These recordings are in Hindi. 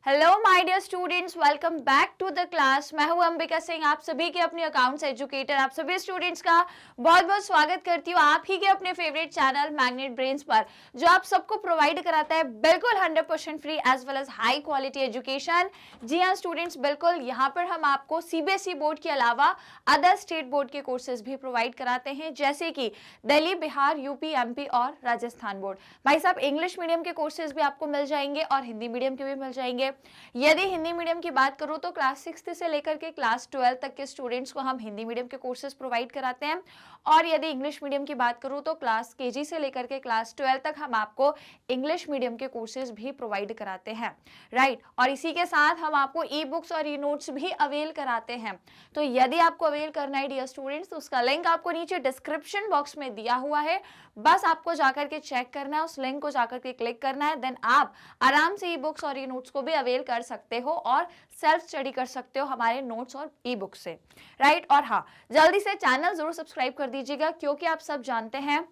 Hello my dear students, welcome back to the class. मैं हूं अंबिका सिंह, आप सभी के अपने अकाउंट्स एजुकेटर। आप सभी स्टूडेंट्स का बहुत बहुत स्वागत करती हूं आप ही के अपने फेवरेट चैनल मैग्नेट ब्रेन्स पर, जो आप सबको प्रोवाइड कराता है बिल्कुल 100% free as well as high quality education. जी हाँ स्टूडेंट्स, बिल्कुल यहाँ पर हम आपको सीबीएसई बोर्ड के अलावा अदर स्टेट बोर्ड के कोर्सेज भी प्रोवाइड कराते हैं, जैसे कि दिल्ली, बिहार, यूपी, एमपी और राजस्थान बोर्ड। भाई साहब, इंग्लिश मीडियम के कोर्सेज भी आपको मिल जाएंगे और हिंदी मीडियम के भी मिल जाएंगे। यदि हिंदी मीडियम की बात करूं तो क्लास 6 से लेकर के क्लास 12 तक के स्टूडेंट्स को हम हिंदी मीडियम के कोर्सेज प्रोवाइड कराते हैं, और यदि इंग्लिश मीडियम की बात करूं तो क्लास केजी से लेकर के क्लास 12 तक हम आपको इंग्लिश मीडियम के कोर्सेज भी प्रोवाइड कराते हैं, राइट। और इसी के साथ हम आपको ई बुक्स और ई नोट्स भी अवेल कराते हैं। तो यदि आपको अवेल करना है डियर स्टूडेंट्स, तो उसका लिंक आपको नीचे डिस्क्रिप्शन बॉक्स में दिया हुआ है। बस आपको जाकर के चेक करना है, उस लिंक को जाकर के क्लिक करना है, देन आप आराम से ई बुक्स और ई नोट्स को भी अवेल कर सकते हो और सेल्फ स्टडी कर सकते हो हमारे नोट्स और ई बुक से, राइट। और हाँ, जल्दी से चैनल जरूर सब्सक्राइब कर दीजिएगा, क्योंकि आप सब जानते हैं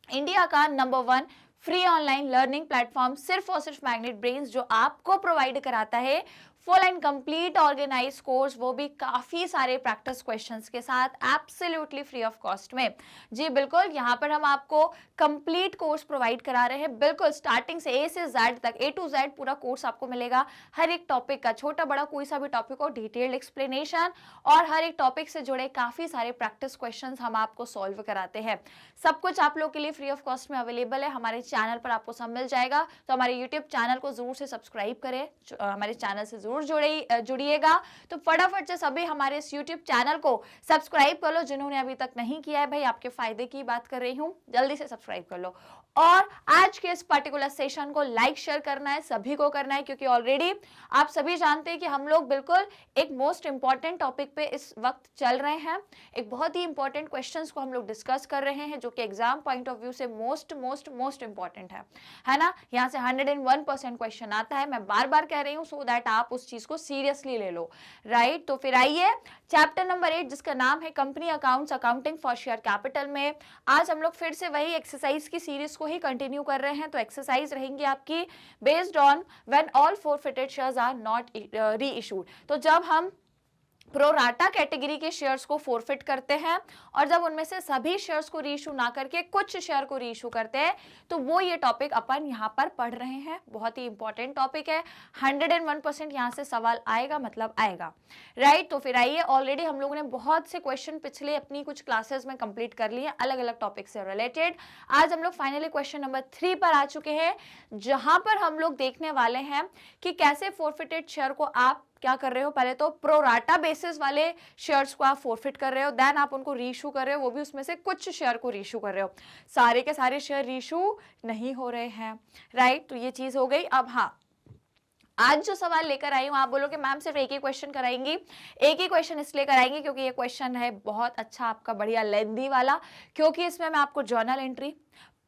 इंडिया का number 1 free online learning platform सिर्फ और सिर्फ मैग्नेट ब्रेन्स, जो आपको प्रोवाइड कराता है full and complete organise course, वो भी काफी सारे प्रैक्टिस क्वेश्चंस के साथ एब्सोल्युटली फ्री ऑफ कॉस्ट में। जी बिल्कुल, यहाँ पर हम आपको कंप्लीट कोर्स प्रोवाइड करा रहे हैं, बिल्कुल स्टार्टिंग से ए से जेड तक, ए टू जेड पूरा कोर्स आपको मिलेगा। हर एक टॉपिक का, छोटा बड़ा कोई सा भी टॉपिक हो, डिटेल्ड एक्सप्लेनेशन और हर एक टॉपिक से जुड़े काफी सारे प्रैक्टिस क्वेश्चन हम आपको सॉल्व कराते हैं। सब कुछ आप लोग के लिए फ्री ऑफ कॉस्ट में अवेलेबल है, हमारे चैनल पर आपको सब मिल जाएगा। तो हमारे यूट्यूब चैनल को जरूर से सब्सक्राइब करें, हमारे चैनल से जरूर जुड़िएगा। तो फटाफट से सभी हमारे इस YouTube चैनल को सब्सक्राइब कर लो, जिन्होंने अभी तक नहीं किया है। भाई आपके फायदे की बात कर रही हूं, जल्दी से सब्सक्राइब कर लो। और आज के इस पर्टिकुलर सेशन को लाइक शेयर करना है, सभी को करना है, क्योंकि ऑलरेडी आप सभी जानते हैं कि हम लोग बिल्कुल एक मोस्ट इंपॉर्टेंट टॉपिक पे इस वक्त चल रहे हैं। एक बहुत ही इंपॉर्टेंट क्वेश्चंस को हम लोग डिस्कस कर रहे हैं, जो कि एग्जाम पॉइंट ऑफ व्यू से मोस्ट इंपॉर्टेंट है ना। यहाँ से 101% क्वेश्चन आता है, मैं बार बार कह रही हूँ, सो दैट आप उस चीज को सीरियसली ले लो, राइट। तो फिर आइए चैप्टर नंबर 8, जिसका नाम है company accounts, accounting for share capital में आज हम लोग फिर से वही एक्सरसाइज की सीरीज को ही कंटिन्यू कर रहे हैं। तो एक्सरसाइज रहेंगी आपकी based on when all forfeited shares are not reissued. तो जब हम प्रोराटा कैटेगरी के शेयर्स को फोरफिट करते हैं और जब उनमें से सभी शेयर्स को रीइशू ना करके कुछ शेयर को रीइशू करते हैं, तो वो ये टॉपिक अपन यहाँ पर पढ़ रहे हैं। बहुत ही इंपॉर्टेंट टॉपिक है, 101% यहाँ से सवाल आएगा, मतलब आएगा, राइट। तो फिर आइए, ऑलरेडी हम लोगों ने बहुत से क्वेश्चन पिछले अपनी कुछ क्लासेस में कंप्लीट कर लिए अलग अलग टॉपिक से रिलेटेड। आज हम लोग फाइनली क्वेश्चन नंबर 3 पर आ चुके हैं, जहां पर हम लोग देखने वाले हैं कि कैसे फोरफिटेड शेयर को आप क्या कर रहे हो। पहले तो प्रोराटा बेसिस वाले शेयर्स को आप फोरफिट कर रहे हो, देन आप उनको रीइशू कर रहे हो, वो भी उसमें से कुछ शेयर को रीइशू कर रहे हो, सारे के सारे शेयर रीइशू नहीं हो रहे हैं, राइट। तो ये चीज हो गई। अब हाँ, आज जो सवाल लेकर आई हूं, आप बोलोगे मैम सिर्फ एक ही क्वेश्चन कराएंगी। एक ही क्वेश्चन इसलिए कराएंगे क्योंकि ये क्वेश्चन है बहुत अच्छा आपका, बढ़िया लेंथी वाला, क्योंकि इसमें मैं आपको journal entry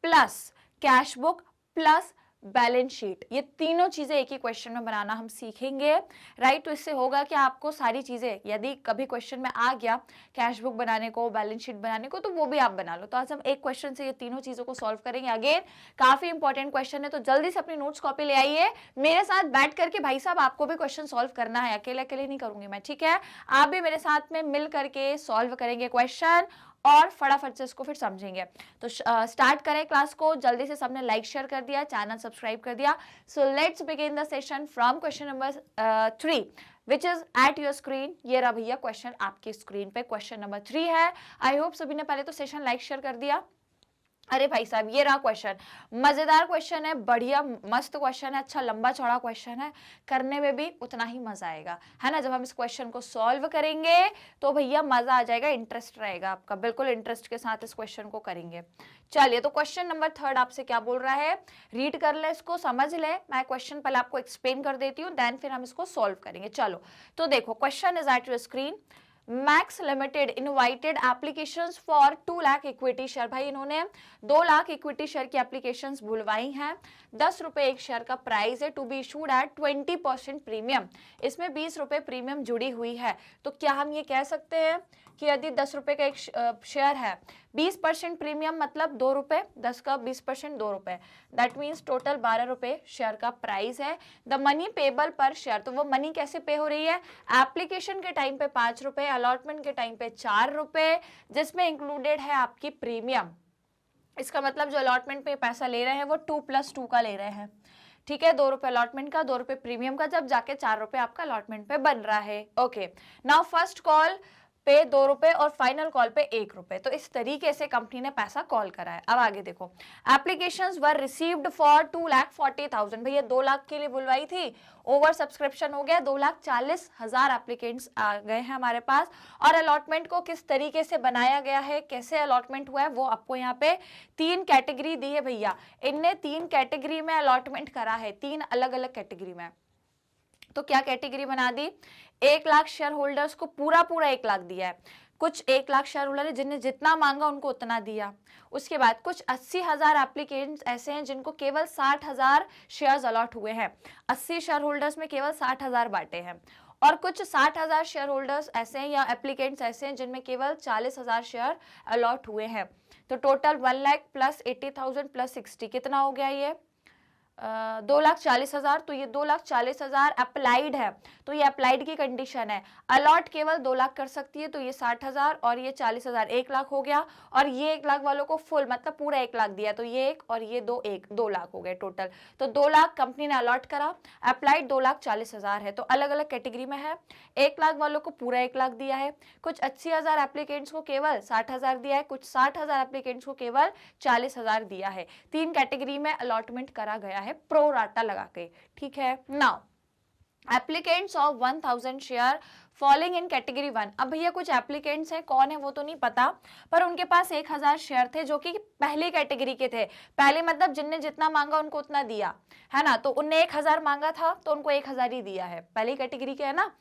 plus cash book plus balance sheet, ये तीनों चीजें एक ही क्वेश्चन में बनाना हम सीखेंगे, राइट। तो इससे होगा कि आपको सारी चीजें, यदि कभी क्वेश्चन में आ गया कैश बुक बनाने को, बैलेंस शीट बनाने को, तो वो भी आप बना लो। तो आज हम एक क्वेश्चन से ये तीनों चीजों को सॉल्व करेंगे। अगेन काफी इंपॉर्टेंट क्वेश्चन है, तो जल्दी से अपनी नोट्स कॉपी ले आइए, मेरे साथ बैठ करके। भाई साहब, आपको भी क्वेश्चन सॉल्व करना है, अकेले अकेले नहीं करूंगी मैं, ठीक है। आप भी मेरे साथ में मिल करके सॉल्व करेंगे क्वेश्चन और फटाफट से इसको फिर समझेंगे। तो स्टार्ट करें क्लास को, जल्दी से सबने लाइक शेयर कर दिया, चैनल सब्सक्राइब कर दिया। So let's begin the session from question number 3 which is at your screen. ये रहा भैया क्वेश्चन आपकी स्क्रीन पे, क्वेश्चन नंबर 3 है। आई होप सभी ने पहले तो सेशन लाइक शेयर कर दिया। अरे भाई साहब, ये रहा क्वेश्चन, मजेदार क्वेश्चन है, बढ़िया मस्त क्वेश्चन है, अच्छा लंबा चौड़ा क्वेश्चन है, करने में भी उतना ही मजा आएगा, है ना। जब हम इस क्वेश्चन को सॉल्व करेंगे तो भैया मजा आ जाएगा, इंटरेस्ट रहेगा आपका, बिल्कुल इंटरेस्ट के साथ इस क्वेश्चन को करेंगे। चलिए, तो क्वेश्चन नंबर 3 आपसे क्या बोल रहा है, रीड कर ले, इसको समझ ले। मैं क्वेश्चन पहले आपको एक्सप्लेन कर देती हूँ, देन फिर हम इसको सॉल्व करेंगे। चलो, तो देखो, question is at your screen. Max Limited invited applications for 2 lakh equity share. भाई इन्होंने 2 लाख इक्विटी शेयर की एप्लीकेशंस बुलवाई हैं, 10 रुपए एक शेयर का प्राइस है, to be issued at 20% premium. इसमें 20 रुपए प्रीमियम जुड़ी हुई है। तो क्या हम ये कह सकते हैं कि यदि 10 रुपए का एक शेयर है, 20% प्रीमियम मतलब 2 रुपए, 10 का 20% 2 रुपए, दैट मीन्स टोटल 12 रुपए शेयर का प्राइस है। द मनी पेबल पर शेयर, तो वो मनी कैसे पे हो रही है, एप्लीकेशन के टाइम पे 5 रुपए, अलॉटमेंट के टाइम पे 4 रुपए, जिसमें इंक्लूडेड है आपकी प्रीमियम। इसका मतलब जो अलॉटमेंट पे पैसा ले रहे हैं वो 2+2 का ले रहे हैं, ठीक है, 2 रुपए अलॉटमेंट का, 2 रुपए प्रीमियम का, जब जाके 4 रुपए आपका अलॉटमेंट पे बन रहा है। ओके, नाउ फर्स्ट कॉल पे 2 रुपए और फाइनल कॉल पे 1 रुपए, तो इस तरीके से कंपनी ने पैसा कॉल करा है। अब आगे देखो, एप्लीकेशंस वर रिसीव्ड फॉर 2,40,000, भैया 2 लाख के लिए बुलवाई थी, ओवर सब्सक्रिप्शन हो गया, 2,40,000 एप्लीकेंट्स आ गए हैं हमारे पास। और अलॉटमेंट को किस तरीके से बनाया गया है, कैसे अलॉटमेंट हुआ है, वो आपको यहाँ पे 3 कैटेगरी दी है भैया, इनने 3 कैटेगरी में अलॉटमेंट करा है, 3 अलग अलग कैटेगरी में। तो क्या कैटेगरी बना दी, 1 लाख शेयर होल्डर्स को पूरा 1 लाख दिया है, कुछ 1 लाख शेयर होल्डर है जिन्हें जितना मांगा उनको उतना दिया। उसके बाद कुछ 80,000 एप्लीकेंट्स ऐसे हैं जिनको केवल 60,000 शेयर्स अलॉट हुए हैं, 80 शेयर होल्डर्स में केवल 60,000 बांटे हैं। और कुछ 60,000 शेयर होल्डर्स ऐसे हैं या एप्लीकेंट्स ऐसे हैं जिनमें केवल 40,000 शेयर अलॉट हुए हैं। तो टोटल 1 लाख प्लस 80,000 प्लस 60 कितना हो गया, ये 2,40,000। तो ये 2,40,000 अप्लाइड है, तो ये अप्लाइड की कंडीशन है, अलॉट केवल 2 लाख कर सकती है, तो ये 60,000 और ये 40,000 1 लाख हो गया। और ये 1 लाख वालों को फुल मतलब पूरा 1 लाख दिया, तो ये 1 और ये 2 लाख हो गए टोटल। तो 2 लाख कंपनी ने अलॉट करा, अप्लाइड 2,40,000 है, तो अलग अलग कैटेगरी में है। 1 लाख वालों को पूरा 1 लाख दिया है, कुछ 80,000 एप्लीकेंट्स को केवल 60,000 दिया है, कुछ 60,000 एप्लीकेंट्स को केवल 40,000 दिया है। 3 कैटेगरी में अलॉटमेंट करा गया है प्रो राटा लगा के, ठीक है। Now applicants of 1,000 share falling in category 1, अब भैया कुछ एप्लीकेंट्स हैं, कौन है वो तो नहीं पता, पर उनके पास 1,000 शेयर थे जो कि पहली कैटेगरी के थे, पहले मतलब जिनने जितना मांगा उनको उतना दिया है ना, तो उनने 1,000 मांगा था तो उनको 1,000 ही दिया है, पहली कैटेगरी के है ना।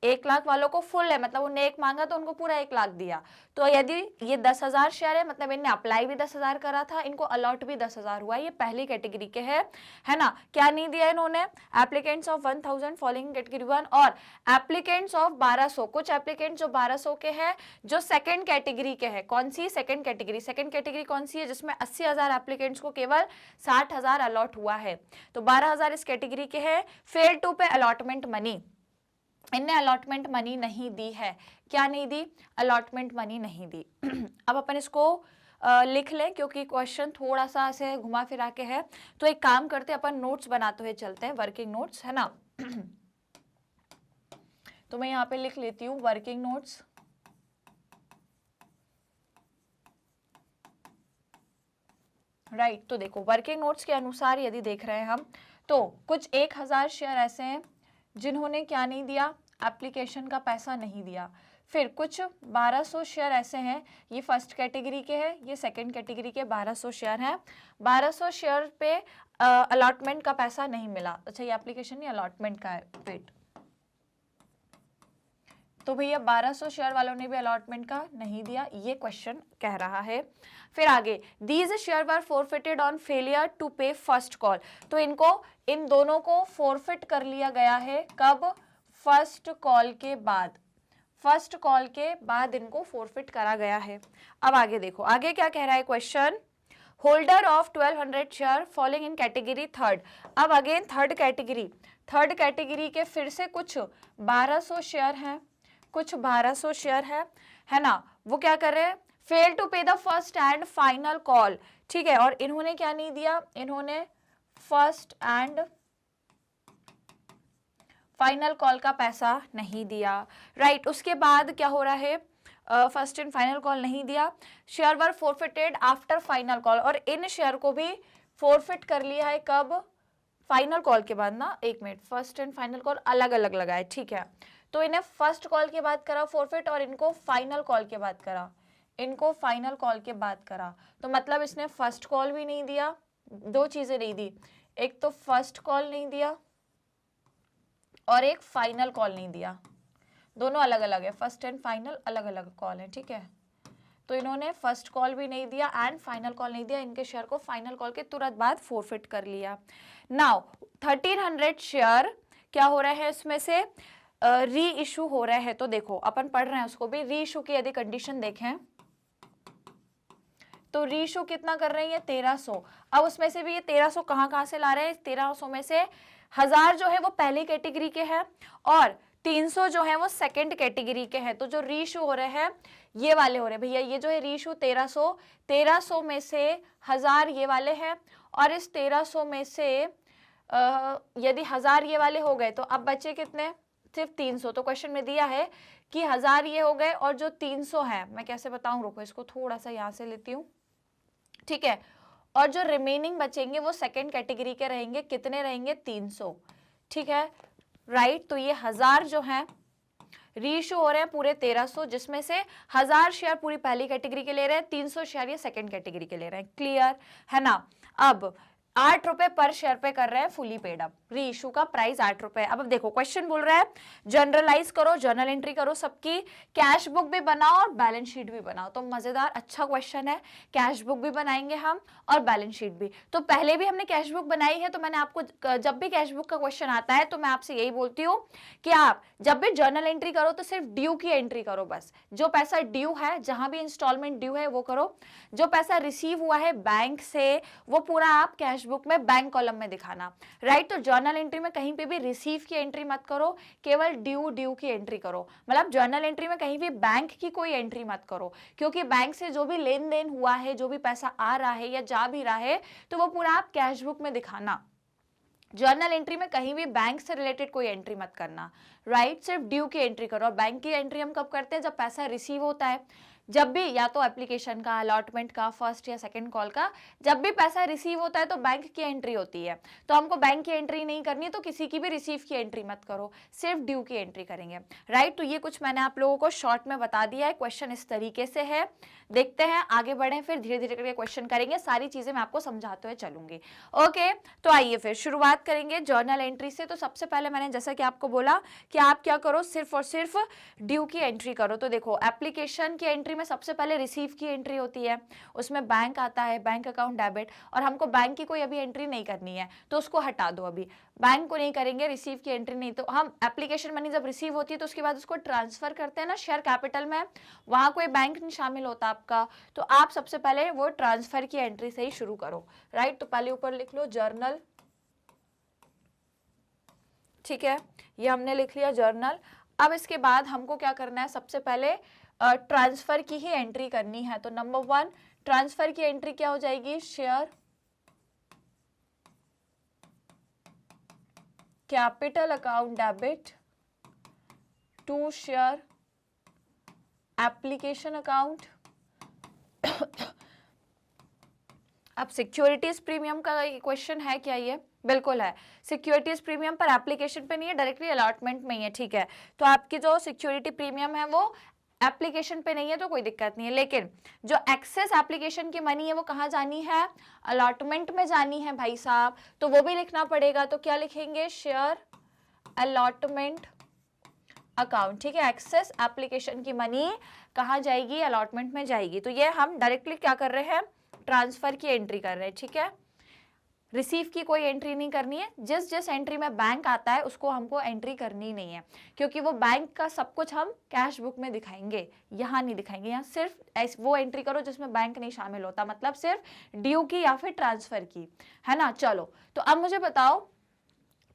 1 लाख वालों को फुल है, मतलब उन्हें 1 मांगा तो उनको पूरा 1 लाख दिया। तो यदि ये 10,000 शेयर है, मतलब इन्हें अप्लाई भी 10,000 करा था, इनको अलॉट भी 10,000 हुआ, ये पहली कैटेगरी के है ना। क्या नहीं दिया इन्होंने, एप्लीकेंट्स ऑफ 1,000 फॉलोइंग कैटेगरी 1 और एप्लीकेंट्स ऑफ 1,200, कुछ एप्लीकेंट्स जो 1,200 के हैं जो सेकंड कैटेगरी के हैं। कौन सी सेकंड कैटेगरी, सेकंड कैटेगरी कौन सी है, जिसमें 80,000 एप्लीकेंट्स को केवल 60,000 अलॉट हुआ है, तो 12,000 इस कैटेगरी के हैं। फेल टू पे अलॉटमेंट मनी, इनने अलॉटमेंट मनी नहीं दी है, क्या नहीं दी, अलॉटमेंट मनी नहीं दी। अब अपन इसको लिख लें क्योंकि क्वेश्चन थोड़ा सा ऐसे घुमा फिरा के है, तो एक काम करते हैं अपन नोट्स बनाते हुए चलते हैं, वर्किंग नोट्स है ना। तो मैं यहाँ पे लिख लेती हूँ वर्किंग नोट्स, राइट। तो देखो वर्किंग नोट्स के अनुसार यदि देख रहे हैं हम, तो कुछ 1,000 शेयर ऐसे हैं जिन्होंने क्या नहीं दिया, एप्लीकेशन का पैसा नहीं दिया। फिर कुछ 1,200 शेयर ऐसे हैं, ये फर्स्ट कैटेगरी के हैं, ये सेकंड कैटेगरी के 1,200 शेयर हैं। 1,200 शेयर पे अलॉटमेंट का पैसा नहीं मिला, अच्छा ये एप्लीकेशन नहीं अलॉटमेंट का है, वेट। तो भैया 1,200 शेयर वालों ने भी अलॉटमेंट का नहीं दिया, ये क्वेश्चन कह रहा है। फिर आगे, these share were forfeited on failure to pay first call, तो इनको इन दोनों को फोरफिट कर लिया गया है, कब, फर्स्ट कॉल के बाद, फर्स्ट कॉल के बाद इनको फोरफिट करा गया है। अब आगे देखो, आगे क्या कह रहा है question, holder of 1,200 share falling in category third. अब अगेन थर्ड कैटेगरी के फिर से कुछ 1,200 शेयर हैं, कुछ 1,200 शेयर है ना, वो क्या कर रहे हैं, fail to pay the first and final call, ठीक है। और इन्होंने क्या नहीं दिया, इन्होंने फर्स्ट एंड फाइनल कॉल का पैसा नहीं दिया, राइट। उसके बाद क्या हो रहा है, फर्स्ट एंड फाइनल कॉल नहीं दिया, share were forfeited after final call, और इन शेयर को भी फोरफिट कर लिया है कब, फाइनल कॉल के बाद ना, एक minute, first and final call अलग अलग लगाए, ठीक है। तो इन्हें फर्स्ट कॉल के बाद करा फोरफिट और इनको फाइनल कॉल के बाद करा, इनको फाइनल कॉल के बाद करा, तो मतलब इसने फर्स्ट कॉल भी नहीं दिया, 2 चीजें नहीं दी, एक तो फर्स्ट कॉल नहीं दिया और एक फाइनल कॉल नहीं दिया, दोनों अलग अलग है, फर्स्ट एंड फाइनल अलग अलग कॉल है, ठीक है। तो इन्होंने फर्स्ट कॉल भी नहीं दिया एंड फाइनल कॉल नहीं दिया, इनके शेयर को फाइनल कॉल के तुरंत बाद फोरफिट कर लिया। नाउ 1,300 शेयर क्या हो रहे हैं, इसमें से री इशू हो रहे हैं, तो देखो अपन पढ़ रहे हैं उसको भी, री इशू की यदि कंडीशन देखें, तो रीशो कितना कर रहे हैं ये 1300। अब उसमें से भी ये 1300 कहाँ से ला रहे हैं, 1300 में से 1000 जो है वो पहली कैटेगरी के हैं और 300 जो है वो सेकंड कैटेगरी के हैं। तो जो रीशो हो रहे हैं ये वाले हो रहे हैं भैया, ये जो है रीशो 1300 में से 1000 ये वाले हैं और इस 1300 में से यदि 1000 ये वाले हो गए तो अब बचे कितने, सिर्फ 300। तो क्वेश्चन में दिया है कि 1000 ये हो गए और जो 300 है, मैं कैसे बताऊं, रुको इसको थोड़ा सा यहाँ से लेती हूँ, ठीक है। और जो रिमेनिंग बचेंगे वो सेकंड कैटेगरी के रहेंगे, कितने रहेंगे, 300, ठीक है, राइट। तो ये 1000 जो है रीशो हो रहे हैं पूरे 1300, जिसमें से 1000 शेयर पूरी पहली कैटेगरी के ले रहे हैं, 300 शेयर ये सेकंड कैटेगरी के ले रहे हैं, क्लियर है ना। अब 8 रुपए पर शेयर पे कर रहे हैं फुली पेड अप, री इशू का प्राइस 8 रुपए। अब देखो क्वेश्चन बोल रहा है जनरलाइज करो, जर्नल एंट्री करो सबकी, कैश बुक भी बनाओ और बैलेंस शीट भी बनाओ। तो मजेदार अच्छा क्वेश्चन है, कैश बुक भी बनाएंगे हम और बैलेंस शीट भी। तो पहले भी हमने कैश बुक बनाई है, तो मैंने आपको जब भी कैश बुक का क्वेश्चन आता है तो मैं आपसे यही बोलती हूँ कि आप जब भी जर्नल एंट्री करो तो सिर्फ ड्यू की एंट्री करो, बस जो पैसा ड्यू है, जहां भी इंस्टॉलमेंट ड्यू है वो करो, जो पैसा रिसीव हुआ है बैंक से वो पूरा आप कैश बुक में बैंक कॉलम में दिखाना, राइट। तो जर्नल एंट्री में कहीं पे भी रिसीव की एंट्री मत करो, केवल ड्यू की एंट्री करो। मतलब जर्नल एंट्री में कहीं भी बैंक की कोई एंट्री मत करो, क्योंकि बैंक से जो भी लेन देन हुआ है, जो भी पैसा आ रहा है या जा भी रहा है, तो वो पूरा आप कैश बुक में दिखाना। जर्नल एंट्री में कहीं भी बैंक से रिलेटेड कोई एंट्री मत करना, राइट। सिर्फ ड्यू की एंट्री करो। और बैंक की एंट्री हम कब करते हैं, जब पैसा रिसीव होता है, जब भी या तो एप्लीकेशन का, अलॉटमेंट का, फर्स्ट या सेकंड कॉल का, जब भी पैसा रिसीव होता है तो बैंक की एंट्री होती है। तो हमको बैंक की एंट्री नहीं करनी है, तो किसी की भी रिसीव की एंट्री मत करो, सिर्फ ड्यू की एंट्री करेंगे, राइट। तो ये कुछ मैंने आप लोगों को शॉर्ट में बता दिया है। क्वेश्चन इस तरीके से है, देखते हैं आगे बढ़े, फिर धीरे धीरे करके क्वेश्चन करेंगे, सारी चीजें मैं आपको समझाते हुए चलूंगी। ओके, तो आइए फिर शुरुआत करेंगे जर्नल एंट्री से। तो सबसे पहले मैंने जैसा कि आपको बोला कि आप क्या करो, सिर्फ और सिर्फ ड्यू की एंट्री करो। तो देखो एप्लीकेशन की एंट्री में सबसे पहले रिसीव की एंट्री होती है, उसमें बैंक आता है, बैंक अकाउंट डेबिट, और हमको बैंक की कोई अभी एंट्री नहीं करनी है तो उसको हटा दो, अभी बैंक को नहीं करेंगे, रिसीव की एंट्री नहीं। तो हम एप्लीकेशन मनी जब रिसीव होती है तो उसके बाद उसको ट्रांसफर करते हैं ना शेयर कैपिटल में, वहां कोई बैंक नहीं शामिल होता आपका, तो आप सबसे पहले वो ट्रांसफर की एंट्री से ही शुरू करो, राइट। तो पहले ऊपर लिख लो जर्नल, ठीक है, ये हमने लिख लिया जर्नल। अब इसके बाद हमको क्या करना है, सबसे पहले ट्रांसफर की ही एंट्री करनी है। तो नंबर 1 ट्रांसफर की एंट्री क्या हो जाएगी, share capital account debit to share application account. अब सिक्योरिटीज प्रीमियम का क्वेश्चन है क्या, ये बिल्कुल है, सिक्योरिटीज प्रीमियम पर एप्लीकेशन पे नहीं है, डायरेक्टली अलॉटमेंट में ही है, ठीक है। तो आपकी जो सिक्योरिटी प्रीमियम है वो एप्लीकेशन पे नहीं है तो कोई दिक्कत नहीं है, लेकिन जो एक्सेस एप्लीकेशन की मनी है वो कहाँ जानी है, अलॉटमेंट में जानी है भाई साहब, तो वो भी लिखना पड़ेगा। तो क्या लिखेंगे, शेयर अलॉटमेंट अकाउंट, ठीक है। एक्सेस एप्लीकेशन की मनी कहाँ जाएगी, अलॉटमेंट में जाएगी। तो ये हम डायरेक्टली क्या कर रहे हैं, ट्रांसफर की एंट्री कर रहे हैं, ठीक है। रिसीव की कोई एंट्री नहीं करनी है, जिस जिस एंट्री में बैंक आता है उसको हमको एंट्री करनी नहीं है, क्योंकि वो बैंक का सब कुछ हम कैश बुक में दिखाएंगे, यहाँ नहीं दिखाएंगे। यहाँ सिर्फ वो एंट्री करो जिसमें बैंक नहीं शामिल होता, मतलब सिर्फ ड्यू की या फिर ट्रांसफर की, है ना। चलो, तो अब मुझे बताओ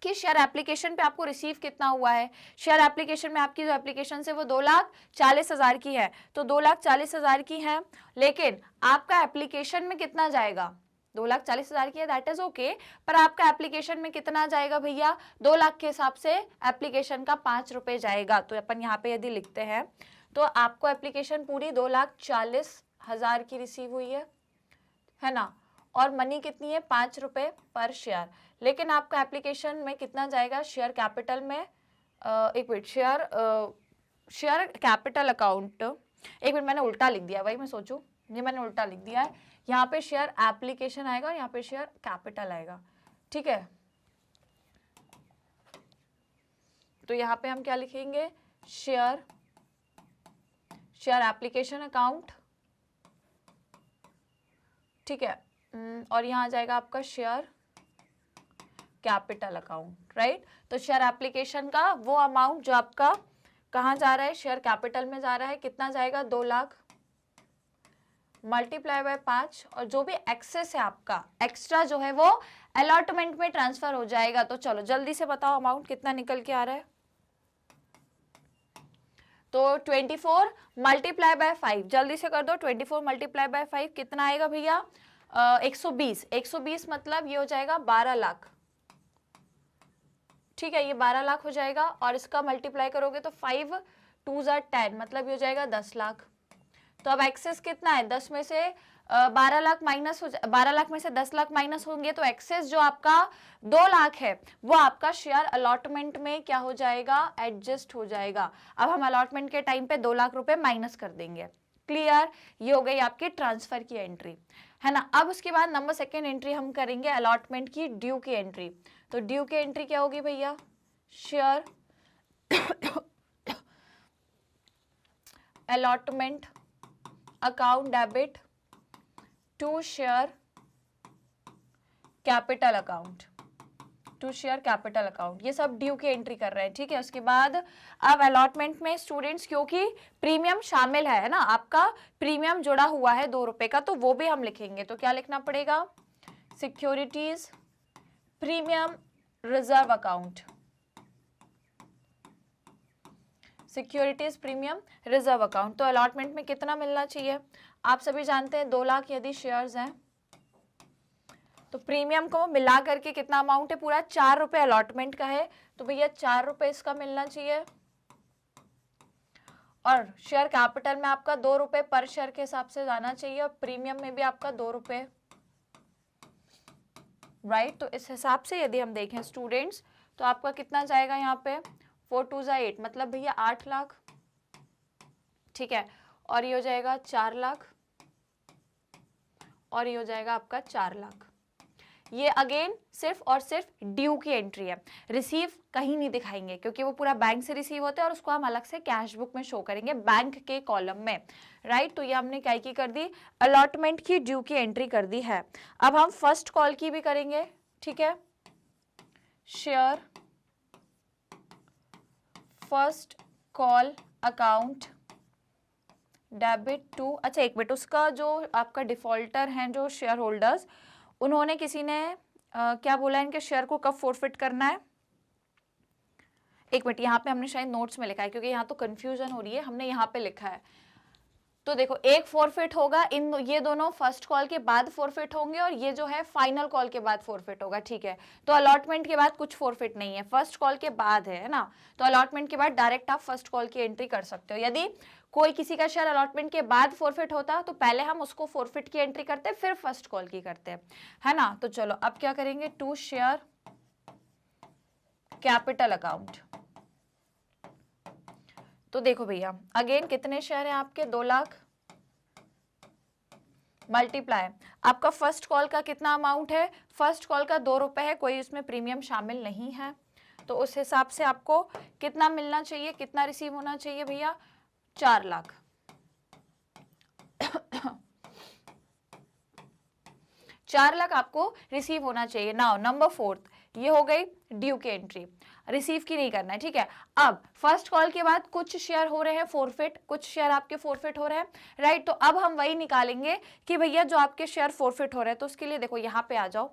कि शेयर एप्लीकेशन पे आपको रिसीव कितना हुआ है। शेयर एप्लीकेशन में आपकी जो एप्लीकेशन है वो 2,40,000 की है, तो 2,40,000 की है, लेकिन आपका एप्लीकेशन में कितना जाएगा, 2,40,000 की है, दैट इज ओके, पर आपका एप्लीकेशन में कितना जाएगा भैया, 2 लाख के हिसाब से एप्लीकेशन का 5 रुपए जाएगा। तो अपन यहाँ पे यदि लिखते हैं तो आपको एप्लीकेशन पूरी 2,40,000 की रिसीव हुई है ना, और मनी कितनी है, 5 रुपए पर शेयर। लेकिन आपका एप्लीकेशन में कितना जाएगा, शेयर कैपिटल में, एक मिनट, शेयर कैपिटल अकाउंट, एक मिनट मैंने उल्टा लिख दिया, वही मैं सोचूं, ये मैंने उल्टा लिख दिया है, यहाँ पे शेयर एप्लीकेशन आएगा और यहाँ पे शेयर कैपिटल आएगा, ठीक है। तो यहाँ पे हम क्या लिखेंगे, शेयर एप्लीकेशन अकाउंट, ठीक है, और यहाँ आ जाएगा आपका शेयर कैपिटल अकाउंट, राइट। तो शेयर एप्लीकेशन का वो अमाउंट जो आपका कहाँ जा रहा है, शेयर कैपिटल में जा रहा है, कितना जाएगा, 2 लाख मल्टीप्लाई बाय 5 और जो भी एक्सेस है आपका एक्स्ट्रा जो है वो अलॉटमेंट में ट्रांसफर हो जाएगा। तो चलो जल्दी से बताओ अमाउंट कितना निकल के आ रहा है। तो 24 मल्टीप्लाई बाय 5 जल्दी से कर दो। 24 मल्टीप्लाई बाय 5 कितना आएगा भैया? 120। 120 मतलब ये हो जाएगा 12 लाख। ठीक है, ये 12 लाख हो जाएगा और इसका मल्टीप्लाई करोगे तो 5 2 10 मतलब ये हो जाएगा 10 लाख। तो अब एक्सेस कितना है? 10 में से 12 लाख माइनस हो 12 लाख में से 10 लाख माइनस होंगे तो एक्सेस जो आपका 2 लाख है वो आपका शेयर अलॉटमेंट में क्या हो जाएगा? एडजस्ट हो जाएगा। अब हम अलॉटमेंट के टाइम पे 2 लाख रुपए माइनस कर देंगे। क्लियर? ये हो गई आपकी ट्रांसफर की एंट्री, है ना। अब उसके बाद नंबर सेकेंड एंट्री हम करेंगे अलॉटमेंट की ड्यू की एंट्री। तो ड्यू की एंट्री क्या होगी भैया? Share allotment account debit to share capital account, to share capital account, ये सब ड्यू की एंट्री कर रहे हैं। ठीक है, उसके बाद अब अलॉटमेंट में स्टूडेंट्स क्योंकि प्रीमियम शामिल है ना, आपका प्रीमियम जुड़ा हुआ है 2 रुपए का, तो वो भी हम लिखेंगे। तो क्या लिखना पड़ेगा? Securities premium reserve account, securities premium reserve account. तो अलॉटमेंट में कितना मिलना चाहिए? आप सभी जानते हैं 2 लाख यदि शेयर्स हैं तो प्रीमियम को मिला करके कितना अमाउंट है? पूरा 4 रुपए अलॉटमेंट का है, तो भैया 4 रुपए इसका मिलना चाहिए। और शेयर कैपिटल में आपका 2 रुपए पर शेयर के हिसाब से जाना चाहिए और प्रीमियम में भी आपका 2 रुपए, राइट। तो इस हिसाब से यदि हम देखें स्टूडेंट्स तो आपका कितना जाएगा यहाँ पे? 4 2 8 मतलब भैया 8 लाख। ठीक है, और ये हो जाएगा 4 लाख और ये हो जाएगा आपका 4 लाख। ये अगेन सिर्फ और सिर्फ ड्यू की एंट्री है, रिसीव कहीं नहीं दिखाएंगे क्योंकि वो पूरा बैंक से रिसीव होता है और उसको हम अलग से कैश बुक में शो करेंगे बैंक के कॉलम में, राइट। तो ये हमने क्या की कर दी? अलॉटमेंट की ड्यू की एंट्री कर दी है। अब हम फर्स्ट कॉल की भी करेंगे। ठीक है, share first call account debit to, अच्छा एक मिनट, उसका जो आपका डिफॉल्टर हैं जो शेयर होल्डर्स, उन्होंने किसी ने क्या बोला इनके शेयर को कब फोरफिट करना है? एक मिनट, यहाँ पे हमने शायद नोट्स में लिखा है क्योंकि यहाँ तो कंफ्यूजन हो रही है, हमने यहाँ पे लिखा है। तो देखो एक फोरफिट होगा, इन ये दोनों फर्स्ट कॉल के बाद फोरफिट होंगे और ये जो है फाइनल कॉल के बाद फोरफिट होगा। ठीक है, तो अलॉटमेंट के बाद कुछ फोरफिट नहीं है, फर्स्ट कॉल के बाद है ना। तो अलॉटमेंट के बाद डायरेक्ट आप फर्स्ट कॉल की एंट्री कर सकते हो। यदि कोई किसी का शेयर अलॉटमेंट के बाद फोरफिट होता तो पहले हम उसको फोरफिट की एंट्री करते फिर फर्स्ट कॉल की करते, है ना। तो चलो अब क्या करेंगे? To share capital account. तो देखो भैया अगेन कितने शेयर हैं आपके? 2 लाख मल्टीप्लाई आपका फर्स्ट कॉल का कितना अमाउंट है? फर्स्ट कॉल का 2 रुपए है, कोई उसमें प्रीमियम शामिल नहीं है, तो उस हिसाब से आपको कितना मिलना चाहिए? कितना रिसीव होना चाहिए भैया? 4 लाख। 4 लाख आपको रिसीव होना चाहिए। नाउ नंबर 4, ये हो गई ड्यू की एंट्री, रिसीव की नहीं करना है। ठीक है, अब फर्स्ट कॉल के बाद कुछ शेयर हो रहे हैं फोरफिट, कुछ शेयर आपके फोरफिट हो रहे हैं, राइट। तो अब हम वही निकालेंगे कि भैया जो आपके शेयर फोरफिट हो रहे हैं, तो उसके लिए देखो यहाँ पे आ जाओ।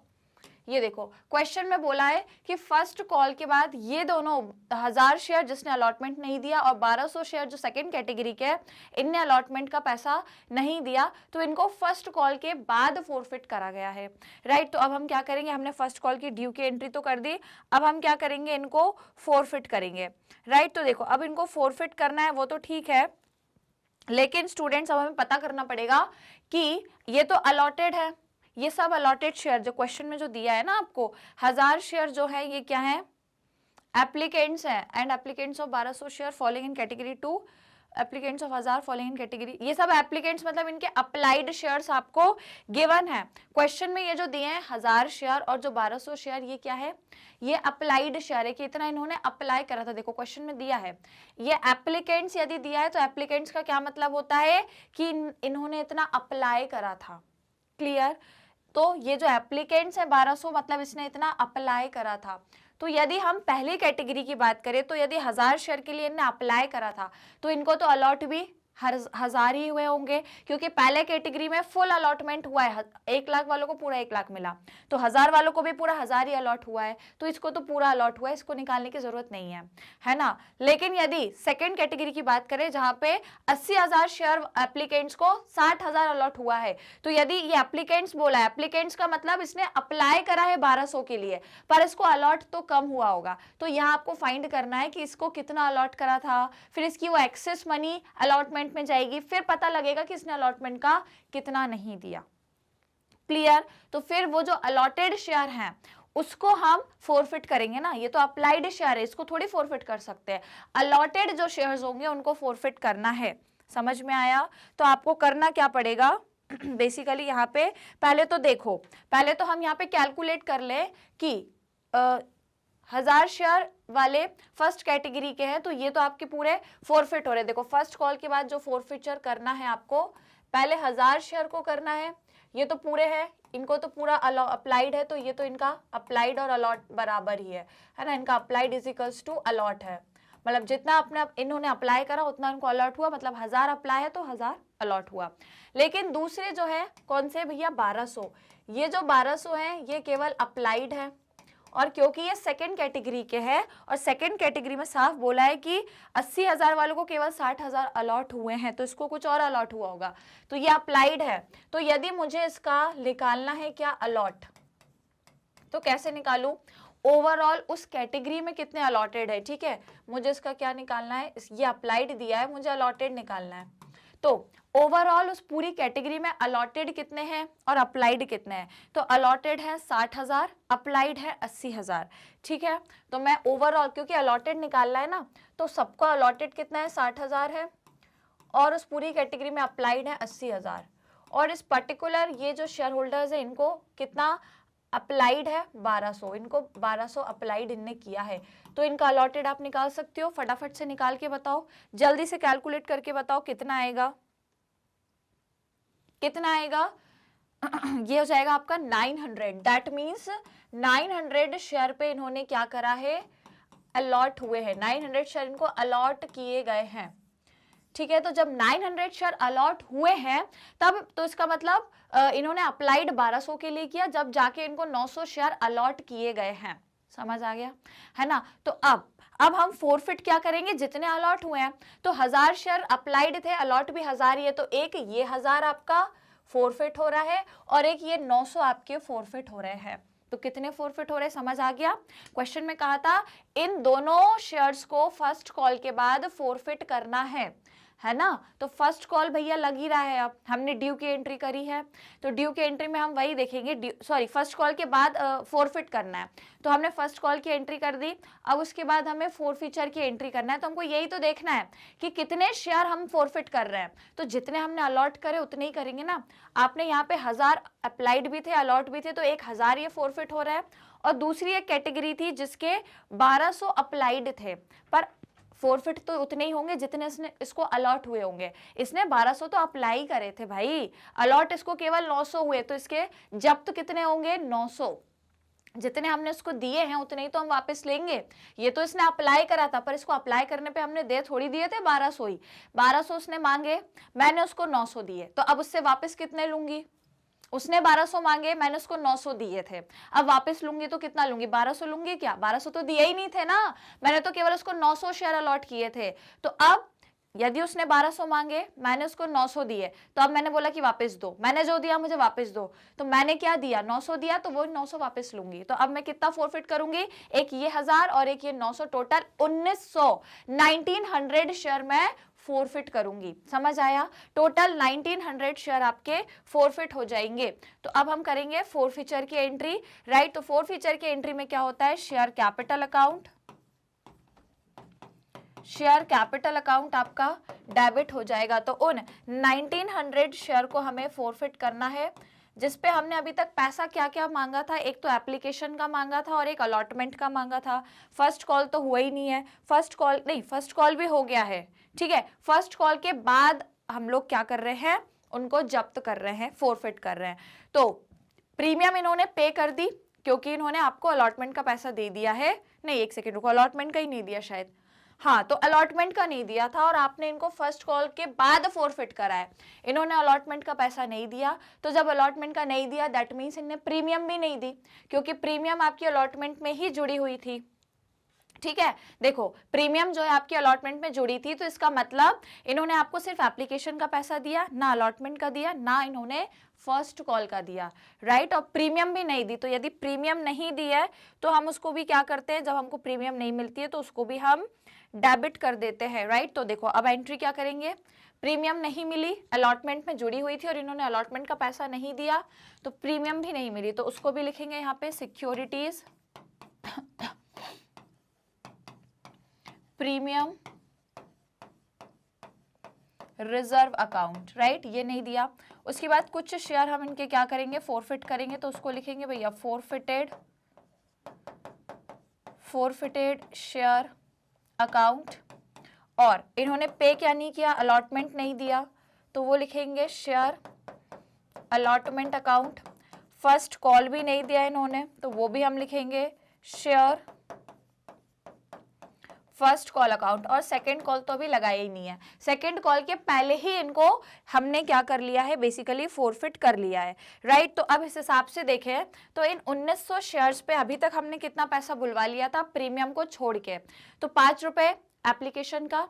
ये देखो क्वेश्चन में बोला है कि फर्स्ट कॉल के बाद ये दोनों 1000 शेयर जिसने अलॉटमेंट नहीं दिया और 1200 शेयर जो सेकंड कैटेगरी के, इनने अलॉटमेंट का पैसा नहीं दिया, तो इनको फर्स्ट कॉल के बाद फोरफिट करा गया है, राइट। तो अब हम क्या करेंगे? हमने फर्स्ट कॉल की ड्यू की एंट्री तो कर दी, अब हम क्या करेंगे? इनको फोरफिट करेंगे, राइट। तो देखो अब इनको फोरफिट करना है वो तो ठीक है, लेकिन स्टूडेंट्स अब हमें पता करना पड़ेगा कि ये तो अलॉटेड है, ये सब अलॉटेड शेयर जो क्वेश्चन में जो दिया है ना आपको, 1000 शेयर जो है ये क्या है? एप्लीकेंट्स है, and applicants of 1200 share following in category 2, applicants of 1000 following in category, ये सब एप्लीकेंट्स मतलब इनके अप्लाइड शेयर्स आपको गिवन है। क्वेश्चन में ये जो दिए हैं 1000 शेयर और जो 1200 शेयर, ये क्या है? ये अप्लाइड शेयर है कि इतना इन्होंने अप्लाई करा था। देखो क्वेश्चन में दिया है, ये एप्लीकेंट्स यदि दिया है तो एप्लीकेंट्स का क्या मतलब होता है कि इन्होंने इतना अप्लाई करा था। क्लियर? तो ये जो एप्लीकेंट्स है 1200 मतलब इसने इतना अप्लाई करा था। तो यदि हम पहली कैटेगरी की बात करें तो यदि 1000 शेयर के लिए इन्हें अप्लाई करा था तो इनको तो अलॉट भी हजार ही हुए होंगे, क्योंकि पहले कैटेगरी में फुल अलॉटमेंट हुआ है, 1 लाख वालों को पूरा 1 लाख मिला, तो 1000 वालों को भी पूरा 1000 ही अलॉट हुआ है, तो इसको तो पूरा अलॉट हुआ है, इसको निकालने की जरूरत नहीं है ना। लेकिन यदि सेकेंड कैटेगरी की बात करें जहां पे 80,000 शेयर एप्लीकेंट्स को 60,000 अलॉट हुआ है, तो यदि ये एप्लीकेंट्स बोला है, एप्लीकेंट्स का मतलब इसने अप्लाई करा है 1200 के लिए, पर इसको अलॉट तो कम हुआ होगा, तो यहाँ आपको फाइंड करना है कि इसको कितना अलॉट करा था, फिर इसकी वो एक्सेस मनी अलॉटमेंट में जाएगी, फिर पता लगेगा कि इसने अलॉटमेंट का कितना नहीं दिया। क्लियर? तो फिर वो जो अलॉटेड शेयर हैं उसको हम फोरफिट करेंगे ना, ये तो अप्लाइड शेयर है, इसको थोड़ी फोरफिट कर सकते हैं, अलॉटेड जो शेयर्स होंगे उनको फोरफिट करना है। समझ में आया? तो आपको करना क्या पड़ेगा बेसिकली यहाँ पे पहले तो देखो, पहले तो हम यहाँ पे कैलकुलेट कर ले कि 1000 शेयर वाले फर्स्ट कैटेगरी के हैं, तो ये तो आपके पूरे फोरफिट हो रहे हैं। देखो फर्स्ट कॉल के बाद जो फोरफिचर करना है आपको, पहले 1000 शेयर को करना है, ये तो पूरे हैं, इनको तो पूरा अप्लाइड है, तो ये तो इनका अप्लाइड और अलॉट बराबर ही है ना, इनका applied is equals to allot है, मतलब जितना अपने इन्होंने अप्लाई करा उतना इनको अलॉट हुआ, मतलब 1000 अप्लाई है तो 1000 अलॉट हुआ। लेकिन दूसरे जो है कौन से भैया, 1200, ये जो 1200 है ये केवल अप्लाइड है, और क्योंकि ये सेकंड कैटेगरी के हैं और सेकंड कैटेगरी में साफ बोला है कि 80,000 वालों को केवल 60,000 अलॉट हुए हैं, तो इसको कुछ और अलॉट हुआ होगा, तो ये अप्लाइड है। तो यदि मुझे इसका निकालना है क्या अलॉट, तो कैसे निकालूं, ओवरऑल उस कैटेगरी में कितने अलॉटेड है, ठीक है, मुझे इसका क्या निकालना है, ये अप्लाइड दिया है, मुझे अलॉटेड निकालना है, तो ओवरऑल उस पूरी कैटेगरी में अलॉटेड कितने हैं और अप्लाइड कितने हैं, तो अलॉटेड है 60,000, अप्लाइड है 80,000, ठीक है। तो मैं ओवरऑल, क्योंकि अलॉटेड निकालना है ना, तो सबको अलॉटेड कितना है 60,000 है, और उस पूरी कैटेगरी में अप्लाइड है 80,000, और इस पर्टिकुलर ये जो शेयर होल्डर्स है इनको कितना अप्लाइड है 1200, इनको 1200 अप्लाइड इनने किया है, तो इनका अलॉटेड आप निकाल सकते हो, फटाफट से निकाल के बताओ, जल्दी से कैलकुलेट करके बताओ कितना आएगा, कितना आएगा ये हो जाएगा आपका 900, दैट मीन्स 900 शेयर पे इन्होंने क्या करा है, अलॉट हुए हैं, 900 शेयर इनको अलॉट किए गए हैं, ठीक है। तो जब 900 शेयर अलॉट हुए हैं तब तो इसका मतलब इन्होंने अप्लाइड 1200 के लिए किया, जब जाके इनको 900 शेयर अलॉट किए गए हैं, समझ आ गया है ना। तो अब हम फोरफिट क्या करेंगे, जितने अलॉट हुए हैं, तो 1000 शेयर अप्लाइड थे, अलॉट भी 1000 ही है, तो एक ये 1000 आपका फोरफिट हो रहा है और एक ये 900 आपके फोरफिट हो रहे हैं, तो कितने फोरफिट हो रहे हैं, समझ आ गया। क्वेश्चन में कहा था इन दोनों शेयर्स को फर्स्ट कॉल के बाद फोरफिट करना है ना, तो फर्स्ट कॉल भैया लग ही रहा है, अब हमने ड्यू की एंट्री करी है, तो ड्यू की एंट्री में हम वही देखेंगे, सॉरी फर्स्ट कॉल के बाद फोरफिट करना है, तो हमने फर्स्ट कॉल की एंट्री कर दी, अब उसके बाद हमें फोरफिचर की एंट्री करना है, तो हमको यही तो देखना है कि कितने शेयर हम फोरफिट कर रहे हैं, तो जितने हमने अलॉट करे उतने ही करेंगे ना। आपने यहाँ पे 1000 अप्लाइड भी थे, अलॉट भी थे, तो 1000 ये फोरफिट हो रहा है, और दूसरी एक कैटेगरी थी जिसके 1200 अप्लाइड थे, पर फोरफिट तो उतने ही होंगे जितने इसको अलॉट हुए होंगे, इसने 1200 तो अप्लाई करे थे भाई, अलॉट इसको केवल 900 हुए, तो इसके जब्त तो कितने होंगे 900, जितने हमने उसको दिए हैं उतने ही तो हम वापस लेंगे। ये तो इसने अप्लाई करा था, पर इसको अप्लाई करने पे हमने दे थोड़ी दिए थे 1200 ही, 1200 उसने मांगे, मैंने उसको 900 दिए, तो अब उससे वापस कितने लूंगी, उसने 1200 मांगे, मैंने उसको 900 दिए थे, अब वापस लूंगी तो कितना लूंगी, 1200 लूंगी क्या, 1200 तो दिए ही नहीं थे ना, मैंने तो केवल उसको 900 शेयर अलॉट किए थे, तो अब यदि उसने 1200 मांगे, मैंने उसको 900 दिए, तो अब मैंने बोला कि वापस दो, मैंने जो दिया मुझे वापस दो, तो मैंने क्या दिया 900 दिया, तो वो 900 वापस लूंगी, तो अब मैं कितना फोरफिट करूंगी, एक ये 1000 और एक ये 900, टोटल 1900 शेयर में फोरफिट करूंगी, समझ आया। टोटल 1900 शेयर आपके फोरफिट हो जाएंगे। तो अब हम करेंगे फोरफिचर की एंट्री, राइट। तो फोरफिचर की एंट्री में क्या होता है, share capital account, share capital account आपका डेबिट हो जाएगा। तो उन 1900 शेयर को हमें फोरफिट करना है, जिसपे हमने अभी तक पैसा क्या क्या मांगा था, एक तो एप्लीकेशन का मांगा था और एक अलॉटमेंट का मांगा था। फर्स्ट कॉल तो हुआ ही नहीं है, फर्स्ट कॉल भी हो गया है, ठीक है। फर्स्ट कॉल के बाद हम लोग क्या कर रहे हैं, उनको जब्त कर रहे हैं, फोरफिट कर रहे हैं। तो प्रीमियम इन्होंने पे कर दी क्योंकि इन्होंने आपको अलॉटमेंट का पैसा दे दिया है, नहीं एक सेकेंड रुको, अलॉटमेंट का ही नहीं दिया शायद, हाँ, तो अलॉटमेंट का नहीं दिया था और आपने इनको फर्स्ट कॉल के बाद फोरफिट करा है। इन्होंने अलॉटमेंट का पैसा नहीं दिया, तो जब अलॉटमेंट का नहीं दिया दैट मीन्स इन्हें प्रीमियम भी नहीं दी, क्योंकि प्रीमियम आपकी अलॉटमेंट में ही जुड़ी हुई थी। ठीक है, देखो प्रीमियम जो है आपकी अलॉटमेंट में जुड़ी थी, तो इसका मतलब इन्होंने आपको सिर्फ एप्लीकेशन का पैसा दिया, ना अलॉटमेंट का दिया, ना इन्होंने फर्स्ट कॉल का दिया, राइट। और प्रीमियम भी नहीं दी, तो यदि प्रीमियम नहीं दी है तो हम उसको भी क्या करते हैं, जब हमको प्रीमियम नहीं मिलती है तो उसको भी हम डेबिट कर देते हैं, राइट। तो देखो अब एंट्री क्या करेंगे, प्रीमियम नहीं मिली, अलॉटमेंट में जुड़ी हुई थी और इन्होंने अलॉटमेंट का पैसा नहीं दिया, तो प्रीमियम भी नहीं मिली, तो उसको भी लिखेंगे यहाँ पे securities premium reserve account, right, ये नहीं दिया। उसके बाद कुछ शेयर हम इनके क्या करेंगे, फोरफिट करेंगे, तो उसको लिखेंगे भैया फोरफिटेड शेयर अकाउंट। और इन्होंने पे क्या नहीं किया, अलॉटमेंट नहीं दिया, तो वो लिखेंगे share allotment account. First call भी नहीं दिया इन्होंने, तो वो भी हम लिखेंगे शेयर फर्स्ट कॉल अकाउंट। और सेकंड कॉल तो अभी लगाया ही नहीं है, सेकंड कॉल के पहले ही इनको हमने क्या कर लिया है, बेसिकली फोरफिट कर लिया है, राइट। तो अब इस हिसाब से देखें तो इन 1900 शेयर्स पे अभी तक हमने कितना पैसा बुलवा लिया था प्रीमियम को छोड़ के, तो 5 रुपए एप्लीकेशन का,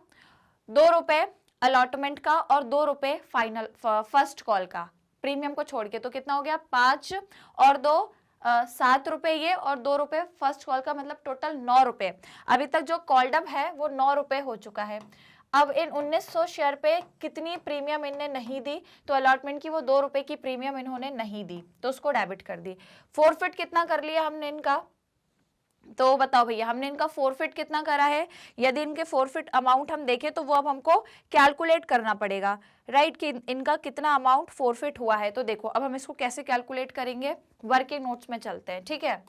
2 रुपए अलॉटमेंट का और 2 रुपए फाइनल फर्स्ट कॉल का, प्रीमियम को छोड़ के, तो कितना हो गया 5 और 2 7 रुपए ये और 2 रुपए फर्स्ट कॉल का, मतलब टोटल 9 रुपए। अभी तक जो कॉल्ड अप है वो 9 रुपए हो चुका है। अब इन 1900 शेयर पे कितनी प्रीमियम इनने नहीं दी, तो अलॉटमेंट की वो 2 रुपए की प्रीमियम इन्होंने नहीं दी, तो उसको डेबिट कर दी। फोरफिट कितना कर लिया हमने इनका, तो बताओ भैया हमने इनका फोरफिट कितना करा है। यदि इनके फोरफिट अमाउंट हम देखें तो वो अब हमको कैलकुलेट करना पड़ेगा, राइट, कि इनका कितना अमाउंट फोरफिट हुआ है। तो देखो अब हम इसको कैसे कैलकुलेट करेंगे, वर्किंग नोट्स में चलते हैं, ठीक है।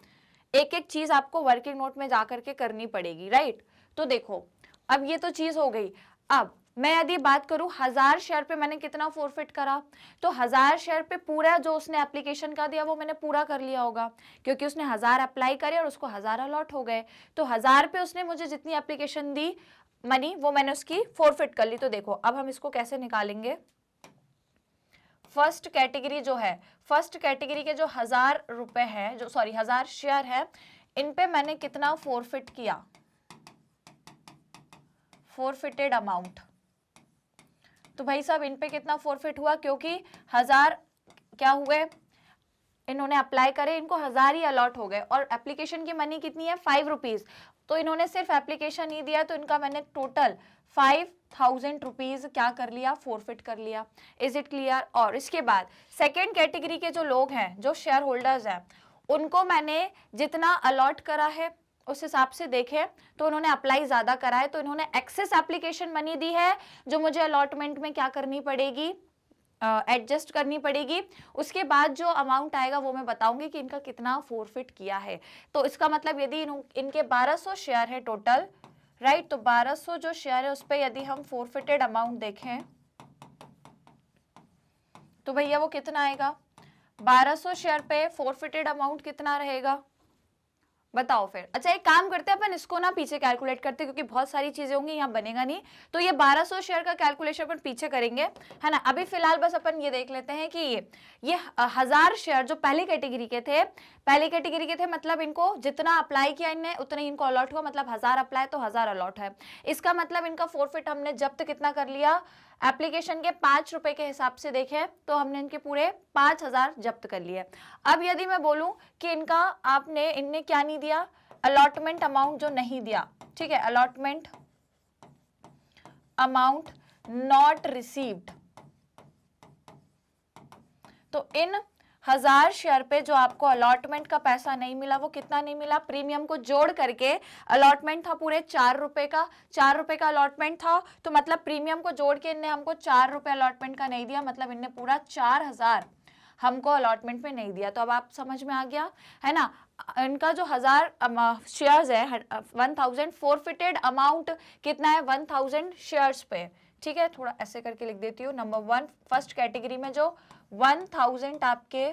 एक एक चीज आपको वर्किंग नोट में जाकर के करनी पड़ेगी, राइट। तो देखो अब ये तो चीज हो गई। अब मैं यदि बात करूं 1000 शेयर पे मैंने कितना फोरफिट करा, तो 1000 शेयर पे पूरा जो उसने एप्लीकेशन का दिया वो मैंने पूरा कर लिया होगा, क्योंकि उसने 1000 अप्लाई करे और उसको 1000 अलॉट हो गए, तो 1000 पे उसने मुझे जितनी एप्लीकेशन दी मनी वो मैंने उसकी फोरफिट कर ली। तो देखो अब हम इसको कैसे निकालेंगे, फर्स्ट कैटेगरी जो है, फर्स्ट कैटेगरी के जो 1000 रुपए है, जो सॉरी 1000 शेयर है, इन पे मैंने कितना फोरफिट किया, फोरफिटेड अमाउंट, तो भाई साहब इन पे कितना फोरफिट हुआ, क्योंकि 1000 क्या हुए, इन्होंने अप्लाई करे, इनको 1000 ही अलॉट हो गए और एप्लीकेशन की मनी कितनी है 5 रुपीज, तो इन्होंने सिर्फ एप्लीकेशन ही दिया, तो इनका मैंने टोटल 5000 रुपीज क्या कर लिया, फोरफिट कर लिया। Is it clear. और इसके बाद सेकेंड कैटेगरी के जो लोग हैं, जो शेयर होल्डर्स हैं, उनको मैंने जितना अलॉट करा है उस हिसाब से देखें तो उन्होंने अप्लाई ज्यादा करा है, तो इन्होंने एक्सेस एप्लीकेशन मनी दी है जो मुझे अलॉटमेंट में क्या करनी पड़ेगी, एडजस्ट करनी पड़ेगी। उसके बाद जो अमाउंट आएगा वो मैं बताऊंगी कि इनका कितना फोरफिट किया है। तो इसका मतलब यदि इनके 1200 शेयर है टोटल, राइट, तो 1200 जो शेयर है उस पर यदि हम फोरफिटेड अमाउंट देखें तो भैया वो कितना आएगा, 1200 शेयर पे फोरफिटेड अमाउंट कितना रहेगा, बताओ फिर। अच्छा एक काम करते हैं अपन इसको ना पीछे कैलकुलेट करते हैं, क्योंकि बहुत सारी चीजें होंगी, यहाँ बनेगा नहीं, तो ये 1200 शेयर का कैलकुलेशन अपन पीछे करेंगे, है ना। अभी फिलहाल बस अपन ये देख लेते हैं कि ये 1000 शेयर जो पहली कैटेगरी के थे, मतलब इनको जितना अप्लाई किया इनने उतना ही इनको अलॉट हुआ, मतलब 1000 अप्लाई तो 1000 अलॉट है। इसका मतलब इनका फोरफिट हमने जब्त कितना कर लिया, एप्लीकेशन के 5 रुपए के हिसाब से देखें तो हमने इनके पूरे 5000 जब्त कर लिए। अब यदि मैं बोलूं कि इनने क्या नहीं दिया, अलॉटमेंट अमाउंट जो नहीं दिया, ठीक है, अलॉटमेंट अमाउंट नॉट रिसीव्ड, तो इन 1000 शेयर पे जो आपको अलॉटमेंट का पैसा नहीं मिला वो कितना नहीं मिला, प्रीमियम को जोड़ करके अलॉटमेंट था पूरे 4 रुपए का, 4 रुपए का अलॉटमेंट था, तो मतलब प्रीमियम को जोड़ के इनने हमको 4 रुपए अलॉटमेंट का नहीं दिया, मतलब इनने पूरा 4000 हमको अलॉटमेंट में नहीं दिया। तो अब आप समझ में आ गया है ना। इनका जो 1000 शेयर्स है, 1000 फोरफिटेड अमाउंट कितना है 1000 शेयर्स पे, ठीक है, थोड़ा ऐसे करके लिख देती हूँ। नंबर 1 फर्स्ट कैटेगरी में जो 1000 आपके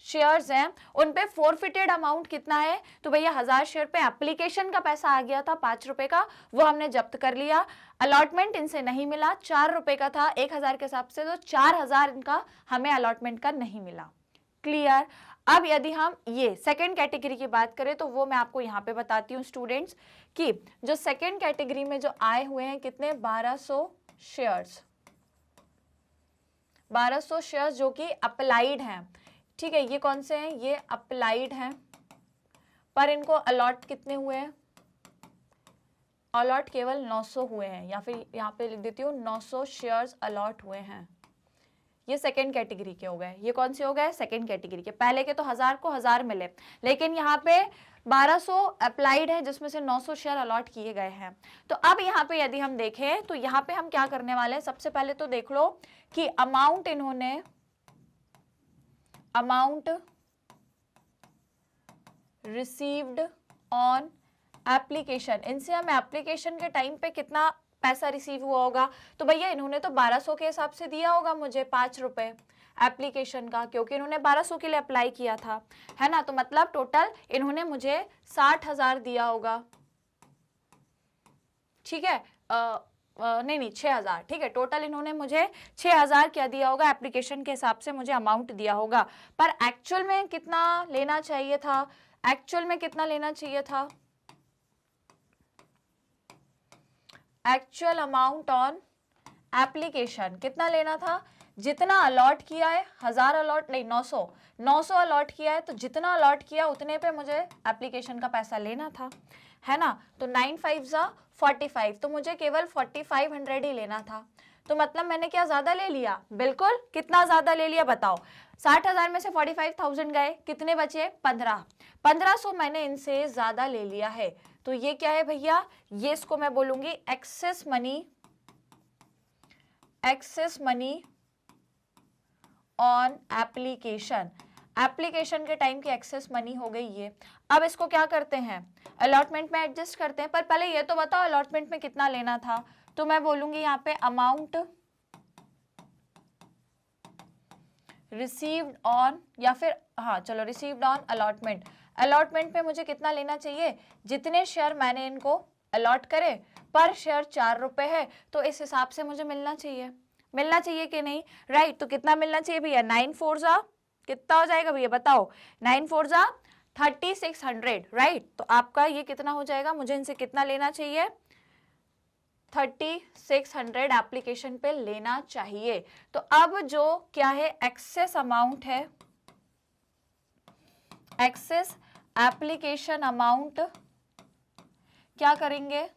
शेयर्स हैं उन पे फोरफिटेड अमाउंट कितना है, तो भैया 1000 शेयर पे एप्लीकेशन का पैसा आ गया था 5 रुपए का, वो हमने जब्त कर लिया। अलॉटमेंट इनसे नहीं मिला, 4 रुपए का था 1000 के हिसाब से, तो 4000 इनका हमें अलॉटमेंट का नहीं मिला। क्लियर। अब यदि हम ये सेकंड कैटेगरी की बात करें तो वो मैं आपको यहाँ पे बताती हूँ स्टूडेंट्स कि जो सेकंड कैटेगरी में जो आए हुए हैं कितने 1200 शेयर्स, 1200 शेयर्स जो कि अप्लाइड हैं, ठीक है। ये कौन से हैं, ये अप्लाइड हैं, पर इनको अलॉट कितने हुए हैं, अलॉट केवल 900 हुए हैं, या फिर यहाँ पे लिख देती हूँ 900 शेयर्स अलॉट हुए हैं। ये सेकंड कैटेगरी के हो गए। ये कौन से हो गए, सेकंड कैटेगरी के। पहले के तो 1000 को 1000 मिले, लेकिन यहाँ पे 1200 अप्लाइड है जिसमें से 900 शेयर अलॉट किए गए हैं। तो अब यहाँ पे यदि हम देखें तो यहाँ पे हम क्या करने वाले हैं, सबसे पहले तो देख लो कि अमाउंट इन्होंने, अमाउंट रिसीव्ड ऑन एप्लीकेशन, इनसे हम एप्लीकेशन के टाइम पे कितना पैसा रिसीव हुआ होगा, तो भैया इन्होंने तो 1200 के हिसाब से दिया होगा मुझे 5 रुपए एप्लीकेशन का, क्योंकि इन्होंने 1200 के लिए अप्लाई किया था, है ना। तो मतलब टोटल इन्होंने मुझे 60,000 दिया होगा, ठीक है। नहीं 6000, ठीक है। टोटल इन्होंने मुझे 6000 क्या दिया होगा, एप्लीकेशन के हिसाब से मुझे अमाउंट दिया होगा। पर एक्चुअल में कितना लेना चाहिए था, एक्चुअल में कितना लेना चाहिए था, एक्चुअल अमाउंट ऑन एप्लीकेशन कितना लेना था, जितना अलॉट किया है 1000 अलॉट नहीं 900 अलॉट किया है, तो जितना अलॉट किया उतने पे मुझे एप्लीकेशन का पैसा लेना था, है ना। तो 9 5 45, तो मुझे केवल 4500 ही लेना था। तो मतलब मैंने क्या ज्यादा ले लिया, बिल्कुल। कितना ज्यादा ले लिया बताओ, 60,000 में से 45,000 गए, कितने बचे 1500 मैंने इनसे ज्यादा ले लिया है। तो ये क्या है भैया, ये इसको मैं बोलूंगी excess money, excess money on application, application के टाइम की एक्सेस मनी हो गई ये। अब इसको क्या करते हैं, अलॉटमेंट में एडजस्ट करते हैं। पर पहले ये तो बताओ अलॉटमेंट में कितना लेना था, तो मैं बोलूंगी यहाँ पे अमाउंट रिसीव्ड ऑन, या फिर हाँ चलो रिसीव्ड ऑन अलॉटमेंट, अलॉटमेंट पे मुझे कितना लेना चाहिए, जितने शेयर मैंने इनको अलॉट करे, पर शेयर 4 रुपए है, तो इस हिसाब से मुझे मिलना चाहिए, मिलना चाहिए कि नहीं, राइट। तो कितना मिलना चाहिए भैया, 9 4 कितना हो जाएगा भैया बताओ, 9 4 3600, राइट। तो आपका ये कितना हो जाएगा, मुझे इनसे कितना लेना चाहिए, 3600 एप्लीकेशन पे लेना चाहिए। तो अब जो क्या है एक्सेस अमाउंट है, एक्सेस एप्लीकेशन अमाउंट क्या करेंगे,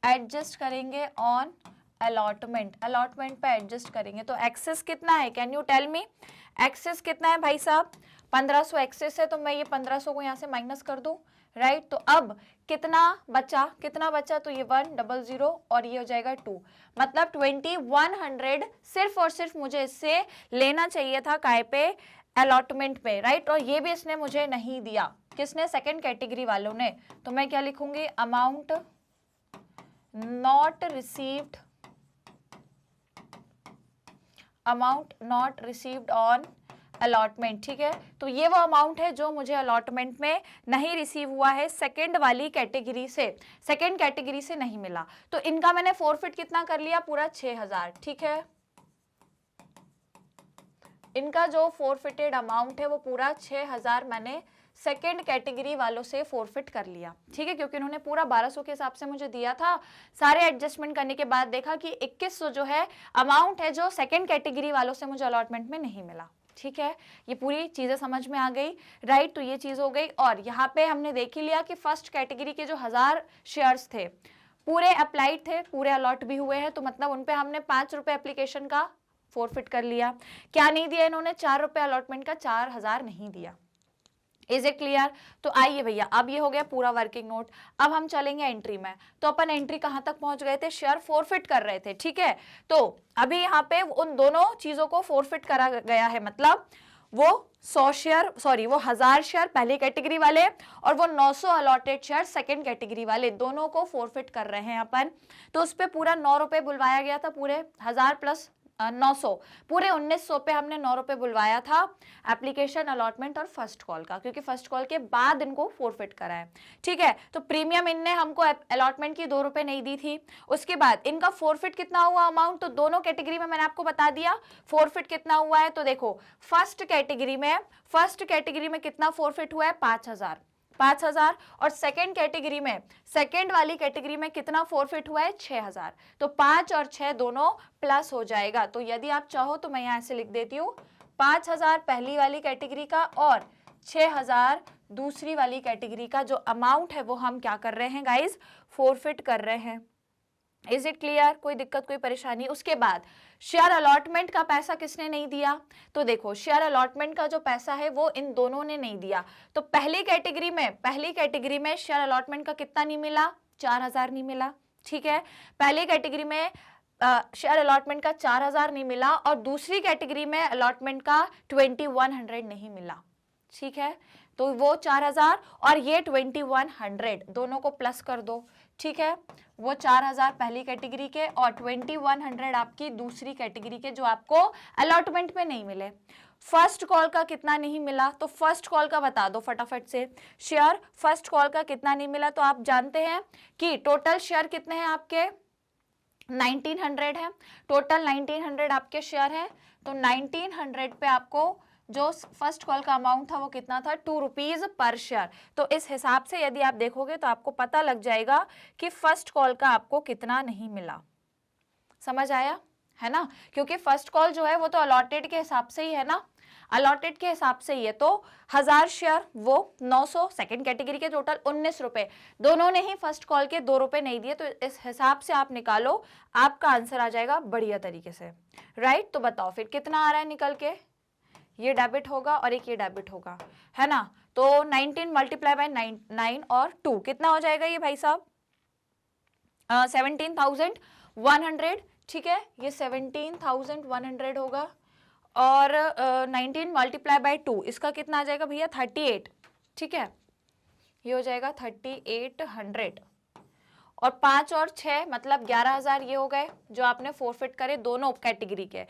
एडजस्ट करेंगे ऑन अलॉटमेंट, अलॉटमेंट पे एडजस्ट करेंगे। तो एक्सेस कितना है, can you tell me, excess कितना है भाई साहब, 1500 एक्सेस है, तो मैं ये 1500 को यहाँ से माइनस कर दूं, राइट। तो अब कितना बचा, कितना बचा, तो ये 100 और ये हो जाएगा 2, मतलब 2100 सिर्फ और सिर्फ मुझे इससे लेना चाहिए था, काय पे, अलॉटमेंट पे, राइट। और ये भी इसने मुझे नहीं दिया, किसने, सेकंड कैटेगरी वालों ने। तो मैं क्या लिखूंगी, amount not received, amount not received on allotment, ठीक है। तो ये वो अमाउंट है जो मुझे अलॉटमेंट में नहीं रिसीव हुआ है, सेकंड वाली कैटेगरी से, सेकंड कैटेगरी से नहीं मिला। तो इनका मैंने फोरफिट कितना कर लिया, पूरा 6000, ठीक है। इनका जो फोरफिटेड अमाउंट है वो पूरा 6000 मैंने सेकेंड कैटेगरी वालों से फोरफिट कर लिया, ठीक है, क्योंकि उन्होंने पूरा 1200 के हिसाब से मुझे दिया था। सारे एडजस्टमेंट करने के बाद देखा कि 2100 जो है अमाउंट है जो सेकेंड कैटेगरी वालों से मुझे अलॉटमेंट में नहीं मिला, ठीक है। ये पूरी चीजें समझ में आ गई, राइट। तो ये चीज हो गई। और यहाँ पे हमने देख ही लिया कि फर्स्ट कैटेगरी के जो 1000 शेयर्स थे पूरे अप्लाइड थे, पूरे अलॉट भी हुए हैं, तो मतलब उनपे हमने 5 रुपए एप्लीकेशन का फोरफिट कर लिया। क्या नहीं दिया इन्होंने, 4 रुपए अलॉटमेंट का, 4000 नहीं दिया। Is it clear. तो आइए भैया, अब ये हो गया पूरा वर्किंग नोट। अब हम चलेंगे एंट्री में। तो अपन एंट्री कहां तक पहुंच गए थे, शेयर फोरफिट कर रहे थे, ठीक है। तो अभी यहाँ पे उन दोनों चीजों को फोरफिट करा गया है, मतलब वो 100 शेयर, सॉरी वो 1000 शेयर पहली कैटेगरी वाले और वो 900 अलॉटेड शेयर सेकंड कैटेगरी वाले, दोनों को फोरफिट कर रहे हैं अपन। तो उस पर पूरा 9 रुपए बुलवाया गया था, पूरे 1000 प्लस 900, पूरे 1900 पे हमने 9 रुपए बुलवाया था एप्लीकेशन, अलॉटमेंट और फर्स्ट कॉल का, क्योंकि फर्स्ट कॉल के बाद इनको फोरफिट करा है। ठीक है, तो प्रीमियम इनने हमको अलॉटमेंट की 2 रुपए नहीं दी थी। उसके बाद इनका फोरफिट कितना हुआ अमाउंट, तो दोनों कैटेगरी में मैंने आपको बता दिया फोरफिट कितना हुआ है। तो देखो फर्स्ट कैटेगरी में कितना फोरफिट हुआ है, 5,000, और सेकंड कैटेगरी में, सेकंड वाली कैटेगरी में कितना फोरफिट हुआ है, 6,000। तो 5 और 6 दोनों प्लस हो जाएगा। तो यदि आप चाहो तो मैं यहां से लिख देती हूँ 5,000 पहली वाली कैटेगरी का और 6,000 दूसरी वाली कैटेगरी का जो अमाउंट है वो हम क्या कर रहे हैं गाइज, फोरफिट कर रहे हैं। इज इट क्लियर, कोई दिक्कत कोई परेशानी। उसके बाद शेयर अलॉटमेंट का पैसा किसने नहीं दिया, तो देखो शेयर अलॉटमेंट का जो पैसा है वो इन दोनों ने नहीं दिया। तो पहली कैटेगरी में शेयर अलॉटमेंट का कितना नहीं मिला, 4,000 नहीं मिला। ठीक है, पहली कैटेगरी में शेयर अलॉटमेंट का 4,000 नहीं मिला और दूसरी कैटेगरी में अलॉटमेंट का 2100 नहीं मिला। ठीक है, तो वो 4,000 और ये 2100 दोनों को प्लस कर दो। ठीक है, वो 4,000 पहली कैटेगरी के और 2100 आपकी दूसरी कैटेगरी के जो आपको अलॉटमेंट में नहीं मिले। फर्स्ट कॉल का कितना नहीं मिला, तो फर्स्ट कॉल का बता दो फटाफट से। शेयर फर्स्ट कॉल का कितना नहीं मिला, तो आप जानते हैं कि टोटल शेयर कितने हैं आपके, 1900 है। टोटल 1900 आपके शेयर हैं, तो 1900 पे आपको जो फर्स्ट कॉल का अमाउंट था वो कितना था, 2 रुपीज पर शेयर। तो इस हिसाब से यदि आप देखोगे तो आपको पता लग जाएगा कि फर्स्ट कॉल का आपको कितना नहीं मिला। समझ आया है ना, क्योंकि फर्स्ट कॉल जो है वो तो अलॉटेड के हिसाब से ही है ना, अलॉटेड के हिसाब से ही है। तो 1000 शेयर वो 900, सेकंड कैटेगरी के टोटल 19 रुपए, दोनों ने ही फर्स्ट कॉल के 2 रुपए नहीं दिए। तो इस हिसाब से आप निकालो, आपका आंसर आ जाएगा बढ़िया तरीके से। राइट, तो बताओ फिर कितना आ रहा है निकल के, ये डेबिट होगा और एक ये डेबिट होगा, है ना। तो 19 मल्टीप्लाई बाय 9 और 2 कितना हो जाएगा ये भाई साहब, 17,100। ठीक है, ये 17,100 होगा और 19 मल्टीप्लाई बाय 2 इसका कितना आ जाएगा भैया, 38। ठीक है, ये हो जाएगा 3800 और 5 और 6 मतलब 11,000 ये हो गए जो आपने फोरफिट करे दोनों कैटेगरी के।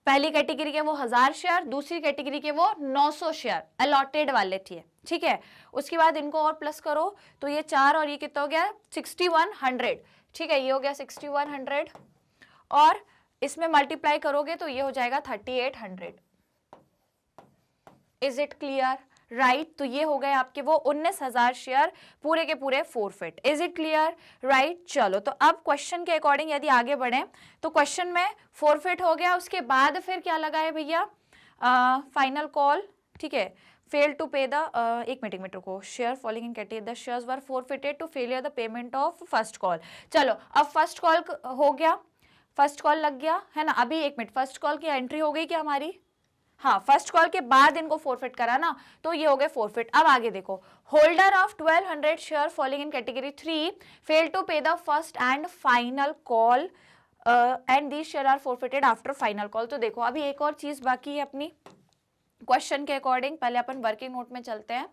पहली कैटेगरी के वो 1000 शेयर, दूसरी कैटेगरी के वो 900 शेयर अलॉटेड वाले थे। ठीक है, उसके बाद इनको और प्लस करो तो ये 4 और ये कितना हो गया, 6100। ठीक है, ये हो गया 6100 और इसमें मल्टीप्लाई करोगे तो ये हो जाएगा 3800। Is it clear, right. तो ये हो गए आपके वो 19,000 शेयर पूरे के पूरे forfeit. Is it clear, right. चलो, तो अब क्वेश्चन के अकॉर्डिंग यदि आगे बढ़े तो क्वेश्चन में फोरफिट हो गया, उसके बाद फिर क्या लगा है भैया, फाइनल कॉल। ठीक है, फेल टू पे द, एक मिनट रुको, share falling in category, the shares were forfeited to failure the payment of first call. चलो, अब फर्स्ट कॉल हो गया, फर्स्ट कॉल लग गया है ना। अभी एक मिनट, फर्स्ट कॉल की एंट्री हो गई क्या हमारी, हाँ, फर्स्ट कॉल के बाद इनको फोरफिट करा ना, तो ये हो गए फोरफिट। अब आगे देखो, holder of 1200 share falling in category 3 fail to pay the first and final call and these share are forfeited after final call. तो देखो अभी एक और चीज बाकी है अपनी क्वेश्चन के अकॉर्डिंग, पहले अपन वर्किंग नोट में चलते हैं।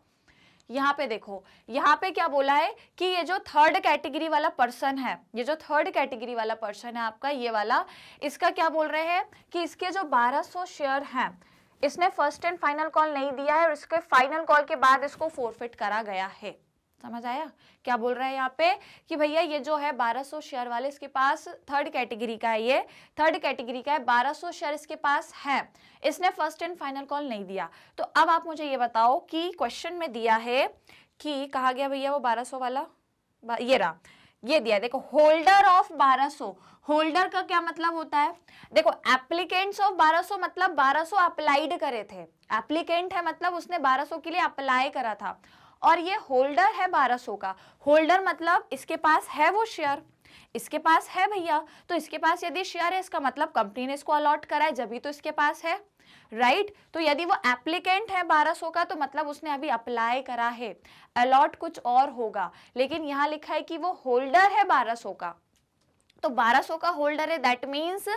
यहाँ पे देखो, यहाँ पे क्या बोला है कि ये जो थर्ड कैटेगरी वाला पर्सन है, ये जो थर्ड कैटेगरी वाला पर्सन है आपका ये वाला, इसका क्या बोल रहे हैं कि इसके जो 1200 शेयर हैं इसने फर्स्ट एंड फाइनल कॉल नहीं दिया है और इसके फाइनल कॉल के बाद इसको फोरफिट करा गया है। समझ आया क्या बोल रहा है यहाँ पे कि भैया ये जो है 1200 शेयर वाले, इसके पास थर्ड कैटेगरी का है, ये थर्ड कैटेगरी का है, 1200 शेयर इसके पास है, इसने फर्स्ट एंड फाइनल कॉल नहीं दिया। तो अब आप मुझे ये बताओ कि क्वेश्चन में दिया है कि कहा गया भैया वो 1200 वाला, ये रहा, ये दिया देखो, होल्डर ऑफ 1200। होल्डर का क्या मतलब होता है, देखो एप्लीकेंट्स ऑफ 1200 मतलब 1200 अप्लाइड करे थे, एप्लीकेंट है मतलब उसने 1200 के लिए अप्लाई करा था, और ये होल्डर है 1200 का। होल्डर मतलब इसके पास है वो शेयर, इसके पास है भैया, तो इसके पास यदि शेयर है इसका मतलब कंपनी ने इसको अलॉट करा है, जब भी तो इसके पास है, राइट। तो यदि वो एप्लीकेंट है 1200 का तो मतलब उसने अभी अप्लाई करा है, अलॉट कुछ और होगा, लेकिन यहाँ लिखा है कि वो होल्डर है 1200 का, तो 1200 का होल्डर है, दैट मीन्स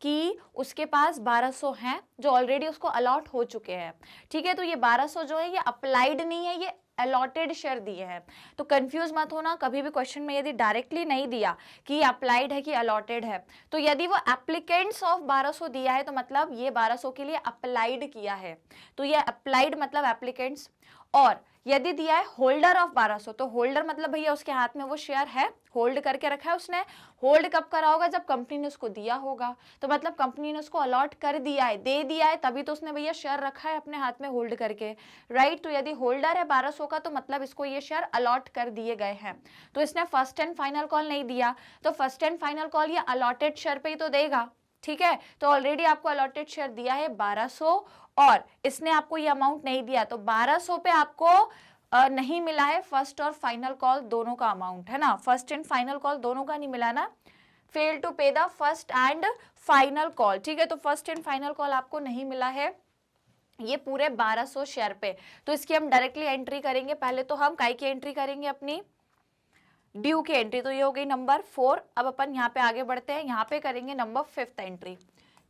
कि उसके पास 1200 हैं जो ऑलरेडी उसको अलॉट हो चुके हैं। ठीक है, तो ये 1200 जो है ये अप्लाइड नहीं है, ये अलॉटेड शेयर दिए हैं। तो कंफ्यूज मत होना, कभी भी क्वेश्चन में यदि डायरेक्टली नहीं दिया कि अप्लाइड है कि अलॉटेड है, तो यदि वो एप्लीकेंट्स ऑफ 1200 दिया है तो मतलब ये 1200 के लिए अप्लाइड किया है, तो ये अप्लाइड मतलब एप्लीकेंट्स। और यदि दिया है होल्डर ऑफ 1200, तो होल्डर मतलब भैया उसके हाथ में वो शेयर है, होल्ड करके रखा है उसने। होल्ड कब करा होगा? जब कंपनी ने उसको दिया होगा, तो मतलब कंपनी ने उसको अलॉट कर दिया है, दे दिया है, तभी तो उसने भैया शेयर रखा है अपने हाथ में होल्ड करके, राइट। तो यदि होल्डर है 1200 का, तो मतलब इसको ये शेयर अलॉट कर दिए गए हैं। तो इसने फर्स्ट एंड फाइनल कॉल नहीं दिया, तो फर्स्ट एंड फाइनल कॉल ये अलॉटेड शेयर पे ही तो देगा, ठीक है। तो ऑलरेडी आपको अलॉटेड शेयर दिया है 1200 और इसने आपको ये अमाउंट नहीं दिया, तो 1200 पे आपको नहीं मिला है फर्स्ट और फाइनल कॉल दोनों का अमाउंट, है ना। फर्स्ट एंड फाइनल कॉल दोनों का नहीं मिला ना, fail to pay the first and final call, ठीक है। तो फर्स्ट एंड फाइनल कॉल आपको नहीं मिला है ये पूरे 1200 शेयर पे। तो इसकी हम डायरेक्टली एंट्री करेंगे। पहले तो हम काय की एंट्री करेंगे? अपनी ड्यू की एंट्री। तो ये हो गई नंबर 4। अब अपन यहाँ पे आगे बढ़ते हैं, यहाँ पे करेंगे नंबर 5th एंट्री,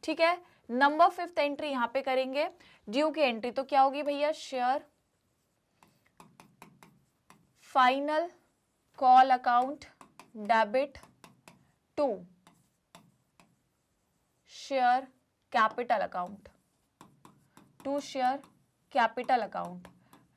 ठीक है। नंबर 5th एंट्री यहाँ पे करेंगे ड्यू की एंट्री। तो क्या होगी भैया? Share final call account debit to share capital account, to share capital account,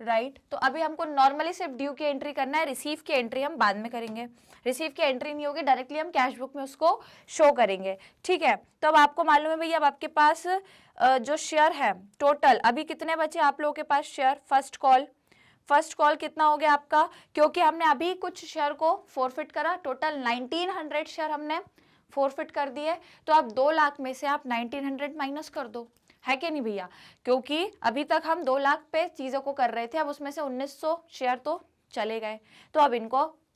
right. तो अभी हमको नॉर्मली सिर्फ ड्यू की एंट्री करना है, रिसीव की एंट्री हम बाद में करेंगे। रिसीव की एंट्री नहीं होगी, डायरेक्टली हम कैश बुक में उसको शो करेंगे, ठीक है। तो अब आपको मालूम है भैया, अब आपके पास जो शेयर है टोटल अभी कितने बचे आप लोगों के पास शेयर? फर्स्ट कॉल कितना हो गया आपका? क्योंकि हमने अभी कुछ शेयर को फोरफिट करा, टोटल 1900 शेयर हमने फोरफिट कर दिए। तो आप 2 लाख में से आप 1900 माइनस कर दो, है कि नहीं भैया? क्योंकि अभी तक हम 2 लाख पे चीजों को कर रहे थे, अब उसमें से 1900 शेयर तो चले गए। तो अब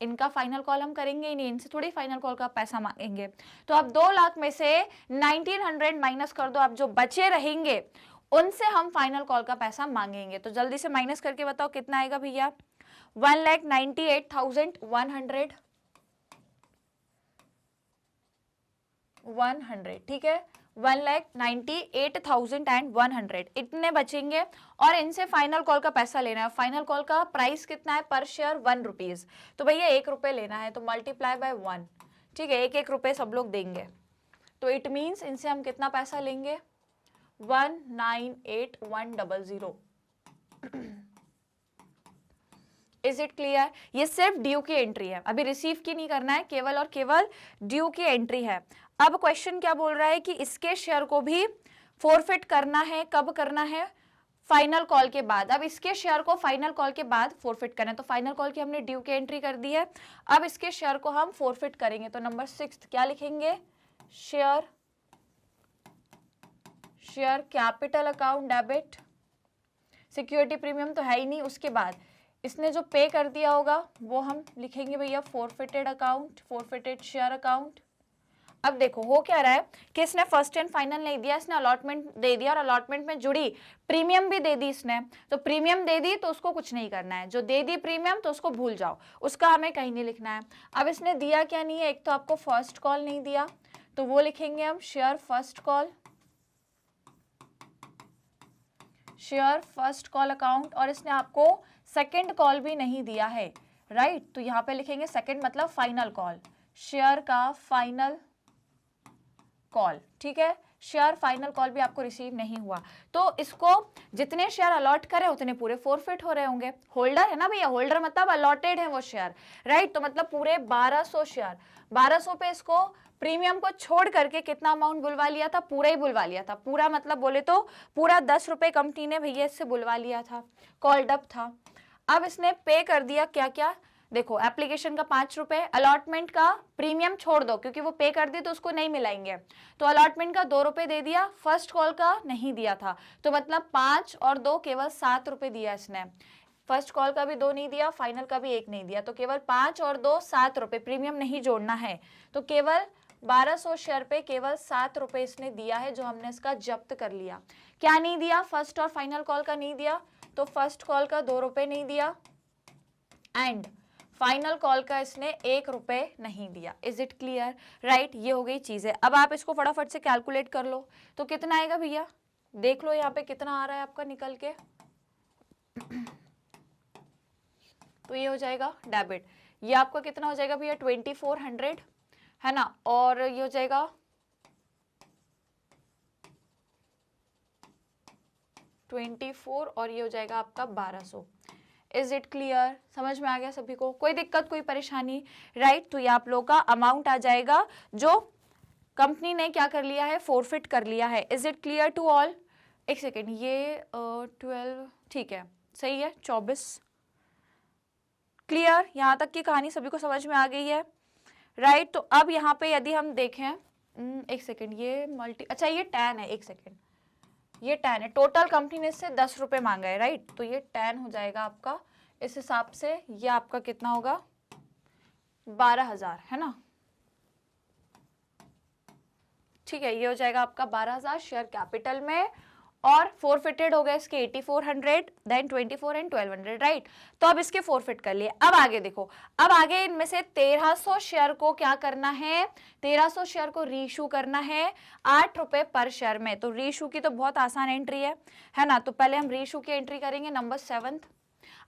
इनका फाइनल कॉल हम करेंगे ही नहीं, इनसे थोड़ी फाइनल कॉल का पैसा मांगेंगे। तो अब 2 लाख में से 1900 माइनस कर दो, अब जो बचे रहेंगे उनसे हम फाइनल कॉल का पैसा मांगेंगे। तो जल्दी से माइनस करके बताओ कितना आएगा भैया? 1,98,100, ठीक है। 1,98,100 इतने बचेंगे और इनसे फाइनल कॉल का पैसा लेना है। फाइनल कॉल का प्राइस कितना है पर शेयर? 1 रुपीज। तो भैया 1 रुपये लेना है, तो मल्टीप्लाई बाय 1, ठीक है। 1 रुपये सब लोग देंगे, तो इट मीन्स इनसे हम कितना पैसा लेंगे? 1,98,100। Is it clear? ये सिर्फ ड्यू की एंट्री है, अभी रिसीव की नहीं करना है, केवल और केवल ड्यू की एंट्री है। अब क्वेश्चन क्या बोल रहा है कि इसके शेयर को भी फोरफिट करना है। कब करना है? फाइनल कॉल के बाद। अब इसके शेयर को फाइनल कॉल के बाद फोरफिट करना है, तो फाइनल कॉल की हमने ड्यू की एंट्री कर दी है। अब इसके शेयर को हम फोरफिट करेंगे, तो नंबर 6 क्या लिखेंगे? Share capital account debit, security premium तो है ही नहीं, उसके बाद इसने जो पे कर दिया होगा वो हम लिखेंगे भैया forfeited account, forfeited share account. अब देखो हो क्या रहा है कि इसने फर्स्ट एंड फाइनल नहीं दिया, इसने अलॉटमेंट दे दिया और अलॉटमेंट में जुड़ी प्रीमियम भी दे दी इसने। तो प्रीमियम दे दी तो उसको कुछ नहीं करना है, जो दे दी प्रीमियम तो उसको भूल जाओ, उसका हमें कहीं नहीं लिखना है। अब इसने दिया क्या नहीं है? एक तो आपको फर्स्ट कॉल नहीं दिया, तो वो लिखेंगे हम share first call, share first call account. और इसने आपको सेकंड कॉल भी नहीं दिया है, राइट। तो यहाँ पे लिखेंगे सेकंड मतलब फाइनल कॉल, शेयर का फाइनल कॉल, ठीक है। शेयर फाइनल कॉल भी आपको रिसीव नहीं हुआ, तो इसको जितने शेयर अलॉट करे उतने पूरे फोरफिट हो रहे होंगे। होल्डर है ना भैया, होल्डर मतलब अलॉटेड है वो शेयर, राइट। तो मतलब पूरे 1200 शेयर, 1200 पे इसको प्रीमियम को छोड़ करके कितना अमाउंट बुलवा लिया था? पूरा ही बुलवा लिया था। पूरा मतलब बोले तो पूरा 10 रुपए कंपनी ने भैया इससे बुलवा लिया था, कॉल्ड अप था। अब इसने पे कर दिया क्या क्या? देखो एप्लीकेशन का 5 रुपए, अलॉटमेंट का प्रीमियम छोड़ दो क्योंकि वो पे कर दी तो उसको नहीं मिलाएंगे, तो अलॉटमेंट का 2 रुपए दे दिया, फर्स्ट कॉल का नहीं दिया था, तो मतलब 5 और 2 केवल 7 रुपए दिया इसने। फर्स्ट कॉल का भी 2 नहीं दिया, फाइनल का भी 1 नहीं दिया, तो केवल 5 और 2 7 रुपए, प्रीमियम नहीं जोड़ना है। तो केवल 1200 शेयर पे केवल 7 रुपए इसने दिया है, जो हमने इसका जब्त कर लिया। क्या नहीं दिया? फर्स्ट और फाइनल कॉल का नहीं दिया, तो फर्स्ट कॉल का 2 रुपए नहीं दिया एंड फाइनल कॉल का इसने 1 रुपए नहीं दिया। Is it clear? राइट, ये हो गई चीजें। अब आप इसको फटाफट से कैलकुलेट कर लो, तो कितना आएगा भैया? देख लो यहाँ पे कितना आ रहा है आपका निकल के। तो ये हो जाएगा डेबिट। ये आपका कितना हो जाएगा भैया 2400 है ना, और ये हो जाएगा 24 और ये हो जाएगा आपका 1200। Is it clear? समझ में आ गया सभी को? कोई दिक्कत, कोई परेशानी? राइट, तो ये आप लोग का अमाउंट आ जाएगा जो कंपनी ने क्या कर लिया है, फोरफिट कर लिया है। Is it clear to all? एक सेकेंड, ये 12 ठीक है, सही है, 24 क्लियर। यहाँ तक की कहानी सभी को समझ में आ गई है? राइट, तो अब यहाँ पे यदि हम देखें, एक सेकेंड, ये अच्छा ये 10 है, एक सेकेंड, ये 10 है, टोटल कंपनी ने इससे 10 रुपए मांगा है, राइट, तो ये 10 हो जाएगा आपका। इस हिसाब से ये आपका कितना होगा, 12,000 है ना, ठीक है, ये हो जाएगा आपका 12,000 शेयर कैपिटल में, और फोरफिटेड हो गए इसके 8400, देन 24 एंड 1200, राइट। तो अब इसके फोरफिट कर लिए। अब आगे देखो, अब आगे इनमें से 1300 शेयर को क्या करना है, 1300 शेयर को रीइशू करना है 8 रुपए पर शेयर में। तो रीइशू की तो बहुत आसान एंट्री है ना, तो पहले हम रीइशू की एंट्री करेंगे नंबर 7।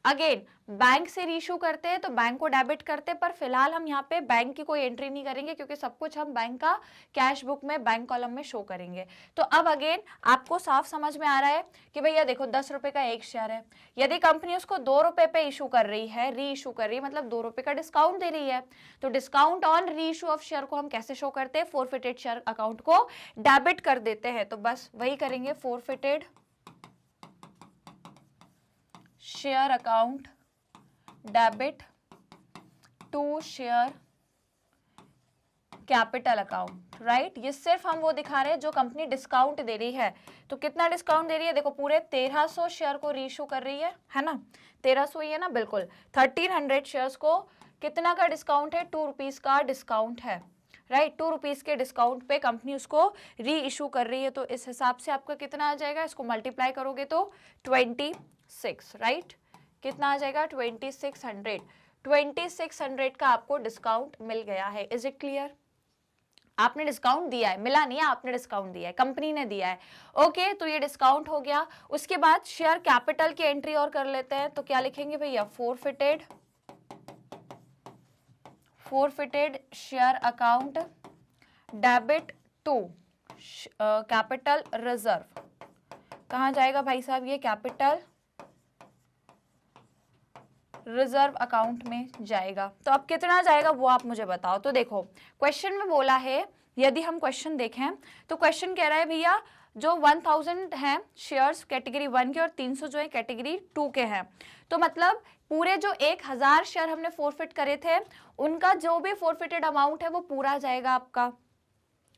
अगेन बैंक से रीइशू करते हैं तो बैंक को डेबिट करते हैं, पर फिलहाल हम यहाँ पे बैंक की कोई एंट्री नहीं करेंगे क्योंकि सब कुछ हम बैंक का कैश बुक में बैंक कॉलम में शो करेंगे। तो अब अगेन आपको साफ समझ में आ रहा है कि भैया देखो 10 रुपए का एक शेयर है, यदि कंपनी उसको 2 रुपए पे इशू कर रही है, री इशू कर रही है, मतलब 2 रुपए का डिस्काउंट दे रही है, तो discount on reissue of share को हम कैसे शो करते हैं, फोरफिटेड शेयर अकाउंट को डेबिट कर देते हैं। तो बस वही करेंगे, forfeited share account debit to share capital account, right. ये सिर्फ हम वो दिखा रहे हैं जो कंपनी डिस्काउंट दे रही है। तो कितना डिस्काउंट दे रही है, देखो पूरे 1300 शेयर को रीइशू कर रही है ना, 1300 ही है ना, बिल्कुल 1300 शेयर्स को कितना का डिस्काउंट है, 2 रुपीज का डिस्काउंट है, राइट। 2 रुपीज के डिस्काउंट पे कंपनी उसको री इशू कर रही है। तो इस हिसाब से आपका कितना आ जाएगा, इसको मल्टीप्लाई करोगे तो 26, राइट। कितना आ जाएगा 2600, 2600 का आपको डिस्काउंट मिल गया है। Is it clear? आपने डिस्काउंट दिया है, मिला नहीं है, आपने डिस्काउंट दिया है, कंपनी ने दिया है। ओके, तो ये डिस्काउंट हो गया। उसके बाद शेयर कैपिटल की एंट्री और कर लेते हैं। तो क्या लिखेंगे भैया, forfeited share account debit to capital reserve. कहाँ जाएगा भाई साहब, ये कैपिटल रिजर्व अकाउंट में जाएगा। तो अब कितना जाएगा वो आप मुझे बताओ। तो देखो क्वेश्चन में बोला है, यदि हम क्वेश्चन देखें तो क्वेश्चन कह रहा है भैया जो 1000 हैं शेयर्स कैटेगरी 1 के और 300 जो है कैटेगरी 2 के हैं, तो मतलब पूरे जो 1000 शेयर हमने फोरफिट करे थे उनका जो भी फोरफिटेड अमाउंट है वो पूरा जाएगा आपका,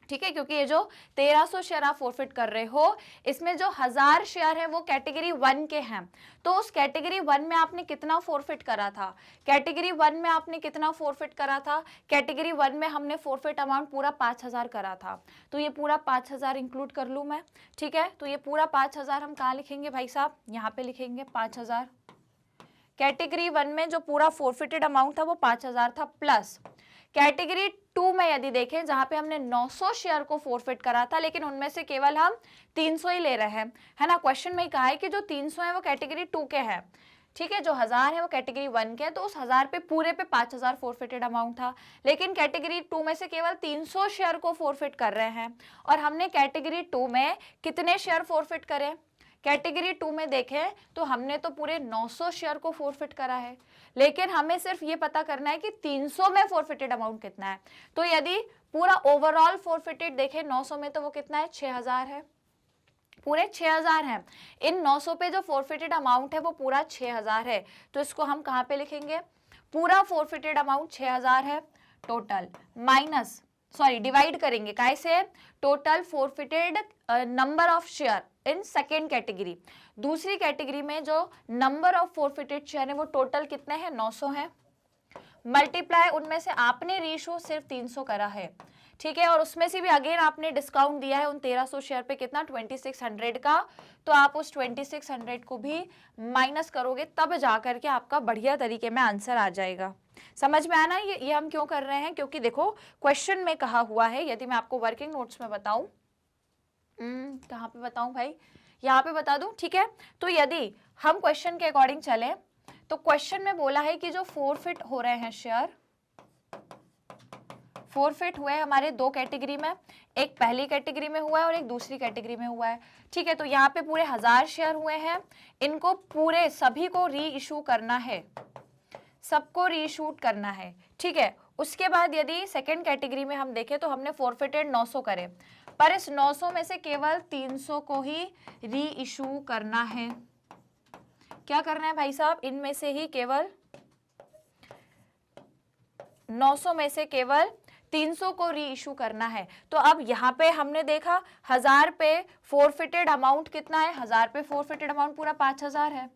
ठीक है, क्योंकि ये जो 1300 शेयर आप फोरफिट कर रहे हो इसमें जो 1000 शेयर है वो कैटेगरी 1 के हैं। तो उस कैटेगरी 1 में आपने कितना फोरफिट करा था, कैटेगरी 1 में आपने कितना फोरफिट करा था, कैटेगरी 1 में हमने फोरफिट अमाउंट पूरा 5000 करा था। तो ये पूरा 5000 इंक्लूड कर लूँ मैं, ठीक है। तो ये पूरा 5000 हम कहाँ लिखेंगे भाई साहब, यहाँ पे लिखेंगे 5000। कैटेगरी 1 में जो पूरा फोरफिटेड अमाउंट था वो 5000 था, प्लस कैटेगरी 2 में यदि देखें जहां पे हमने 900 शेयर को फोरफिट करा था लेकिन उनमें से केवल हम 300 ही ले रहे हैं, है ना। क्वेश्चन में ही कहा है कि जो 300 है वो कैटेगरी 2 के हैं, ठीक है, जो 1000 है वो कैटेगरी 1 के है। तो उस 1000 पे पूरे पे 5000 फोरफिटेड अमाउंट था, लेकिन कैटेगरी 2 में से केवल 300 शेयर को फोरफिट कर रहे हैं। और हमने कैटेगरी 2 में कितने शेयर फोरफिट करे, कैटेगरी 2 में देखें तो हमने तो पूरे 900 शेयर को फोरफिट करा है, लेकिन हमें सिर्फ ये पता करना है कि 300 में फोरफिटेड अमाउंट कितना है। तो यदि पूरा ओवरऑल फोरफिटेड देखें 900 में तो वो कितना है, 6000 है, पूरे 6000 है। इन 900 पे जो फोरफिटेड अमाउंट है वो पूरा 6000 है। तो इसको हम कहाँ पे लिखेंगे, पूरा फोरफिटेड अमाउंट 6000 है, टोटल माइनस डिवाइड करेंगे कैसे, total forfeited number of share in second category. दूसरी कैटेगरी में जो नंबर ऑफ फोरफिटेड शेयर है वो टोटल कितने हैं, 900 है, मल्टीप्लाई उनमें से आपने रीइशू सिर्फ 300 करा है, ठीक है, और उसमें से भी अगेन आपने डिस्काउंट दिया है उन 1300 शेयर पे कितना, 2600 का। तो आप उस 2600 को भी माइनस करोगे तब जाकर के आपका बढ़िया तरीके में आंसर आ जाएगा। समझ में आना ये हम क्यों कर रहे हैं, क्योंकि देखो क्वेश्चन में कहा हुआ है, यदि मैं आपको वर्किंग नोट्स में बताऊं, कहाँ पे बताऊं भाई, यहाँ पे बता दूं, ठीक है। तो यदि हम क्वेश्चन के अकॉर्डिंग चलें तो क्वेश्चन में बोला है कि जो फोरफिट हो रहे हैं शेयर, फोरफिट हुए हमारे दो कैटेगरी में, एक पहली कैटेगरी में हुआ है और एक दूसरी कैटेगरी में हुआ है। ठीक है, तो यहाँ पे पूरे 1000 शेयर हुए हैं, इनको पूरे सभी को री इशू करना है, सबको री इशूट करना है। ठीक है, उसके बाद यदि सेकेंड कैटेगरी में हम देखें तो हमने फोरफिटेड 900 करे, पर इस 900 में से केवल 300 को ही री इशू करना है। क्या करना है भाई साहब, इनमें से ही केवल 900 में से केवल 300 को री इशू करना है। तो अब यहाँ पे हमने देखा 1000 पे फोरफिटेड अमाउंट कितना है, 1000 पे फोरफिटेड अमाउंट पूरा 5000 है,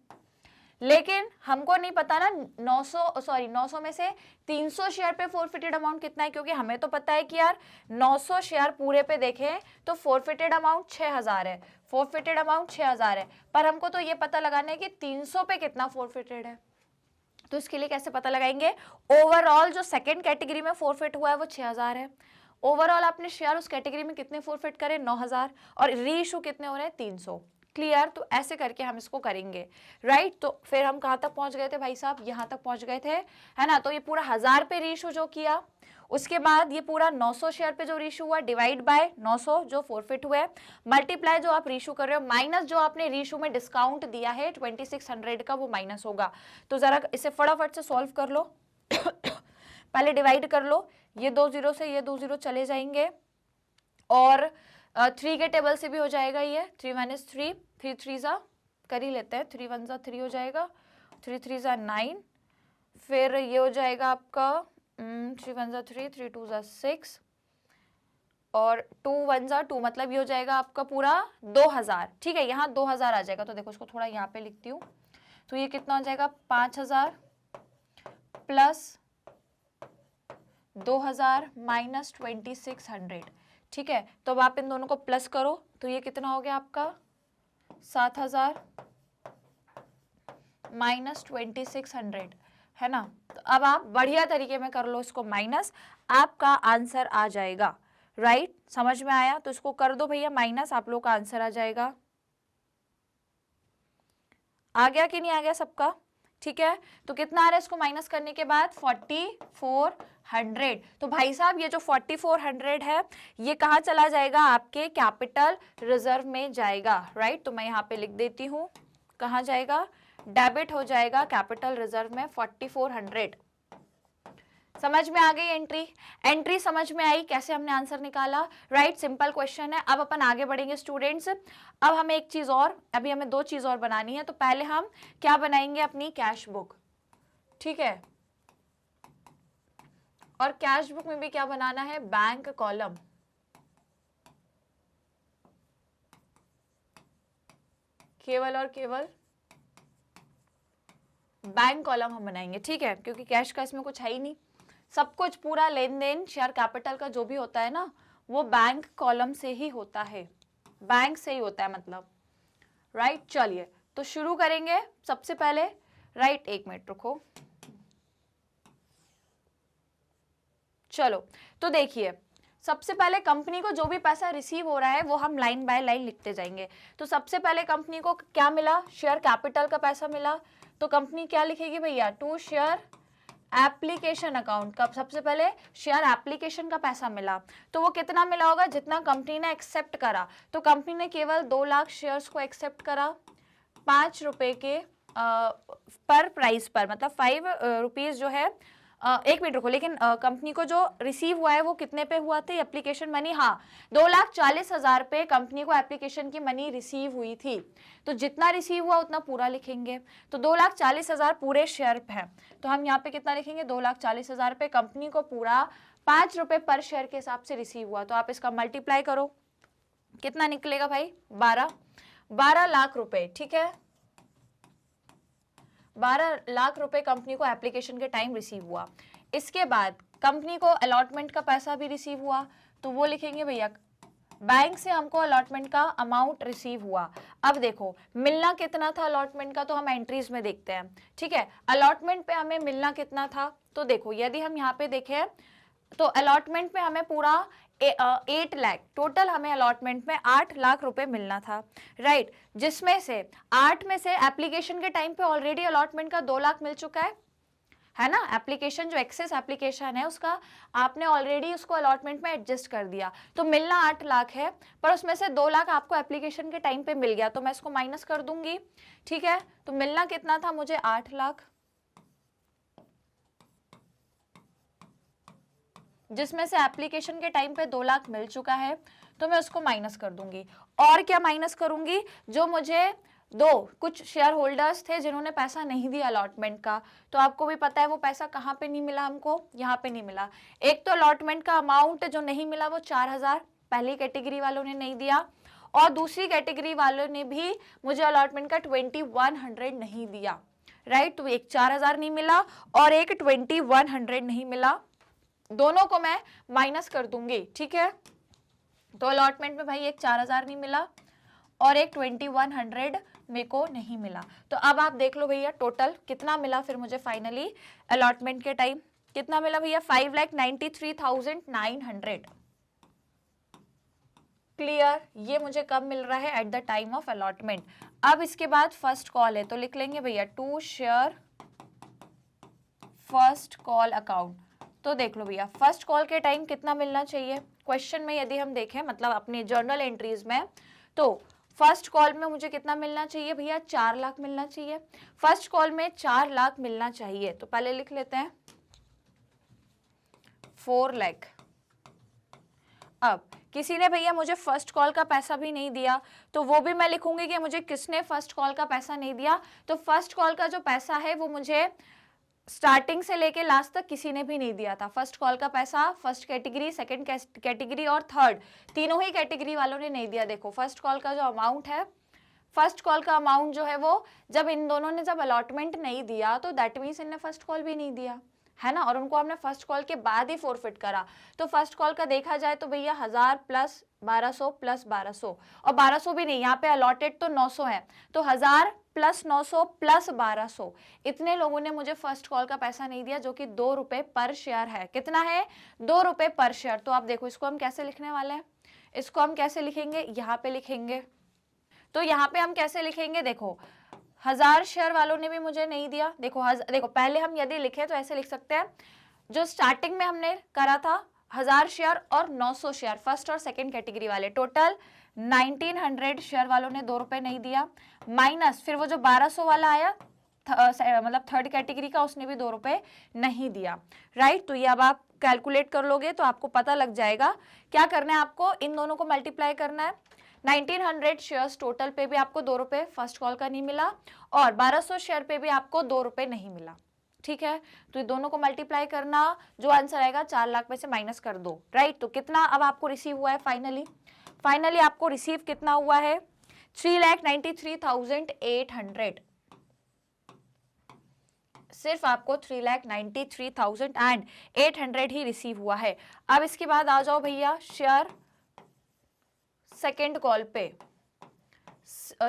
लेकिन हमको नहीं पता ना 900 में से 300 शेयर पे फोरफिटेड अमाउंट कितना है, क्योंकि हमें तो पता है कि यार 900 शेयर पूरे पे देखें तो फोरफिटेड अमाउंट 6000 है, फोरफिटेड अमाउंट 6000 है, पर हमको तो ये पता लगाना है कि 300 पे कितना फोरफिटेड है। तो इसके लिए कैसे पता लगाएंगे, ओवरऑल जो सेकेंड कैटेगरी में फोरफिट हुआ है वो 6000 है, ओवरऑल आपने शेयर उस कैटेगरी में कितने फोरफिट करे 9000, और री इशू कितने हो रहे हैं 300। क्लियर, तो ऐसे करके हम इसको करेंगे, राइट। तो फिर हम कहाँ तक पहुंच गए थे भाई साहब, यहाँ तक पहुंच गए थे, है ना। तो ये पूरा 1000 पे रीशू जो किया, उसके बाद ये पूरा 900 शेयर पे जो रीशू हुआ डिवाइड बाय 900 जो फोरफिट हुए, मल्टीप्लाई जो आप रीशू कर रहे हो माइनस जो आपने रीशू में डिस्काउंट दिया है 2600 का, वो माइनस होगा। तो जरा इसे फटाफट से सॉल्व कर लो पहले डिवाइड कर लो, ये 2 0 से ये 2 0 चले जाएंगे, और 3 के टेबल से भी हो जाएगा ये 3 - 3, 3 3 ज़ा कर ही लेते हैं, 3 1 ज़ा 3 हो जाएगा, 3 3 ज़ा 9, फिर ये हो जाएगा आपका 3 1 ज़ा 3, 3 2 ज़ा 6, और 2 1 ज़ा 2, मतलब ये हो जाएगा आपका पूरा 2000। ठीक है, यहाँ 2000 आ जाएगा, तो देखो इसको थोड़ा यहाँ पे लिखती हूँ, तो ये कितना हो जाएगा 5000 प्लस 2000 माइनस 2600। ठीक है, तो अब आप इन दोनों को प्लस करो, तो ये कितना हो गया आपका 7000 माइनस 2600, है ना। तो अब आप बढ़िया तरीके में कर लो इसको माइनस, आपका आंसर आ जाएगा, राइट। समझ में आया, तो इसको कर दो भैया माइनस, आप लोग का आंसर आ जाएगा। आ गया कि नहीं आ गया सबका, ठीक है। तो कितना आ रहा है इसको माइनस करने के बाद 4400। तो भाई साहब ये जो 4400 है ये कहाँ चला जाएगा, आपके कैपिटल रिजर्व में जाएगा, राइट। तो मैं यहाँ पे लिख देती हूँ, कहाँ जाएगा, डेबिट हो जाएगा कैपिटल रिजर्व में 4400। समझ में आ गई एंट्री समझ में आई, कैसे हमने आंसर निकाला, राइट। सिंपल क्वेश्चन है। अब अपन आगे बढ़ेंगे स्टूडेंट्स। अब हमें एक चीज और, अभी हमें 2 चीज और बनानी है। तो पहले हम क्या बनाएंगे, अपनी कैश बुक, ठीक है। और कैश बुक में भी क्या बनाना है, बैंक कॉलम। केवल और केवल बैंक कॉलम हम बनाएंगे, ठीक है, क्योंकि कैश का इसमें कुछ है ही नहीं। सब कुछ पूरा लेन देन शेयर कैपिटल का जो भी होता है ना, वो बैंक कॉलम से ही होता है, बैंक से ही होता है मतलब, राइट। चलिए तो शुरू करेंगे सबसे पहले, राइट। 1 मिनट रुको, चलो। तो देखिए सबसे पहले कंपनी को जो भी पैसा रिसीव हो रहा है वो हम लाइन बाय लाइन लिखते जाएंगे। तो सबसे पहले कंपनी को क्या मिला, शेयर कैपिटल का पैसा मिला। तो कंपनी क्या लिखेगी भैया, टू शेयर एप्लीकेशन अकाउंट का सबसे पहले शेयर एप्लीकेशन का पैसा मिला। तो वो कितना मिला होगा, जितना कंपनी ने एक्सेप्ट करा। तो कंपनी ने केवल 2 लाख शेयर्स को एक्सेप्ट करा 5 रुपए के पर प्राइस पर, मतलब 5 रुपीज जो है। 1 मिनट रुको, लेकिन कंपनी को जो रिसीव हुआ है वो कितने पे हुआ था एप्लीकेशन मनी, हाँ 2,40,000 पे कंपनी को एप्लीकेशन की मनी रिसीव हुई थी। तो जितना रिसीव हुआ उतना पूरा लिखेंगे। तो 2,40,000 पूरे शेयर है, तो हम यहाँ पे कितना लिखेंगे, 2,40,000 पे कंपनी को पूरा 5 रुपए पर शेयर के हिसाब से रिसीव हुआ। तो आप इसका मल्टीप्लाई करो, कितना निकलेगा भाई, 12 लाख रुपए, ठीक है। 12 लाख रुपए कंपनी को एप्लीकेशन के टाइम रिसीव हुआ। इसके बाद कंपनी को अलॉटमेंट का पैसा भी रिसीव हुआ, तो वो लिखेंगे भैया बैंक से हमको अलॉटमेंट का अमाउंट रिसीव हुआ। अब देखो मिलना कितना था अलॉटमेंट का, तो हम एंट्रीज में देखते हैं, ठीक है। अलॉटमेंट पे हमें मिलना कितना था, तो देखो यदि हम यहाँ पे देखें तो अलॉटमेंट पे हमें पूरा 8 लाख टोटल हमें अलॉटमेंट में 8 लाख रुपए मिलना था, राइट। जिसमें से 8 में से एप्लीकेशन के टाइम पे ऑलरेडी अलॉटमेंट का 2 लाख मिल चुका है ना। एप्लीकेशन जो एक्सेस एप्लीकेशन है उसका आपने ऑलरेडी उसको अलॉटमेंट में एडजस्ट कर दिया, तो मिलना 8 लाख है, पर उसमें से 2 लाख आपको एप्लीकेशन के टाइम पे मिल गया, तो मैं इसको माइनस कर दूंगी, ठीक है। तो मिलना कितना था मुझे 8 लाख, जिसमें से एप्लीकेशन के टाइम पे 2 लाख मिल चुका है, तो मैं उसको माइनस कर दूंगी। और क्या माइनस करूंगी, जो मुझे कुछ शेयर होल्डर्स थे जिन्होंने पैसा नहीं दिया अलॉटमेंट का, तो आपको भी पता है वो पैसा कहाँ पे नहीं मिला हमको, यहाँ पे नहीं मिला। एक तो अलॉटमेंट का अमाउंट जो नहीं मिला वो 4000 पहली कैटेगरी वालों ने नहीं दिया, और दूसरी कैटेगरी वालों ने भी मुझे अलॉटमेंट का 2100 नहीं दिया, राइट। तो एक 4000 नहीं मिला और एक 2100 नहीं मिला, दोनों को मैं माइनस कर दूंगी, ठीक है। तो अलॉटमेंट में भाई एक 4000 नहीं मिला और एक 2100 मेरे को नहीं मिला। तो अब आप देख लो भैया टोटल कितना मिला फिर मुझे फाइनली अलॉटमेंट के टाइम, कितना मिला भैया 5,93,900। क्लियर, ये मुझे कब मिल रहा है, at the time of allotment. अब इसके बाद फर्स्ट कॉल है, तो लिख लेंगे भैया to share first call account. तो देख लो भैया फर्स्ट कॉल के टाइम कितना मिलना चाहिए, क्वेश्चन में यदि हम देखें मतलब अपनी जर्नल एंट्रीज में, तो फर्स्ट कॉल में मुझे कितना मिलना चाहिए भैया 4 लाख मिलना चाहिए। फर्स्ट कॉल में 4 लाख मिलना चाहिए, तो पहले लिख लेते हैं 4 लाख। अब किसी ने भैया मुझे फर्स्ट कॉल का पैसा भी नहीं दिया, तो वो भी मैं लिखूंगी कि मुझे किसने फर्स्ट कॉल का पैसा नहीं दिया। तो फर्स्ट कॉल का जो पैसा है वो मुझे स्टार्टिंग से लेके लास्ट तक किसी ने भी नहीं दिया था। फर्स्ट कॉल का पैसा फर्स्ट कैटेगरी, सेकंड कैटेगरी और थर्ड तीनों ही कैटेगरी वालों ने नहीं दिया। देखो फर्स्ट कॉल का जो अमाउंट है, फर्स्ट कॉल का अमाउंट जो है वो जब इन दोनों ने जब अलॉटमेंट नहीं दिया तो दैट मीन्स इनने फर्स्ट कॉल भी नहीं दिया, है ना, और उनको हमने फर्स्ट कॉल के बाद ही फोरफिट करा। तो फर्स्ट कॉल का देखा जाए तो भैया 1000 प्लस 1200 प्लस 1200, और 1200 भी नहीं, यहाँ पे अलॉटेड तो 900 है, तो 1000 प्लस 900 प्लस 1200, इतने लोगों ने मुझे फर्स्ट कॉल का पैसा नहीं दिया, जो कि 2 रुपए पर शेयर है। कितना है 2 रुपए पर शेयर। तो आप देखो इसको हम कैसे लिखने वाले हैं, इसको हम कैसे लिखेंगे, यहाँ पे लिखेंगे। तो यहाँ पे हम कैसे लिखेंगे, देखो 1000 शेयर वालों ने भी मुझे नहीं दिया। देखो पहले हम यदि लिखे तो ऐसे लिख सकते हैं, जो स्टार्टिंग में हमने करा था 1000 शेयर और 900 शेयर फर्स्ट और सेकंड कैटेगरी वाले, टोटल 1900 शेयर वालों ने 2 रुपए नहीं दिया, माइनस फिर वो जो 1200 वाला आया मतलब थर्ड कैटेगरी का, उसने भी 2 रुपए नहीं दिया, राइट। तो ये अब आप कैलकुलेट कर लोगे तो आपको पता लग जाएगा। क्या करना है आपको, इन दोनों को मल्टीप्लाई करना है। 1900 शेयर्स टोटल पे भी आपको 2 रुपए फर्स्ट कॉल का नहीं मिला, और 1200 शेयर पे भी आपको 2 रुपए नहीं मिला, ठीक है। तो ये दोनों को मल्टीप्लाई करना, जो आंसर आएगा 4 लाख में से माइनस कर दो, राइट। तो कितना अब आपको रिसीव हुआ है फाइनली आपको रिसीव कितना हुआ है 3,93,800, सिर्फ आपको 3,93,800 ही रिसीव हुआ है। अब इसके बाद आ जाओ भैया शेयर सेकेंड कॉल पे,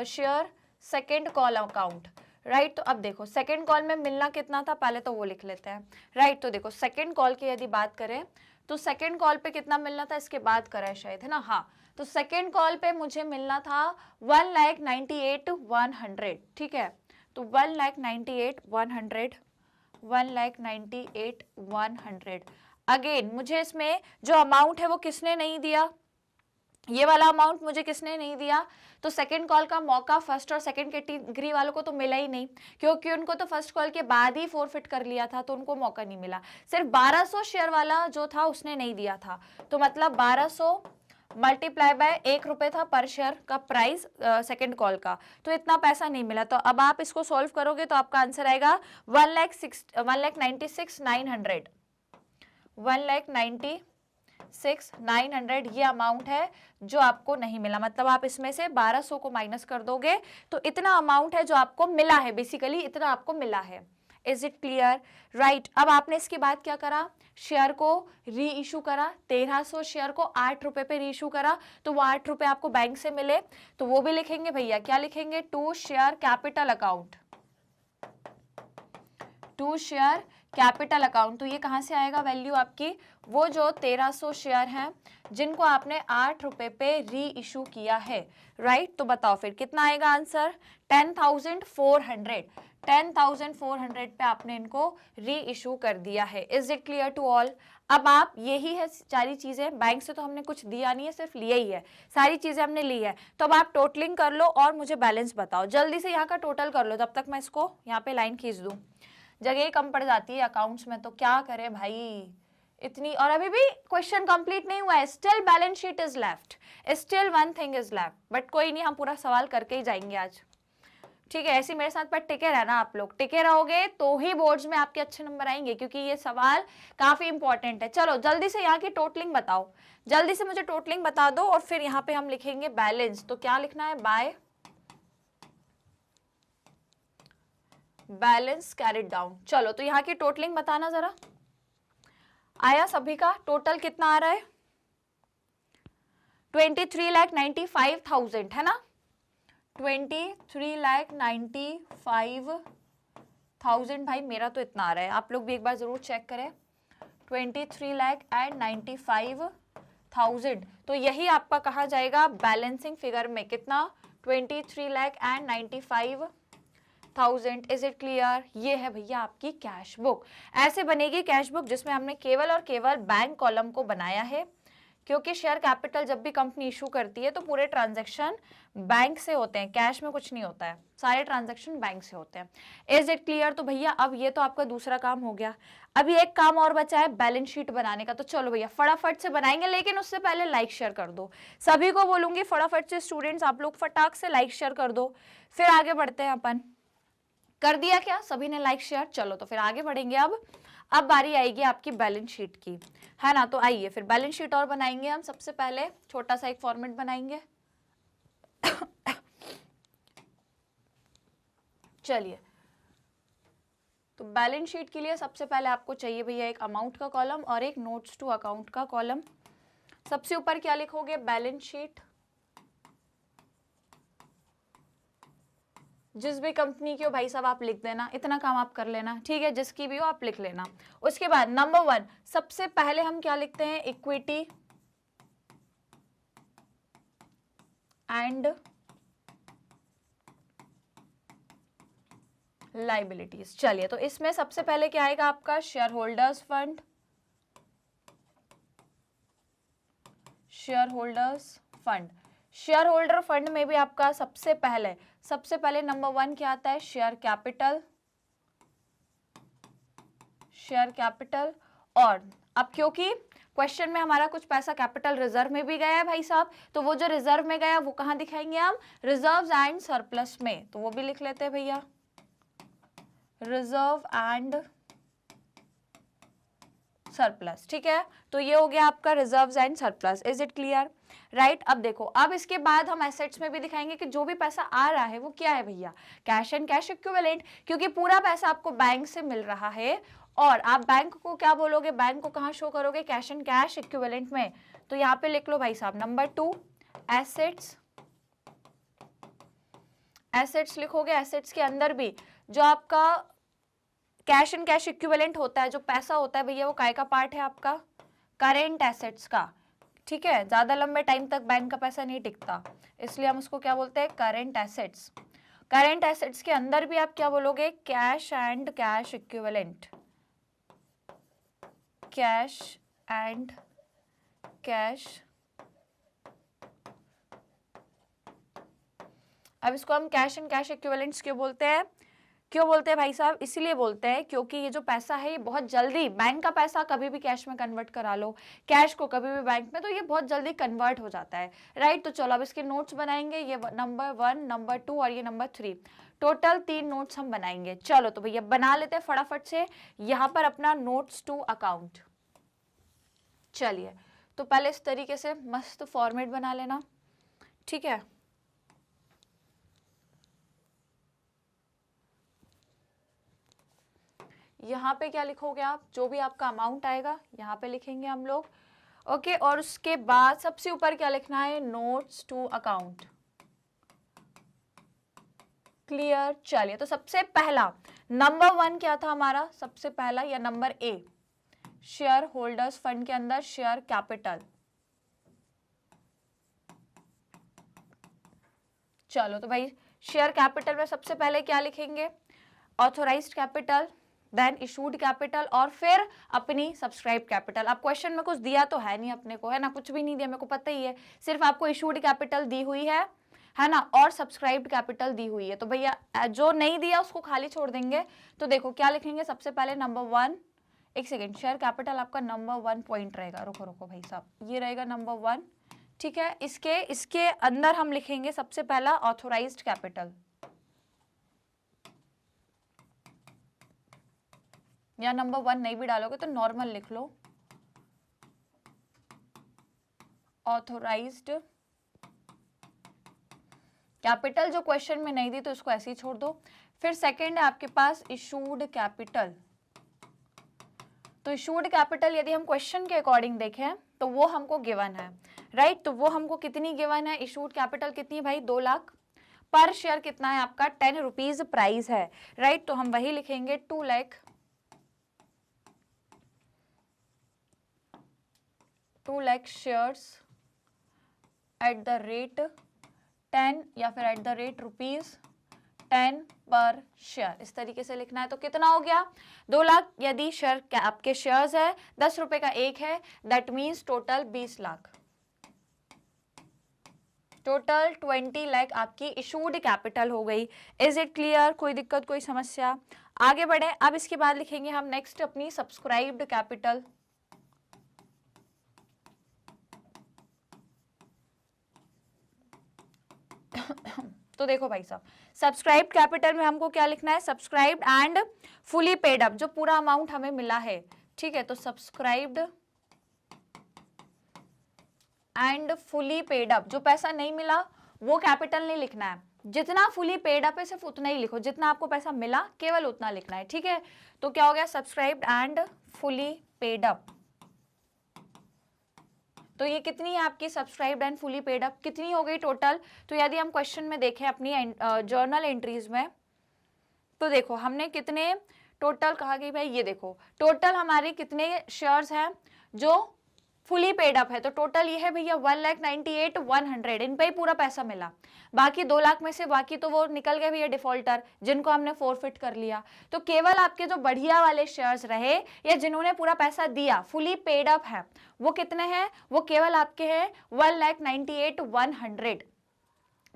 share second call account, right. तो अब देखो सेकेंड कॉल में मिलना कितना था, पहले तो वो लिख लेते हैं, राइट। तो देखो सेकेंड कॉल की यदि बात करें तो सेकेंड कॉल पे कितना मिलना था, इसके बाद करा है शायद, है ना, हाँ। तो सेकेंड कॉल पे मुझे मिलना था 1,98,100, ठीक है। तो 1,98,100 अगेन मुझे इसमें जो अमाउंट है वो किसने नहीं दिया, ये वाला अमाउंट मुझे किसने नहीं दिया। तो सेकंड कॉल का मौका फर्स्ट और सेकंड कैटेगरी वालों को तो मिला ही नहीं, क्योंकि उनको तो फर्स्ट कॉल के बाद ही फोरफिट कर लिया था, तो उनको मौका नहीं मिला। सिर्फ 1200 शेयर वाला जो था उसने नहीं दिया था, तो मतलब 1200 मल्टीप्लाई बाय 1 रुपए था पर शेयर का प्राइस सेकंड कॉल का, तो इतना पैसा नहीं मिला। तो अब आप इसको सॉल्व करोगे तो आपका आंसर आएगा 1,96,900, 1,96,900 ये अमाउंट है जो आपको नहीं मिला। मतलब आप इसमें से 1200 को माइनस कर दोगे तो इतना अमाउंट है जो आपको मिला है, बेसिकली इतना आपको मिला है। Is it clear, right. अब आपने इसके बाद क्या करा, शेयर को री इशू करा, 1300 शेयर को 8 रुपए पे री इशू करा, तो वो 8 रुपए आपको बैंक से मिले, तो वो भी लिखेंगे भैया, क्या लिखेंगे, to share capital account, to share capital account, तो ये कहाँ से आएगा वैल्यू आपकी, वो जो 1300 शेयर हैं जिनको आपने 8 रुपए पे री इशू किया है, राइट। तो बताओ फिर कितना आएगा आंसर, 10,400, 10,400 पे आपने इनको री इशू कर दिया है। Is it clear to all. अब आप यही है सारी चीजें, बैंक से तो हमने कुछ दिया नहीं है, सिर्फ लिया ही है, सारी चीजें हमने ली है। तो अब आप टोटलिंग कर लो और मुझे बैलेंस बताओ, जल्दी से यहाँ का टोटल कर लो, तब तक मैं इसको यहाँ पे लाइन खींच दूं, जगह कम पड़ जाती है अकाउंट्स में, तो क्या करें भाई इतनी, और अभी भी क्वेश्चन कंप्लीट नहीं हुआ है, still balance sheet is left, still one thing is left, but कोई नहीं, हम पूरा सवाल करके ही जाएंगे आज, ठीक है। ऐसे मेरे साथ पर टिके रहना, आप लोग टिके रहोगे तो ही बोर्ड्स में आपके अच्छे नंबर आएंगे, क्योंकि ये सवाल काफी इंपॉर्टेंट है। चलो जल्दी से यहाँ की टोटलिंग बताओ, जल्दी से मुझे टोटलिंग बता दो, और फिर यहाँ पे हम लिखेंगे बैलेंस। तो क्या लिखना है, बाय बैलेंस कैरिड डाउन। चलो तो यहाँ की टोटलिंग बताना जरा, आया सभी का टोटल कितना आ रहा है, 23,95,000 है ना, 23,95,000, भाई मेरा तो इतना आ रहा है, आप लोग भी एक बार जरूर चेक करें, 23,95,000, तो यही आपका कहा जाएगा बैलेंसिंग फिगर में, कितना, 23,95,000। Is it clear. ये है भैया आपकी कैश बुक। ऐसे बनेगी कैश बुक जिसमें हमने केवल और केवल बैंक कॉलम को बनाया है, क्योंकि शेयर कैपिटल जब भी कंपनी इशू करती है तो पूरे ट्रांजैक्शन बैंक से होते हैं, कैश में कुछ नहीं होता है, सारे ट्रांजैक्शन बैंक से होते हैं। Is it clear. तो भैया अब ये तो आपका दूसरा काम हो गया, अभी एक काम और बचा है बैलेंस शीट बनाने का, तो चलो भैया फटाफट से बनाएंगे, लेकिन उससे पहले लाइक शेयर कर दो, सभी को बोलूंगी फटाफट से, स्टूडेंट्स आप लोग फटाक से लाइक शेयर कर दो, फिर आगे बढ़ते हैं अपन। कर दिया क्या सभी ने लाइक शेयर, चलो तो फिर आगे बढ़ेंगे। अब बारी आएगी आपकी बैलेंस शीट की, है ना। तो आइए फिर बैलेंस शीट और बनाएंगे हम। सबसे पहले छोटा सा एक फॉर्मेट बनाएंगे चलिए, तो बैलेंस शीट के लिए सबसे पहले आपको चाहिए भैया एक अमाउंट का कॉलम और एक नोट्स टू अकाउंट का कॉलम। सबसे ऊपर क्या लिखोगे, बैलेंस शीट, जिस भी कंपनी की हो भाई साहब आप लिख देना, इतना काम आप कर लेना, ठीक है, जिसकी भी हो आप लिख लेना। उसके बाद नंबर 1 सबसे पहले हम क्या लिखते हैं, इक्विटी एंड लाइबिलिटीज। चलिए तो इसमें सबसे पहले क्या आएगा आपका, share holders fund, share holders fund. Share holder fund में भी आपका सबसे पहले नंबर 1 क्या आता है, शेयर कैपिटल, शेयर कैपिटल। और अब क्योंकि क्वेश्चन में हमारा कुछ पैसा कैपिटल रिजर्व में भी गया है भाई साहब, तो वो जो रिजर्व में गया वो कहाँ दिखाएंगे हम, रिजर्व्स एंड सरप्लस में, तो वो भी लिख लेते हैं भैया, रिजर्व एंड सरप्लस, ठीक है। तो ये हो गया आपका reserves and surplus. Is it clear, right. अब देखो, अब इसके बाद हम एसेट्स में भी दिखाएंगे कि जो भी पैसा आ रहा है वो क्या है भैया, कैश एंड कैश इक्विवेलेंट, क्योंकि पूरा पैसा आपको बैंक से मिल रहा है, और आप बैंक को क्या बोलोगे, बैंक को कहाँ शो करोगे, कैश एंड कैश इक्विवेलेंट में। तो यहाँ पे लिख लो भाई साहब नंबर 2 एसेट्स, एसेट्स लिखोगे, एसेट्स के अंदर भी जो आपका कैश एंड कैश इक्विवेलेंट होता है, जो पैसा होता है भैया, वो काय का पार्ट है आपका, करेंट एसेट्स का, ठीक है। ज्यादा लंबे टाइम तक बैंक का पैसा नहीं टिकता, इसलिए हम उसको क्या बोलते हैं, करेंट एसेट्स। करेंट एसेट्स के अंदर भी आप क्या बोलोगे, cash and cash equivalent, cash and cash. अब इसको हम कैश एंड कैश इक्विवेलेंट्स क्यों बोलते हैं, भाई साहब, इसीलिए बोलते हैं क्योंकि ये जो पैसा है ये बहुत जल्दी, बैंक का पैसा कभी भी कैश में कन्वर्ट करा लो, कैश को कभी भी बैंक में, तो ये बहुत जल्दी कन्वर्ट हो जाता है, राइट। तो चलो अब इसके नोट्स बनाएंगे, ये नंबर 1, नंबर 2 और ये नंबर 3, टोटल 3 नोट्स हम बनाएंगे। चलो तो भैया बना लेते हैं फटाफट से यहाँ पर अपना नोट्स टू अकाउंट। चलिए तो पहले इस तरीके से मस्त फॉर्मेट बना लेना, ठीक है। यहाँ पे क्या लिखोगे आप, जो भी आपका अमाउंट आएगा यहाँ पे लिखेंगे हम लोग, ओके। और उसके बाद सबसे ऊपर क्या लिखना है, नोट्स टू अकाउंट, क्लियर? चलिए, तो सबसे पहला नंबर 1 क्या था हमारा, सबसे पहला या number A, share holders fund के अंदर शेयर कैपिटल। चलो तो भाई शेयर कैपिटल में सबसे पहले क्या लिखेंगे, authorised capital, then issued capital और फिर अपनी सब्सक्राइब कैपिटल। अब क्वेश्चन में कुछ दिया तो है नहीं अपने को, है ना, कुछ भी नहीं दिया, मेरे को पता ही है, सिर्फ आपको इशूड कैपिटल दी हुई है ना, और सब्सक्राइब्ड कैपिटल दी हुई है। तो भैया जो नहीं दिया उसको खाली छोड़ देंगे। तो देखो क्या लिखेंगे सबसे पहले, नंबर 1, एक सेकेंड, शेयर कैपिटल आपका नंबर 1 पॉइंट रहेगा, रुको रुको भाई साहब, ये रहेगा नंबर 1, ठीक है। इसके अंदर हम लिखेंगे सबसे पहला ऑथोराइज्ड कैपिटल, या नंबर 1 नहीं भी डालोगे तो नॉर्मल लिख लो, ऑथोराइज्ड कैपिटल। जो क्वेश्चन में नहीं दी तो इसको ऐसे ही छोड़ दो। फिर सेकंड है आपके पास इशूड कैपिटल। तो इशूड कैपिटल यदि हम क्वेश्चन के अकॉर्डिंग देखें तो वो हमको गिवन है, राइट। तो वो हमको कितनी गिवन है, इशूड कैपिटल कितनी भाई, 2 लाख। पर शेयर कितना है आपका, 10 रुपीज प्राइस है, राइट। तो हम वही लिखेंगे 2 lakh, 2 lakh shares at the rate 10 या फिर एट द रेट ₹10 पर शेयर, इस तरीके से लिखना है। तो कितना हो गया, 2 लाख। यदि शेयर आपके शेयर्स है 10 रुपए का एक है, that means total 20 lakh, total 20 lakh आपकी इशूड कैपिटल हो गई। Is it clear? कोई दिक्कत, कोई समस्या? आगे बढ़े। अब इसके बाद लिखेंगे हम नेक्स्ट अपनी सब्सक्राइब्ड कैपिटल। तो देखो भाई साहब, सब्सक्राइब्ड कैपिटल में हमको क्या लिखना है, subscribed and fully paid up, जो पूरा अमाउंट हमें मिला है, ठीक है। तो subscribed and fully paid up, जो पैसा नहीं मिला वो कैपिटल नहीं लिखना है, जितना फुली पेड अप है सिर्फ उतना ही लिखो, जितना आपको पैसा मिला केवल उतना लिखना है, ठीक है। तो क्या हो गया, subscribed and fully paid up. तो ये कितनी है आपकी subscribed and fully paid up, कितनी हो गई टोटल। तो यदि हम क्वेश्चन में देखें अपनी जर्नल एंट्रीज में, तो देखो हमने कितने टोटल कहा गई भाई, ये देखो टोटल हमारे कितने शेयर्स हैं जो फुली पेड अप है। तो टोटल ये है भैया 1,98,100, इन पे ही पूरा पैसा मिला। बाकी 2 लाख में से बाकी तो वो निकल गए भैया डिफॉल्टर, जिनको हमने फोरफिट कर लिया। तो केवल आपके जो बढ़िया वाले शेयर्स रहे या जिन्होंने पूरा पैसा दिया, फुली पेड अप है, वो कितने हैं, वो केवल आपके हैं 1,98,100,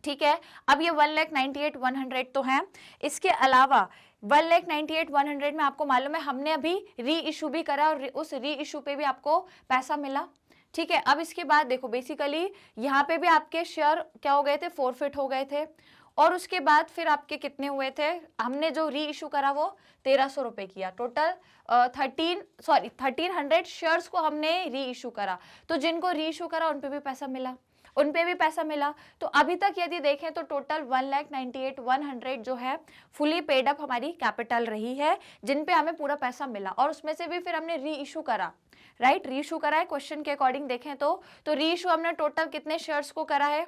ठीक है। अब ये 1,98,100 तो है, इसके अलावा 1,98,100 में आपको मालूम है हमने अभी री इशू भी करा और उस री इशू पे भी आपको पैसा मिला, ठीक है। अब इसके बाद देखो बेसिकली यहाँ पे भी आपके शेयर क्या हो गए थे, फोरफिट हो गए थे। और उसके बाद फिर आपके कितने हुए थे, हमने जो री इशू करा वो 1,300 रुपए किया, टोटल 1,300 शेयर्स को हमने री इशू करा। तो जिनको री इशू करा उन पे भी पैसा मिला, उन पे भी पैसा मिला। तो अभी तक यदि देखें तो टोटल 1,98,100 जो है फुली पेड अप हमारी कैपिटल रही है, जिन पे हमें पूरा पैसा मिला। और उसमें से भी फिर हमने री इशू करा, राइट, री इशू करा है। क्वेश्चन के अकॉर्डिंग देखें तो री इशू हमने टोटल कितने शेयर्स को करा है।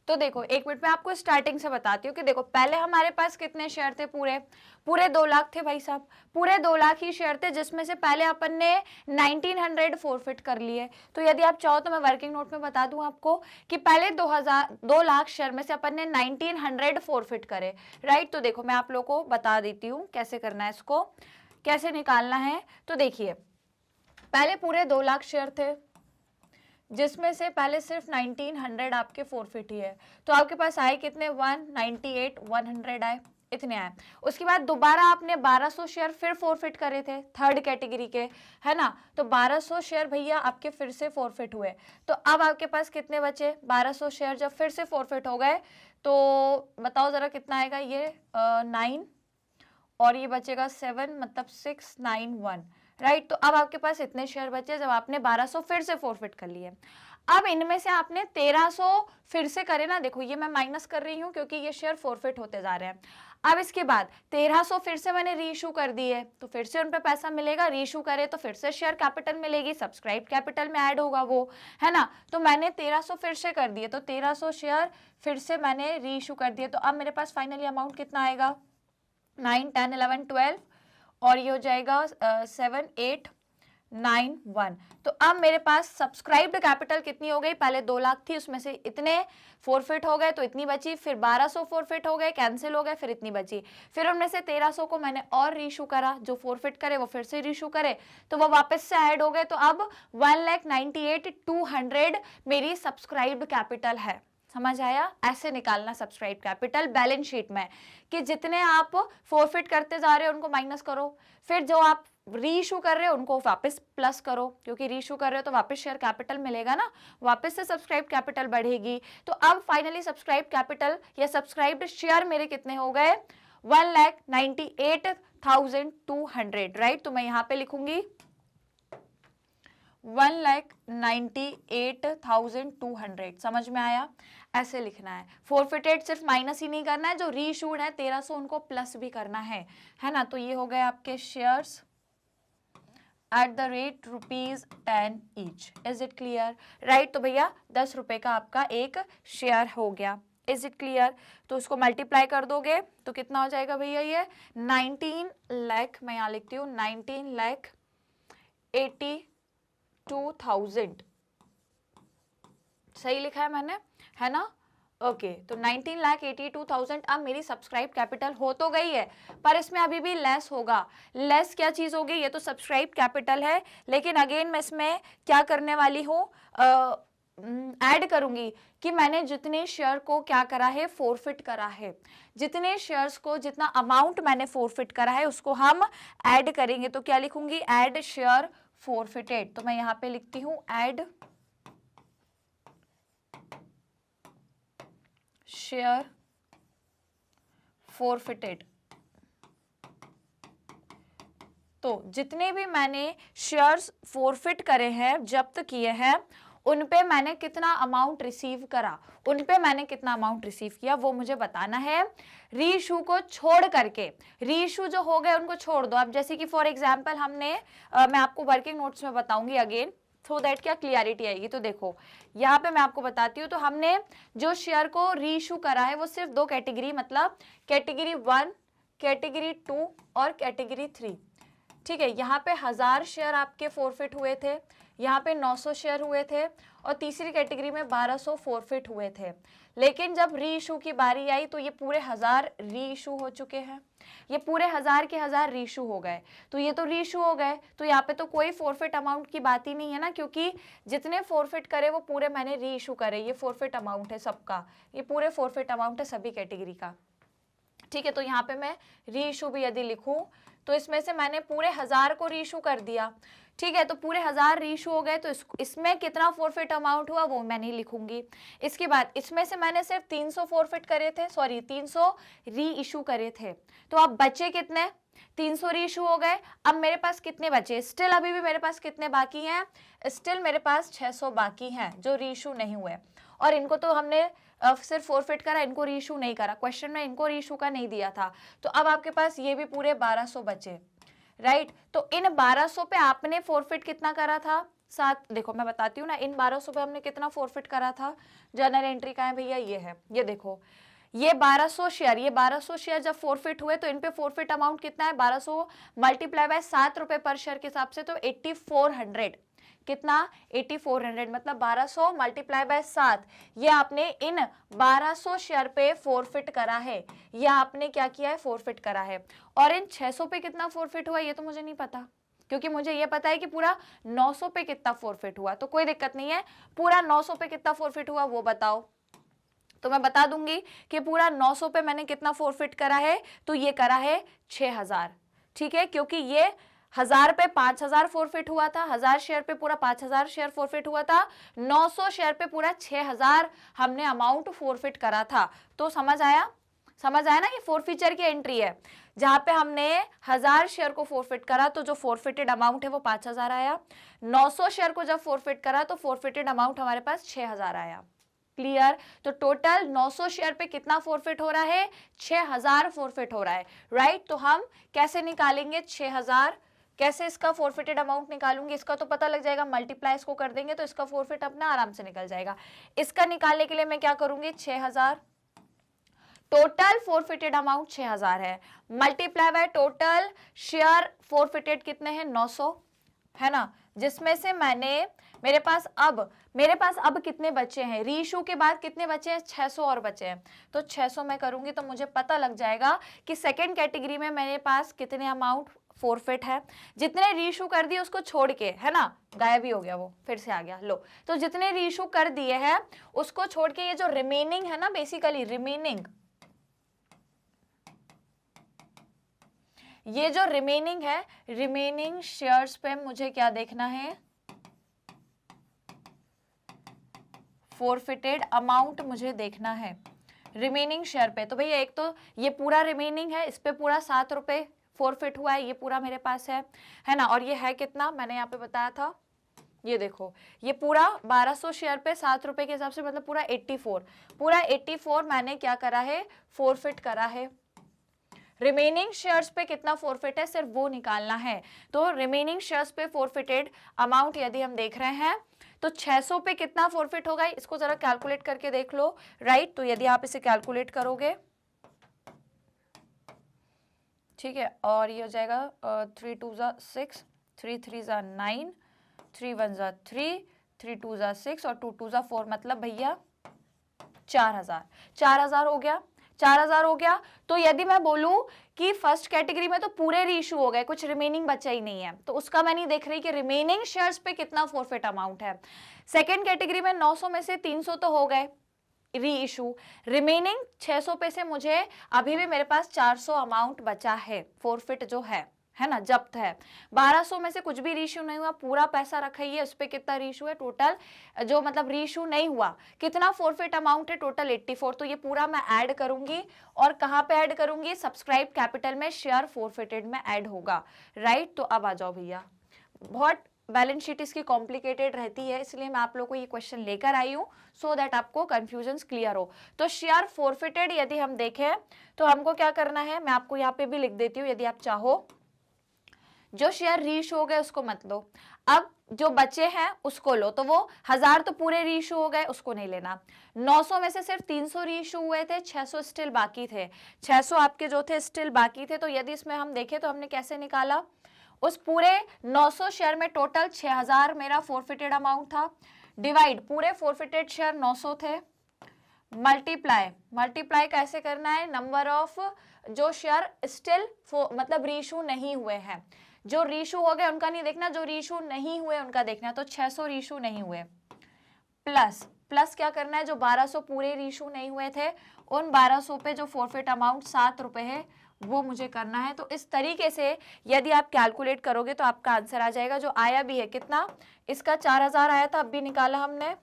तो देखो एक मिनट में आपको स्टार्टिंग से बताती हूँ कि देखो पहले हमारे पास कितने शेयर थे, पूरे 2 लाख थे भाई साहब, पूरे 2 लाख ही शेयर थे, जिसमें से पहले अपन ने 1,900 फोरफिट कर लिए। तो यदि आप चाहो तो मैं वर्किंग नोट में बता दूं आपको कि पहले 2 लाख शेयर में से अपन ने 1,900 फोरफिट करे, राइट। तो देखो मैं आप लोग को बता देती हूँ कैसे करना है, इसको कैसे निकालना है। तो देखिए पहले पूरे 2 लाख शेयर थे, जिसमें से पहले सिर्फ 1,900 आपके फोरफिट ही है। तो आपके पास आए कितने, 1,98,100 आए, इतने आए। उसके बाद दोबारा आपने 1,200 शेयर फिर फोरफिट करे थे थर्ड कैटेगरी के, है ना। तो 1,200 शेयर भैया आपके फिर से फोरफिट हुए। तो अब आपके पास कितने बचे, 1,200 शेयर जब फिर से फोरफिट हो गए तो बताओ जरा कितना आएगा, ये 9 और ये बचेगा 7, मतलब 691, राइट। तो अब आपके पास इतने शेयर बचे जब आपने 1,200 फिर से फोरफिट कर लिए। अब इनमें से आपने 1300 फिर से करे ना, देखो ये मैं माइनस कर रही हूँ क्योंकि ये शेयर फॉरफिट होते जा रहे हैं। अब इसके बाद 1300 फिर से मैंने रीइशू कर दी है, तो फिर से उन पे पैसा मिलेगा, रीइशू करे तो फिर से शेयर कैपिटल मिलेगी, सब्सक्राइब कैपिटल में ऐड होगा वो, है ना। तो मैंने 1300 फिर से कर दिए, तो 1300 शेयर फिर से मैंने रीइशू कर दिए, तो अब मेरे पास फाइनली अमाउंट कितना आएगा, 9, 10, 11, 12 और ये हो जाएगा 7, 8, 9, 1। तो अब मेरे पास सब्सक्राइब्ड कैपिटल कितनी हो गई, पहले 2 लाख थी, उसमें से इतने फोरफिट हो गए तो इतनी बची, फिर 1200 फोरफिट हो गए, कैंसिल हो गए, फिर इतनी बची, फिर उनमें से 1300 को मैंने और रीइशू करा, जो फोरफिट करे वो फिर से रीइशू करे तो वो वापस से ऐड हो गए, तो अब 1,98,200 मेरी सब्सक्राइब्ड कैपिटल है। समझ आया, ऐसे निकालना सब्सक्राइब कैपिटल बैलेंस शीट में, कि जितने आप फोरफिट करते जा रहे हो उनको माइनस करो, फिर जो आप रीइशू कर रहे हो उनको वापस प्लस करो, क्योंकि रीइशू कर रहे हो तो वापस शेयर कैपिटल मिलेगा ना, वापस से सब्सक्राइब कैपिटल बढ़ेगी। तो अब फाइनली सब्सक्राइब कैपिटल या सब्सक्राइब्ड शेयर मेरे कितने हो गए, 1,98,200, राइट। तो मैं यहाँ पे लिखूंगी 1,98,200, समझ में आया, ऐसे लिखना है। फोरफिटेड सिर्फ माइनस ही नहीं करना है, जो रीइशूड है 1300 उनको प्लस भी करना है ना। तो ये हो गए आपके shares at the rate ₹10 each. Is it clear, right. तो भैया 10 रुपए का आपका एक शेयर हो गया, इज इट क्लियर। तो उसको मल्टीप्लाई कर दोगे तो कितना हो जाएगा भैया, ये 19 लाख, मैं यहाँ लिखती हूँ 19,82,000, सही लिखा है मैंने, है ना। ओके, तो 19,82,000 अब मेरी सब्सक्राइब कैपिटल हो तो गई है, पर इसमें अभी भी लेस होगा। लेस क्या चीज होगी, ये तो सब्सक्राइब कैपिटल है, लेकिन अगेन मैं इसमें क्या करने वाली हूँ, ऐड करूंगी कि मैंने जितने शेयर को क्या करा है, फोरफिट करा है, जितने शेयर्स को जितना अमाउंट मैंने फोरफिट करा है उसको हम ऐड करेंगे। तो क्या लिखूंगी, ऐड शेयर फोरफिटेड। तो मैं यहाँ पे लिखती हूँ ऐड शेयर फोरफिटेड। तो जितने भी मैंने शेयर्स फोरफिट करे हैं, जब्त किए हैं, उन पे मैंने कितना अमाउंट रिसीव करा, उन पे मैंने कितना अमाउंट रिसीव किया वो मुझे बताना है, रीइशू को छोड़ करके। रीइशू जो हो गए उनको छोड़ दो। अब जैसे कि फॉर एग्जांपल हमने मैं आपको वर्किंग नोट्स में बताऊंगी अगेन, सो दैट क्या क्लियरिटी आएगी। तो देखो यहाँ पे मैं आपको बताती हूँ, तो हमने जो शेयर को रीइशू करा है वो सिर्फ 2 कैटेगरी, मतलब कैटेगरी 1, कैटेगरी 2 और कैटेगरी 3, ठीक है। यहाँ पे 1000 शेयर आपके फोरफिट हुए थे, यहाँ पे 900 शेयर हुए थे, और तीसरी कैटेगरी में 1200 फोरफिट हुए थे। लेकिन जब रीइशू की बारी आई तो ये पूरे 1000 रीइशू हो चुके हैं, ये पूरे 1000 के 1000 रीइशू हो गए, तो ये तो रीइशू हो गए, तो यहाँ पे तो कोई फोरफिट अमाउंट की बात ही नहीं है ना, क्योंकि जितने फोरफिट करे वो पूरे मैंने रीइशू करे, ये फोरफिट अमाउंट है सबका, ये पूरे फोरफिट अमाउंट है सभी कैटेगरी का, ठीक है। तो यहाँ पे मैं रीइशू भी यदि लिखूं तो इसमें से मैंने पूरे 1000 को रीइशू कर दिया, ठीक है। तो पूरे 1000 रीइशू हो गए, तो इसमें कितना फोरफिट अमाउंट हुआ वो मैं नहीं लिखूंगी। इसके बाद इसमें से मैंने सिर्फ 300 फोरफिट करे थे, सॉरी 300 रीइशू करे थे, तो अब बचे कितने, 300 रीइशू हो गए। अब मेरे पास कितने बचे, स्टिल अभी भी मेरे पास कितने बाकी हैं, स्टिल मेरे पास 600 बाकी हैं जो रीइशू नहीं हुए, और इनको तो हमने सिर्फ फोरफिट करा, इनको रीइशू नहीं करा, क्वेश्चन में इनको रीइशू का नहीं दिया था। तो अब आपके पास ये भी पूरे 1200 बचे, राइट। तो इन 1200 पे आपने फोरफिट कितना करा था, 7, देखो मैं बताती हूँ ना, इन 1200 पे हमने कितना फोरफिट करा था, जर्नल एंट्री का है भैया, ये है, ये देखो, ये 1200 शेयर, ये 1200 शेयर जब फोरफिट हुए तो इन पे फोरफिट अमाउंट कितना है, 1200 मल्टीप्लाई बाय 7 रुपए पर शेयर के हिसाब से, तो 8400, कितना, 8400, मतलब 1200 मल्टीप्लाई बाय 7, ये आपने इन 1200 शेयर पे फोरफिट करा है, ये आपने क्या किया है, फोरफिट करा है। और इन 600 पे कितना फोरफिट हुआ ये तो मुझे नहीं पता, क्योंकि मुझे ये पता है कि पूरा 900 पे कितना फोरफिट हुआ, तो कोई दिक्कत नहीं है, पूरा 900 पे कितना फोरफिट हुआ वो बताओ। तो मैं बता दूंगी कि पूरा 900 पे मैंने कितना फोरफिट करा है, तो ये करा है 6000, ठीक है, क्योंकि ये 1000 पे 5000 फोरफिट हुआ था, 1000 शेयर पे पूरा 5000 शेयर फोरफिट हुआ था, 900 शेयर पे पूरा 6000 हमने अमाउंट फोरफिट करा था। तो समझ आया, समझ आया ना, ये फोरफीचर की एंट्री है जहां पे हमने 1000 शेयर को फोरफिट करा तो जो फोरफिटेड अमाउंट है वो 5000 आया। 900 शेयर को जब फोरफिट करा तो फोरफिटेड अमाउंट हमारे पास 6000 आया। क्लियर? तो टोटल 900 शेयर पे कितना फोरफिट हो रहा है? 6000 फोरफिट हो रहा है, राइट। तो हम कैसे निकालेंगे 6000? कैसे इसका फोरफिटेड अमाउंट निकालूंगी? इसका तो पता लग जाएगा, मल्टीप्लाई इसको कर देंगे तो इसका फोरफिट अपना आराम से निकल जाएगा। इसका निकालने के लिए मैं क्या करूंगी? 6000, टोटल फोरफिटेड अमाउंट 6000 है, multiply by total share forfeited कितने हैं? 900, है ना, जिसमें से मेरे पास अब कितने बचे हैं? रीइशू के बाद कितने बचे हैं? 600 और बचे हैं। तो 600 मैं करूंगी तो मुझे पता लग जाएगा कि सेकेंड कैटेगरी में मेरे पास कितने अमाउंट फोरफिट है। जितने रीइशू कर दिए उसको छोड़ के, है ना, गायब ही हो गया, वो फिर से आ गया। लो, तो जितने रीइशू कर दिए हैं उसको छोड़ के ये जो रिमेनिंग है ना, बेसिकली ये जो रिमेनिंग है, रिमेनिंग शेयर्स पे मुझे क्या देखना है? फोरफिटेड अमाउंट मुझे देखना है रिमेनिंग शेयर पे। तो भैया एक तो ये पूरा रिमेनिंग है, इस पे पूरा 7 रुपए फोरफिट हुआ है, ये पूरा मेरे पास है ना। और ये है कितना? मैंने यहाँ पे बताया था, ये देखो, ये पूरा 1200 शेयर पे 7 रुपए के हिसाब से मतलब पूरा 84 मैंने क्या करा है? फोरफिट करा है। रिमेनिंग शेयर्स पे कितना फोरफिट है सिर्फ वो निकालना है। तो रिमेनिंग शेयर्स पे फोरफिटेड अमाउंट यदि हम देख रहे हैं तो 600 पे कितना फोरफिट होगा? इसको जरा कैलकुलेट करके देख लो, राइट। तो यदि आप इसे कैलकुलेट करोगे, ठीक है, और ये हो जाएगा 3 2 6, 3 3 9, 3 1 3, 3 2 6 और 2 2 4, मतलब भैया 4000 हो गया। 4000 हो गया। तो यदि मैं बोलूं कि फर्स्ट कैटेगरी में तो पूरे रीइशू हो गए, कुछ रिमेनिंग बचा ही नहीं है, तो उसका मैं नहीं देख रही कि रिमेनिंग शेयर्स पे कितना फोरफिट अमाउंट है। सेकेंड कैटेगरी में 900 में से 300 तो हो गए री इशू, रिमेनिंग 600 पे से मुझे अभी भी मेरे पास 400 अमाउंट बचा है, फोरफिट जो है ना, जब्त है। 1200 में से कुछ भी रीइशू नहीं हुआ, पूरा पैसा रखा ही है, उस पर कितना रीइशू है टोटल, जो मतलब रीइशू नहीं हुआ, कितना फोरफिट अमाउंट है टोटल 84। तो ये पूरा मैं ऐड करूंगी, और कहाँ पे ऐड करूंगी? सब्सक्राइब कैपिटल में शेयर फोरफिटेड में ऐड होगा, राइट। तो अब आ जाओ भैया, बहुत बैलेंस शीट इसकी कॉम्प्लिकेटेड रहती है, इसलिए मैं आप लोगों को ये क्वेश्चन लेकर आई हूँ सो दैट आपको कंफ्यूजन क्लियर हो। तो शेयर फोरफिटेड यदि हम देखें तो हमको क्या करना है, मैं आपको यहाँ पे भी लिख देती हूँ, यदि आप चाहो। जो शेयर रीइशू हो गए उसको मत लो, अब जो बचे हैं उसको लो। तो वो 1000 तो पूरे रीइशू हो गए, उसको नहीं लेना। 900 में से सिर्फ 300 रीइशू हुए थे, 600 स्टिल बाकी थे, 600 आपके जो थे स्टिल बाकी थे। तो यदि इसमें हम देखें तो हमने कैसे निकाला? उस पूरे 900 शेयर में टोटल 6000 मेरा फोरफिटेड अमाउंट था, डिवाइड पूरे फोरफिटेड शेयर 900 थे, मल्टीप्लाई कैसे करना है? नंबर ऑफ जो शेयर स्टिल मतलब रीइशू नहीं हुए हैं, जो रीइशू हो गए उनका नहीं देखना, जो रीइशू नहीं हुए उनका देखना। तो 600 रीइशू नहीं हुए, प्लस क्या करना है? जो 1200 पूरे रीइशू नहीं हुए थे, उन 1200 पे जो फोरफिट अमाउंट 7 रुपए है वो मुझे करना है। तो इस तरीके से यदि आप कैलकुलेट करोगे तो आपका आंसर आ जाएगा, जो आया भी है कितना, इसका 4000 आया था, अब भी निकाला हमने,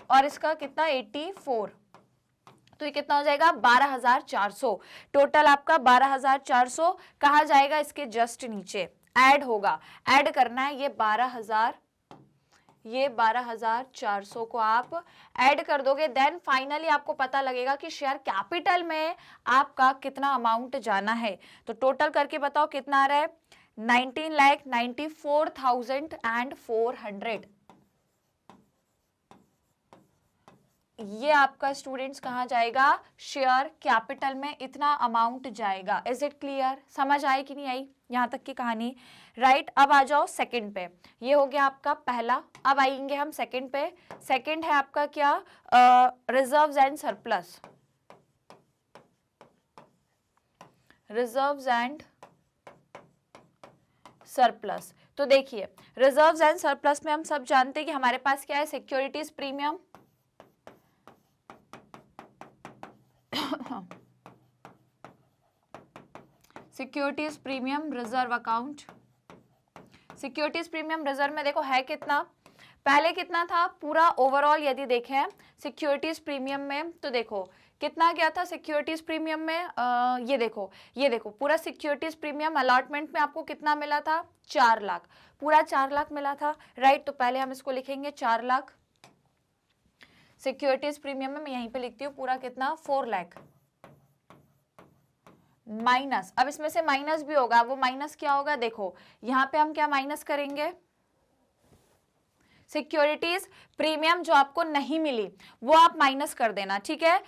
और इसका कितना 84, तो ये कितना हो जाएगा 12400। टोटल आपका 12400 कहाँ जाएगा? इसके जस्ट नीचे ऐड होगा, ऐड करना है ये 12400 को आप ऐड कर दोगे, देन फाइनली आपको पता लगेगा कि शेयर कैपिटल में आपका कितना अमाउंट जाना है। तो टोटल करके बताओ कितना आ रहा है? 19,94,400। ये आपका स्टूडेंट्स कहाँ जाएगा? शेयर कैपिटल में इतना अमाउंट जाएगा। Is it clear? समझ आई कि नहीं आई यहाँ तक की कहानी, राइट। अब आ जाओ सेकंड पे, ये हो गया आपका पहला। अब आएंगे हम सेकंड पे। सेकंड है आपका क्या? Reserves and surplus, reserves and surplus. तो देखिए रिजर्व्स एंड सरप्लस में हम सब जानते हैं कि हमारे पास क्या है? Securities premium, securities premium reserve account. Securities premium reserve में देखो है कितना, पहले कितना था पूरा ओवरऑल यदि देखें सिक्योरिटीज प्रीमियम में, तो देखो कितना गया था सिक्योरिटीज प्रीमियम में? ये देखो पूरा सिक्योरिटीज प्रीमियम अलॉटमेंट में आपको कितना मिला था? 4 लाख, पूरा 4 लाख मिला था, राइट। तो पहले हम इसको लिखेंगे 4 लाख सिक्योरिटीज प्रीमियम में, मैं यहीं पे लिखती हूँ पूरा कितना, 4 लाख माइनस, अब इसमें से माइनस भी होगा, वो माइनस क्या होगा, देखो यहाँ पे हम क्या माइनस करेंगे, सिक्योरिटीज प्रीमियम जो आपको नहीं मिली वो आप माइनस कर देना, ठीक है।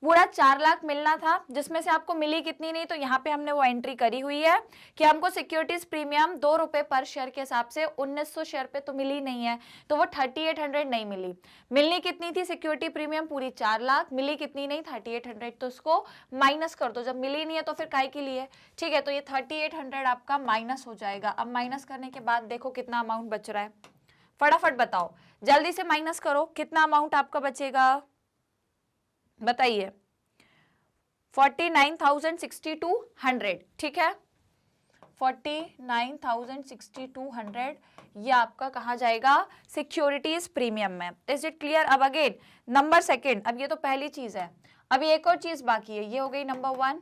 पूरा 4 लाख मिलना था, जिसमें से आपको मिली कितनी नहीं, तो यहाँ पे हमने वो एंट्री करी हुई है कि हमको सिक्योरिटीज प्रीमियम 2 रुपए पर शेयर के हिसाब से 1900 शेयर पे तो मिली नहीं है, तो वो 3800 नहीं मिली। मिलनी कितनी थी सिक्योरिटी प्रीमियम? पूरी 4 लाख, मिली कितनी नहीं, 3800, तो उसको माइनस कर दो, जब मिली नहीं है तो फिर काय के लिए, ठीक है। तो ये 3800 आपका माइनस हो जाएगा। अब माइनस करने के बाद देखो कितना अमाउंट बच रहा है, फटाफट बताओ, जल्दी से माइनस करो, कितना अमाउंट आपका बचेगा बताइए? 49,6200, ठीक है, 49,6200 ये आपका कहाँ जाएगा? सिक्योरिटीज प्रीमियम में। Is it clear? अब अगेन नंबर सेकंड, अब ये तो पहली चीज है, अभी एक और चीज बाकी है, ये हो गई नंबर 1।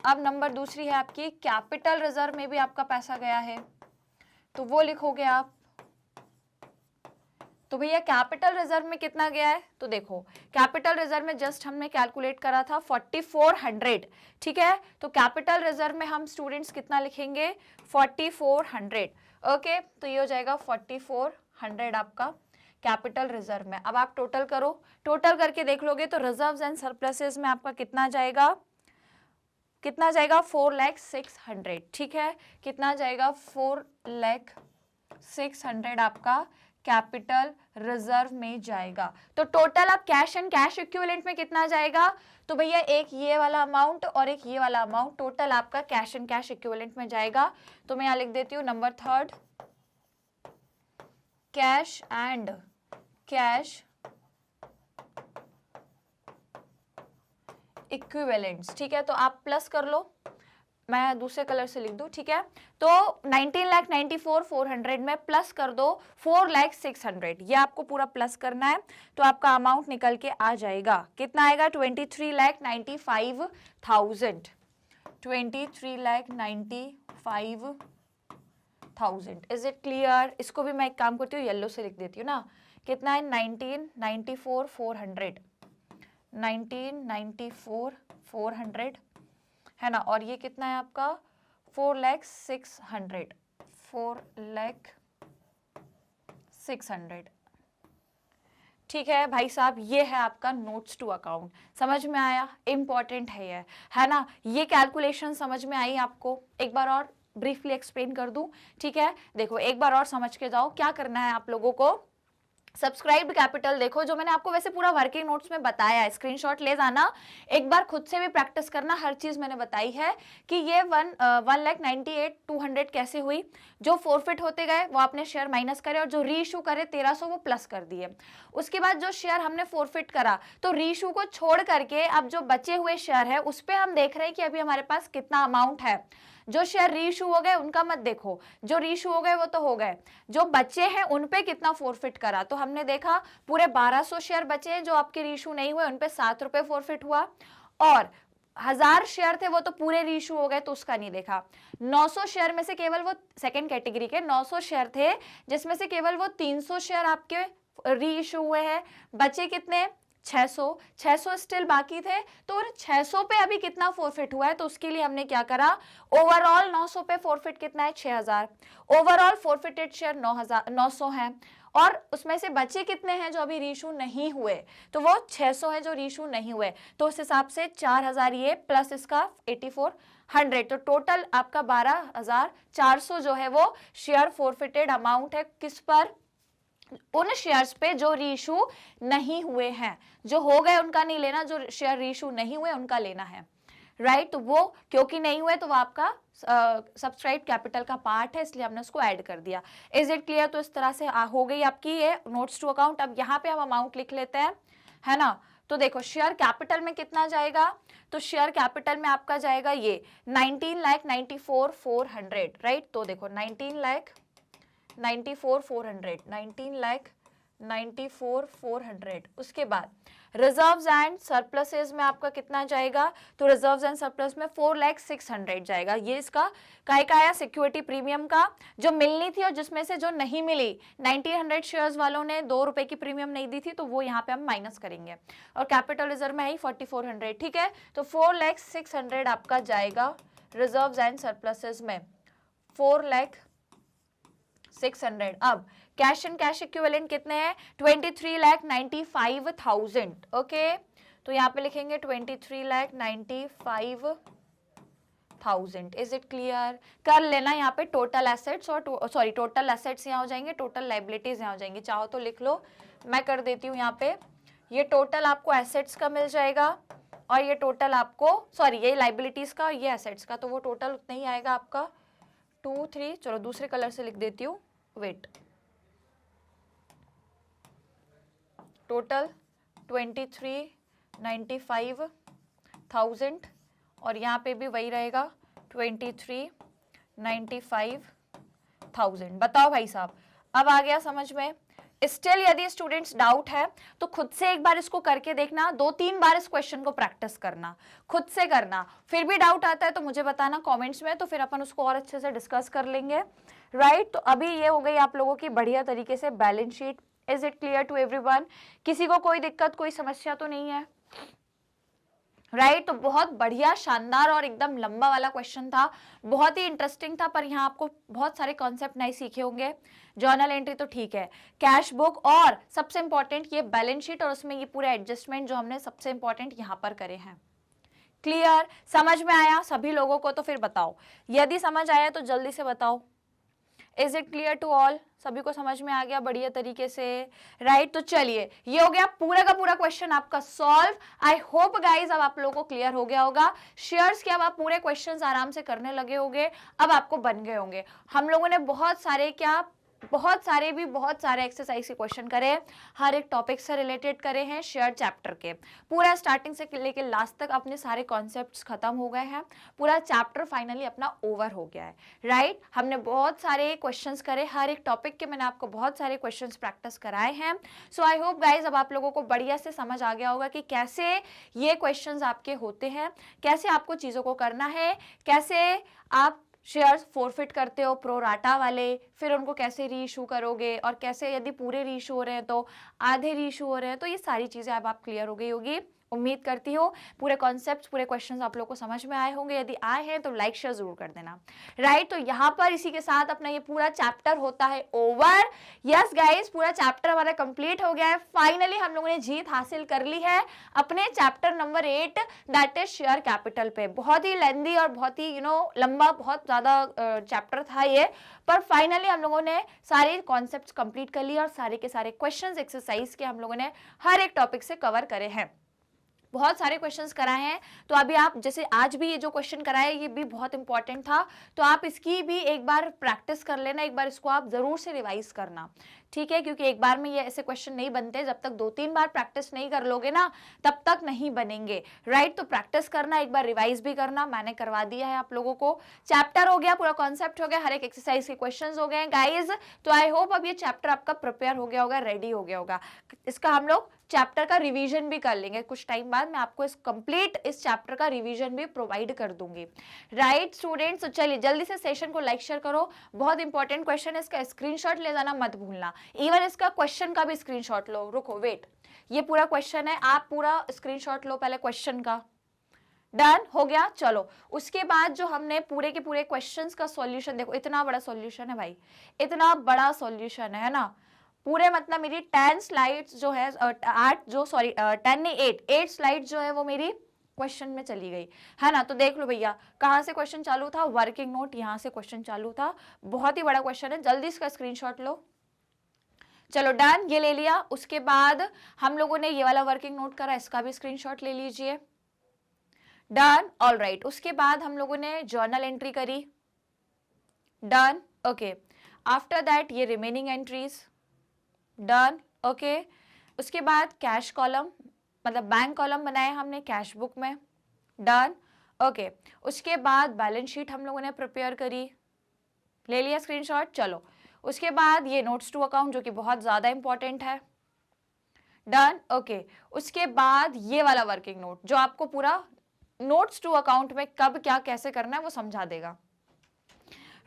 अब नंबर दूसरी है आपकी कैपिटल रिजर्व में भी आपका पैसा गया है, तो वो लिखोगे आप। तो भैया कैपिटल रिजर्व में कितना गया है? तो देखो कैपिटल रिजर्व में जस्ट हमने कैलकुलेट करा था 4400, ठीक है। तो कैपिटल रिजर्व में हम स्टूडेंट्स कितना लिखेंगे? 4400, ओके। तो ये हो जाएगा 4400 आपका कैपिटल रिजर्व में। अब आप टोटल करो, टोटल करके देख लोगे तो रिजर्व्स एंड सरप्लसेस में आपका कितना जाएगा? कितना जाएगा? 4,06,000, ठीक है। कितना जाएगा? 4,06,000 आपका कैपिटल रिजर्व में जाएगा। तो टोटल अब कैश एंड कैश इक्विवेलेंट में कितना जाएगा? तो भैया एक ये वाला अमाउंट और एक ये वाला अमाउंट, टोटल आपका कैश एंड कैश इक्विवेलेंट में जाएगा। तो मैं यहाँ लिख देती हूँ number 3, cash and cash equivalents, ठीक है। तो आप प्लस कर लो, मैं दूसरे कलर से लिख दूं, ठीक है। तो 19,94,400 में प्लस कर दो 4,06,000, ये आपको पूरा प्लस करना है, तो आपका अमाउंट निकल के आ जाएगा, कितना आएगा? 23,95,000, 23,95,000। Is it clear? इसको भी मैं एक काम करती हूँ, येलो से लिख देती हूँ ना, कितना है? 19,94,400, 19,94,400 है ना, और ये कितना है आपका? 4,06,000, 4,06,000, ठीक है भाई साहब। ये है आपका नोट्स टू अकाउंट, समझ में आया? इंपॉर्टेंट है ये, है ना। ये कैलकुलेशन समझ में आई आपको? एक बार और ब्रीफली एक्सप्लेन कर दूं, ठीक है। देखो एक बार और समझ के जाओ, क्या करना है आप लोगों को? सब्सक्राइब्ड कैपिटल देखो, जो मैंने आपको वैसे पूरा वर्किंग नोट्स में बताया है, स्क्रीनशॉट ले जाना, एक बार खुद से भी प्रैक्टिस करना, हर चीज मैंने बताई है कि ये 1,98,200 कैसे हुई। जो फोरफिट होते गए वो आपने शेयर माइनस करे, और जो रीइशू करे 1300 वो प्लस कर दिए। उसके बाद जो शेयर हमने फोरफिट करा, तो रीइशू को छोड़ करके अब जो बचे हुए शेयर है उस पर हम देख रहे हैं कि अभी हमारे पास कितना अमाउंट है। जो शेयर रीइशू हो गए उनका मत देखो, जो रीइशू हो गए वो तो हो गए, जो बचे हैं उन पे कितना फोरफिट करा। तो हमने देखा पूरे 1200 शेयर बचे हैं जो आपके रीइशू नहीं हुए, उन पे 7 रुपए फोरफिट हुआ, और 1000 शेयर थे वो तो पूरे रीइशू हो गए, तो उसका नहीं देखा। 900 शेयर में से केवल वो सेकंड कैटेगरी के 900 शेयर थे, जिसमें से केवल वो 300 शेयर आपके रीइशू हुए हैं, बचे कितने? 600 स्टिल बाकी थे। तो 600 पे अभी कितना फोरफिट हुआ है, तो उसके लिए हमने क्या करा? ओवरऑल 900 पे फोरफिट कितना है? 6000। ओवरऑल फोरफिटेड शेयर 900 है, और उसमें से बचे कितने हैं जो अभी रीइशू नहीं हुए? तो वो 600 है जो रीइशू नहीं हुए, तो उस हिसाब से 4000 ये प्लस इसका 8400, तो टोटल आपका 12,400 जो है वो शेयर फोरफिटेड अमाउंट है। किस पर? उन शेयर्स पे जो रीइशू नहीं हुए हैं, जो हो गए उनका नहीं लेना, जो शेयर रीइशू नहीं हुए उनका लेना है, राइट। तो वो क्योंकि नहीं हुए तो वो आपका सब्सक्राइब कैपिटल का पार्ट है, इसलिए हमने उसको ऐड कर दिया। Is it clear? तो इस तरह से हो गई आपकी ये नोट्स टू अकाउंट। अब यहाँ पे हम अमाउंट लिख लेते हैं, है ना। तो देखो शेयर कैपिटल में कितना जाएगा? तो शेयर कैपिटल में आपका जाएगा ये 19,94,400, राइट। तो देखो 19,94,400, 19,94,400 94,400। उसके बाद रिजर्व्स एंड सरप्लसेस में आपका कितना जाएगा, तो रिजर्व्स एंड सरप्लस में 4,06,000 जाएगा। ये इसका काय का आया, सिक्योरिटी प्रीमियम का, जो मिलनी थी और जिसमें से जो नहीं मिली, 1900 शेयर्स वालों ने 2 रुपए की प्रीमियम नहीं दी थी, तो वो यहाँ पे हम माइनस करेंगे। और कैपिटल रिजर्व में है 4400, ठीक है, तो 4,06,000 आपका जाएगा रिजर्व्स एंड सरप्लसेस में, 4,06,000। अब कैश एंड कैश इक्विवेलेंट कितने हैं, 23,95,000। ओके, तो यहाँ पे लिखेंगे 23,95,000। Is it clear? कर लेना यहाँ पे टोटल एसेट्स और सॉरी टोटल एसेट्स यहाँ हो जाएंगे, टोटल लाइबिलिटीज यहाँ हो जाएंगी, चाहो तो लिख लो, मैं कर देती हूँ यहाँ पे। ये टोटल आपको एसेट्स का मिल जाएगा और ये टोटल आपको सॉरी ये लाइबिलिटीज का और ये एसेट्स का, तो वो टोटल उतना ही आएगा आपका 2 3, चलो दूसरे कलर से लिख देती हूँ, वेट, टोटल 23,95,000 और यहाँ पे भी वही रहेगा 23,95,000। बताओ भाई साहब, अब आ गया समझ में? स्टिल यदि स्टूडेंट्स डाउट है तो खुद से एक बार इसको करके देखना, 2-3 बार इस क्वेश्चन को प्रैक्टिस करना, खुद से करना। फिर भी डाउट आता है तो मुझे बताना कमेंट्स में, तो फिर अपन उसको और अच्छे से डिस्कस कर लेंगे, राइट। तो अभी ये हो गई आप लोगों की बढ़िया तरीके से balance sheet. Is it clear to everyone? किसी को कोई दिक्कत, कोई समस्या तो नहीं है, राइट। तो बहुत बढ़िया, शानदार और एकदम लंबा वाला क्वेश्चन था, बहुत ही इंटरेस्टिंग था, पर यहाँ आपको बहुत सारे कॉन्सेप्ट नहीं सीखे होंगे। जर्नल एंट्री तो ठीक है, कैश बुक और सबसे इंपॉर्टेंट ये बैलेंस शीट और उसमें ये पूरे एडजस्टमेंट जो हमने सबसे इंपॉर्टेंट यहाँ पर करे हैं। क्लियर? समझ में आया सभी लोगों को? तो फिर बताओ, यदि समझ आया तो जल्दी से बताओ। Is it clear to all? सभी को समझ में आ गया बढ़िया तरीके से, राइट। तो चलिए, ये हो गया पूरा का पूरा क्वेश्चन आपका सॉल्व। आई होप गाइज अब आप लोगों को क्लियर हो गया होगा। शेयर्स के अब आप पूरे क्वेश्चंस आराम से करने लगे होंगे, अब आपको बन गए होंगे। हम लोगों ने बहुत सारे बहुत सारे एक्सरसाइज के क्वेश्चन करे, हर एक टॉपिक से रिलेटेड करे हैं, शेयर चैप्टर के पूरा स्टार्टिंग से लेके लास्ट तक अपने सारे कॉन्सेप्ट्स खत्म हो गए हैं, पूरा चैप्टर फाइनली अपना ओवर हो गया है, राइट। हमने बहुत सारे क्वेश्चंस करे, हर एक टॉपिक के मैंने आपको बहुत सारे क्वेश्चंस प्रैक्टिस कराए हैं। सो आई होप गाइज अब आप लोगों को बढ़िया से समझ आ गया होगा कि कैसे ये क्वेश्चंस आपके होते हैं, कैसे आपको चीज़ों को करना है, कैसे आप शेयर्स फॉरफिट करते हो प्रोराटा वाले, फिर उनको कैसे री इशू करोगे, और कैसे यदि पूरे री इशू हो रहे हैं तो आधे री इशू हो रहे हैं। तो ये सारी चीज़ें अब आप क्लियर हो गई होगी, उम्मीद करती हो पूरे कॉन्सेप्ट्स पूरे क्वेश्चंस आप लोगों को समझ में आए होंगे। यदि आए हैं तो लाइक शेयर जरूर कर देना, राइट। तो यहाँ पर इसी के साथ अपना ये पूरा चैप्टर होता है ओवर। यस गाइस, पूरा चैप्टर हमारा कंप्लीट हो गया है। फाइनली हम लोगों ने जीत हासिल कर ली है अपने chapter number 8 that is share capital पे। बहुत ही लेंदी और बहुत ही लंबा, बहुत ज्यादा चैप्टर था ये, पर फाइनली हम लोगों ने सारे कॉन्सेप्ट्स कंप्लीट कर लिए और सारे के सारे क्वेश्चंस एक्सरसाइज के हम लोगों ने हर एक टॉपिक से कवर करे हैं। बहुत सारे क्वेश्चंस कराए हैं, तो अभी आप जैसे आज भी ये जो क्वेश्चन कराए ये भी बहुत इंपॉर्टेंट था, तो आप इसकी भी एक बार प्रैक्टिस कर लेना, एक बार इसको आप जरूर से रिवाइज करना, ठीक है, क्योंकि एक बार में ये ऐसे क्वेश्चन नहीं बनते, जब तक 2-3 बार प्रैक्टिस नहीं कर लोगे ना तब तक नहीं बनेंगे, राइट। तो प्रैक्टिस करना, एक बार रिवाइज भी करना, मैंने करवा दिया है आप लोगों को। चैप्टर हो गया, पूरा कॉन्सेप्ट हो गया, हर एक एक्सरसाइज के क्वेश्चन हो गए गाइज। तो आई होप अब ये चैप्टर आपका प्रिपेयर हो गया होगा, रेडी हो गया होगा। इसका हम लोग चैप्टर का रिवीजन भी कर लेंगे कुछ टाइम बाद, मैं आपको इस चैप्टर का रिवीजन भी प्रोवाइड कर दूंगी, राइट स्टूडेंट्स। तो चलिए जल्दी से सेशन को लाइक शेयर करो, बहुत इंपॉर्टेंट क्वेश्चन है, इसका स्क्रीनशॉट ले जाना मत भूलना, इवन इसका क्वेश्चन का भी स्क्रीनशॉट लो। रुको वेट, ये पूरा क्वेश्चन है, आप पूरा स्क्रीनशॉट लो पहले क्वेश्चन का। डन हो गया, चलो उसके बाद जो हमने पूरे के पूरे क्वेश्चंस का सॉल्यूशन, देखो इतना बड़ा सॉल्यूशन है भाई, इतना बड़ा सॉल्यूशन है ना, पूरे मतलब मेरी 10 स्लाइड्स जो है 10 नहीं 8 स्लाइड्स जो है वो मेरी क्वेश्चन में चली गई है ना। तो देख लो भैया, कहाँ से क्वेश्चन चालू था, वर्किंग नोट यहाँ से क्वेश्चन चालू था, बहुत ही बड़ा क्वेश्चन है, जल्दी इसका स्क्रीनशॉट लो। चलो डन, ये ले लिया। उसके बाद हम लोगों ने ये वाला वर्किंग नोट करा, इसका भी स्क्रीनशॉट ले लीजिए। Done, all right. उसके बाद हम लोगों ने जर्नल एंट्री करी, डन, ओके। आफ्टर दैट ये रिमेनिंग एंट्रीज, डन, ओके। उसके बाद कैश कॉलम मतलब बैंक कॉलम बनाया हमने कैश बुक में, डन, ओके। उसके बाद बैलेंस शीट हम लोगों ने प्रिपेयर करी, ले लिया स्क्रीनशॉट, चलो। उसके बाद ये नोट्स टू अकाउंट जो कि बहुत ज्यादा इंपॉर्टेंट है, डन, ओके। उसके बाद ये वाला वर्किंग नोट जो आपको पूरा नोट्स टू अकाउंट में कब क्या कैसे करना है वो समझा देगा,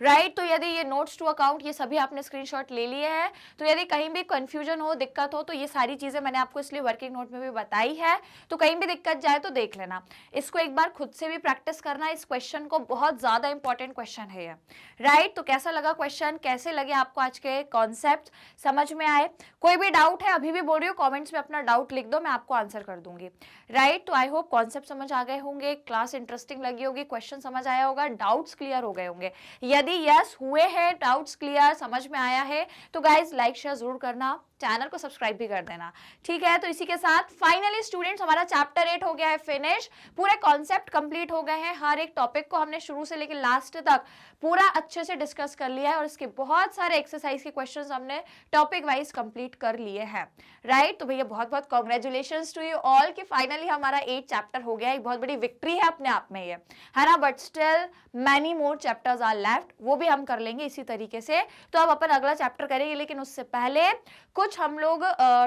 राइट। तो यदि ये नोट्स टू अकाउंट ये सभी आपने स्क्रीनशॉट ले लिए हैं, तो यदि कहीं भी कंफ्यूजन हो, दिक्कत हो, तो ये सारी चीजें मैंने आपको इसलिए वर्किंग नोट में भी बताई है, तो कहीं भी दिक्कत जाए तो देख लेना। इसको एक बार खुद से भी प्रैक्टिस करना, इस क्वेश्चन को, बहुत ज्यादा इंपॉर्टेंट क्वेश्चन है ये, राइट। तो कैसा लगा क्वेश्चन, कैसे लगे आपको आज के कॉन्सेप्ट, समझ में आए? कोई भी डाउट है अभी भी बोल रही हूँ, कॉमेंट्स में अपना डाउट लिख दो, मैं आपको आंसर कर दूंगी, राइट। तो आई होप कॉन्सेप्ट समझ आ गए होंगे, क्लास इंटरेस्टिंग लगी होगी, क्वेश्चन समझ आया होगा, डाउट्स क्लियर हो गए होंगे। यदि यस हुए हैं, डाउट्स क्लियर, समझ में आया है, तो गाइज लाइक शेयर जरूर करना, चैनल को सब्सक्राइब भी कर देना, ठीक है। तो इसी के साथ फाइनली स्टूडेंट्स हमारा चैप्टर 8 हो गया है फिनिश, पूरे कॉन्सेप्ट कंप्लीट हो गए हैं, हर एक टॉपिक को हमने शुरू से लेकर लास्ट तक पूरा अच्छे से डिस्कस कर लिया है, और इसके बहुत सारे एक्सरसाइज के क्वेश्चंस हमने टॉपिक वाइज कंप्लीट कर लिए हैं, राइट। तो भैया बहुत बहुत कॉन्ग्रेचुलेशंस टू यू ऑल कि फाइनली हमारा 8 चैप्टर हो गया, एक बहुत बड़ी विक्ट्री है अपने आप में ये, है ना। But still many more chapters are left, वो भी हम कर लेंगे इसी तरीके से। तो अब अपन अगला चैप्टर करेंगे, लेकिन उससे पहले कुछ हम लोग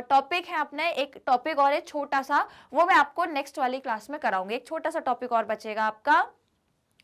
टॉपिक है अपने, एक टॉपिक और है छोटा सा, वो मैं आपको नेक्स्ट वाली क्लास में कराऊंगी। एक छोटा सा टॉपिक और बचेगा आपका,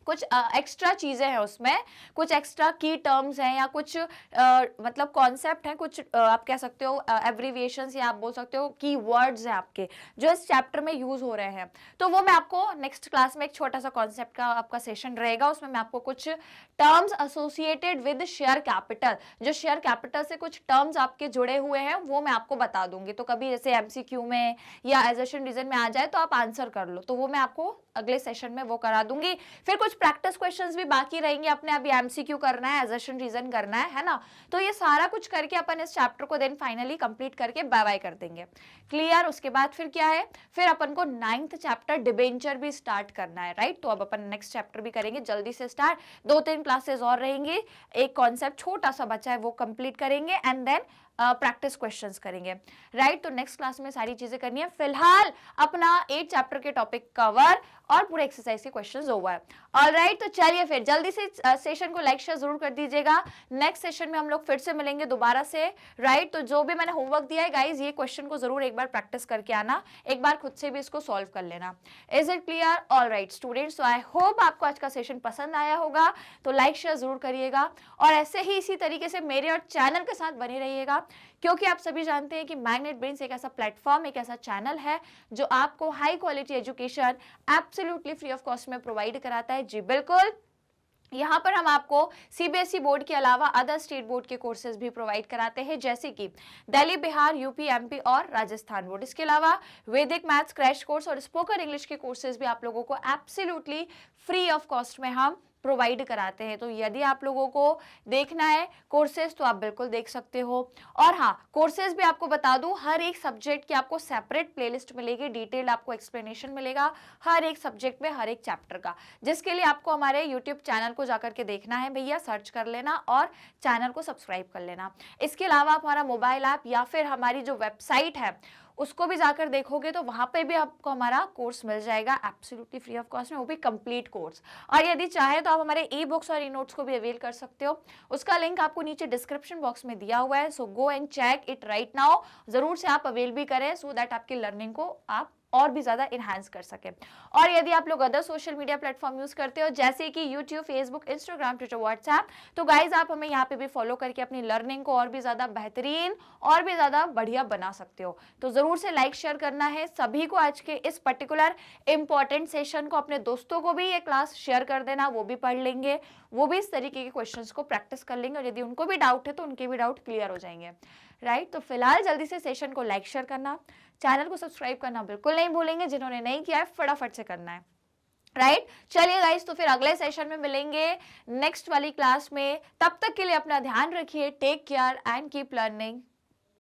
कुछ एक्स्ट्रा चीजें हैं उसमें, कुछ एक्स्ट्रा की टर्म्स हैं, या कुछ मतलब कॉन्सेप्ट हैं, कुछ आप कह सकते हो एब्रीविएशंस, या आप बोल सकते हो की वर्ड्स हैं आपके, जो इस चैप्टर में यूज हो रहे हैं। तो वो मैं आपको नेक्स्ट क्लास में, एक छोटा सा कॉन्सेप्ट का आपका सेशन रहेगा, उसमें मैं आपको कुछ terms associated with share capital, जो शेयर कैपिटल से कुछ टर्म्स आपके जुड़े हुए हैं, वो मैं आपको बता दूंगी। तो कभी जैसे एमसीक्यू में या एजर्शन रीजन में आ जाए तो आप आंसर कर लो, तो वो मैं आपको अगले सेशन में वो करा दूंगी। फिर कुछ प्रैक्टिस क्वेश्चंस भी बाकी रहेंगे अपने, अभी एमसीक्यू करना है, एजर्शन रीजन करना है ना। तो ये सारा कुछ करके अपन इस चैप्टर को देन फाइनली कंप्लीट करके बाय बाय कर देंगे, क्लियर। उसके बाद फिर क्या है, फिर अपन को 9th चैप्टर डिबेंचर भी स्टार्ट करना है, राइट। तो अब अपन नेक्स्ट चैप्टर भी करेंगे जल्दी से स्टार्ट, 2-3 क्लासेस और रहेंगी, एक कॉन्सेप्ट छोटा सा बचा है वो कंप्लीट करेंगे, एंड देन प्रैक्टिस क्वेश्चंस करेंगे, राइट। तो नेक्स्ट क्लास में सारी चीजें करनी है। फिलहाल अपना 8 चैप्टर के टॉपिक कवर और पूरे एक्सरसाइज के क्वेश्चंस ओवर है, ऑलराइट। तो चलिए फिर जल्दी से सेशन को लाइक शेयर जरूर कर दीजिएगा। नेक्स्ट सेशन में हम लोग फिर से मिलेंगे दोबारा से, राइट। तो जो भी मैंने होमवर्क दिया है गाइज, ये क्वेश्चन को जरूर एक बार प्रैक्टिस करके आना, एक बार खुद से भी इसको सॉल्व कर लेना। Is it clear? Alright students, तो आई होप आपको आज का सेशन पसंद आया होगा, तो लाइक शेयर जरूर करिएगा, और ऐसे ही इसी तरीके से मेरे और चैनल के साथ बने रहिएगा, क्योंकि आप सभी जानते हैं कि मैग्नेट ब्रेन्स एक ऐसा प्लेटफॉर्म, एक ऐसा चैनल है जो आपको high quality education absolutely free of cost में प्रोवाइड कराता है। जी बिल्कुल, यहाँ पर हम आपको सीबीएसई बोर्ड के अलावा अदर स्टेट बोर्ड के कोर्सेज भी प्रोवाइड कराते हैं, जैसे कि दिल्ली, बिहार, यूपी, एमपी और राजस्थान बोर्ड। इसके अलावा वैदिक मैथ्स क्रैश कोर्स और स्पोकन इंग्लिश के कोर्सेज भी आप लोगों को एब्सोल्युटली फ्री ऑफ कॉस्ट में हम प्रोवाइड कराते हैं। तो यदि आप लोगों को देखना है कोर्सेज तो आप बिल्कुल देख सकते हो। और हाँ, कोर्सेज भी आपको बता दूं, हर एक सब्जेक्ट की आपको सेपरेट प्लेलिस्ट मिलेगी, डिटेल्ड आपको एक्सप्लेनेशन मिलेगा हर एक सब्जेक्ट में, हर एक चैप्टर का, जिसके लिए आपको हमारे यूट्यूब चैनल को जाकर के देखना है भैया, सर्च कर लेना और चैनल को सब्सक्राइब कर लेना। इसके अलावा आप हमारा मोबाइल ऐप या फिर हमारी जो वेबसाइट है उसको भी जाकर देखोगे तो वहां पे भी आपको हमारा कोर्स मिल जाएगा एब्सोल्युटली फ्री ऑफ कॉस्ट में, वो भी कंप्लीट कोर्स। और यदि चाहे तो आप हमारे ई बुक्स और ई नोट्स को भी अवेल कर सकते हो, उसका लिंक आपको नीचे डिस्क्रिप्शन बॉक्स में दिया हुआ है। So go and check it right now, जरूर से आप अवेल भी करें, सो दैट आपकी लर्निंग को आप और भी ज्यादा इनहांस कर सके। और यदि आप लोग other social media platform use करते हो, जैसे कि YouTube, Facebook, Instagram, Twitter, WhatsApp, तो गाइज आप हमें यहाँ पे भी फॉलो करके अपनी लर्निंग को और भी ज्यादा बेहतरीन और भी ज्यादा बढ़िया बना सकते हो। तो जरूर से लाइक शेयर करना है सभी को, आज के इस पर्टिकुलर इंपॉर्टेंट सेशन को, अपने दोस्तों को भी ये क्लास शेयर कर देना, वो भी पढ़ लेंगे, वो भी इस तरीके के क्वेश्चंस को प्रैक्टिस कर लेंगे, और यदि उनको भी डाउट है तो उनके भी डाउट क्लियर हो जाएंगे, राइट। तो फिलहाल जल्दी से सेशन को लाइक शेयर करना, चैनल को सब्सक्राइब करना बिल्कुल नहीं भूलेंगे, जिन्होंने नहीं किया है फटाफट से करना है, राइट। चलिए गाइस, तो फिर अगले सेशन में मिलेंगे नेक्स्ट वाली क्लास में, तब तक के लिए अपना ध्यान रखिए, take care and keep learning.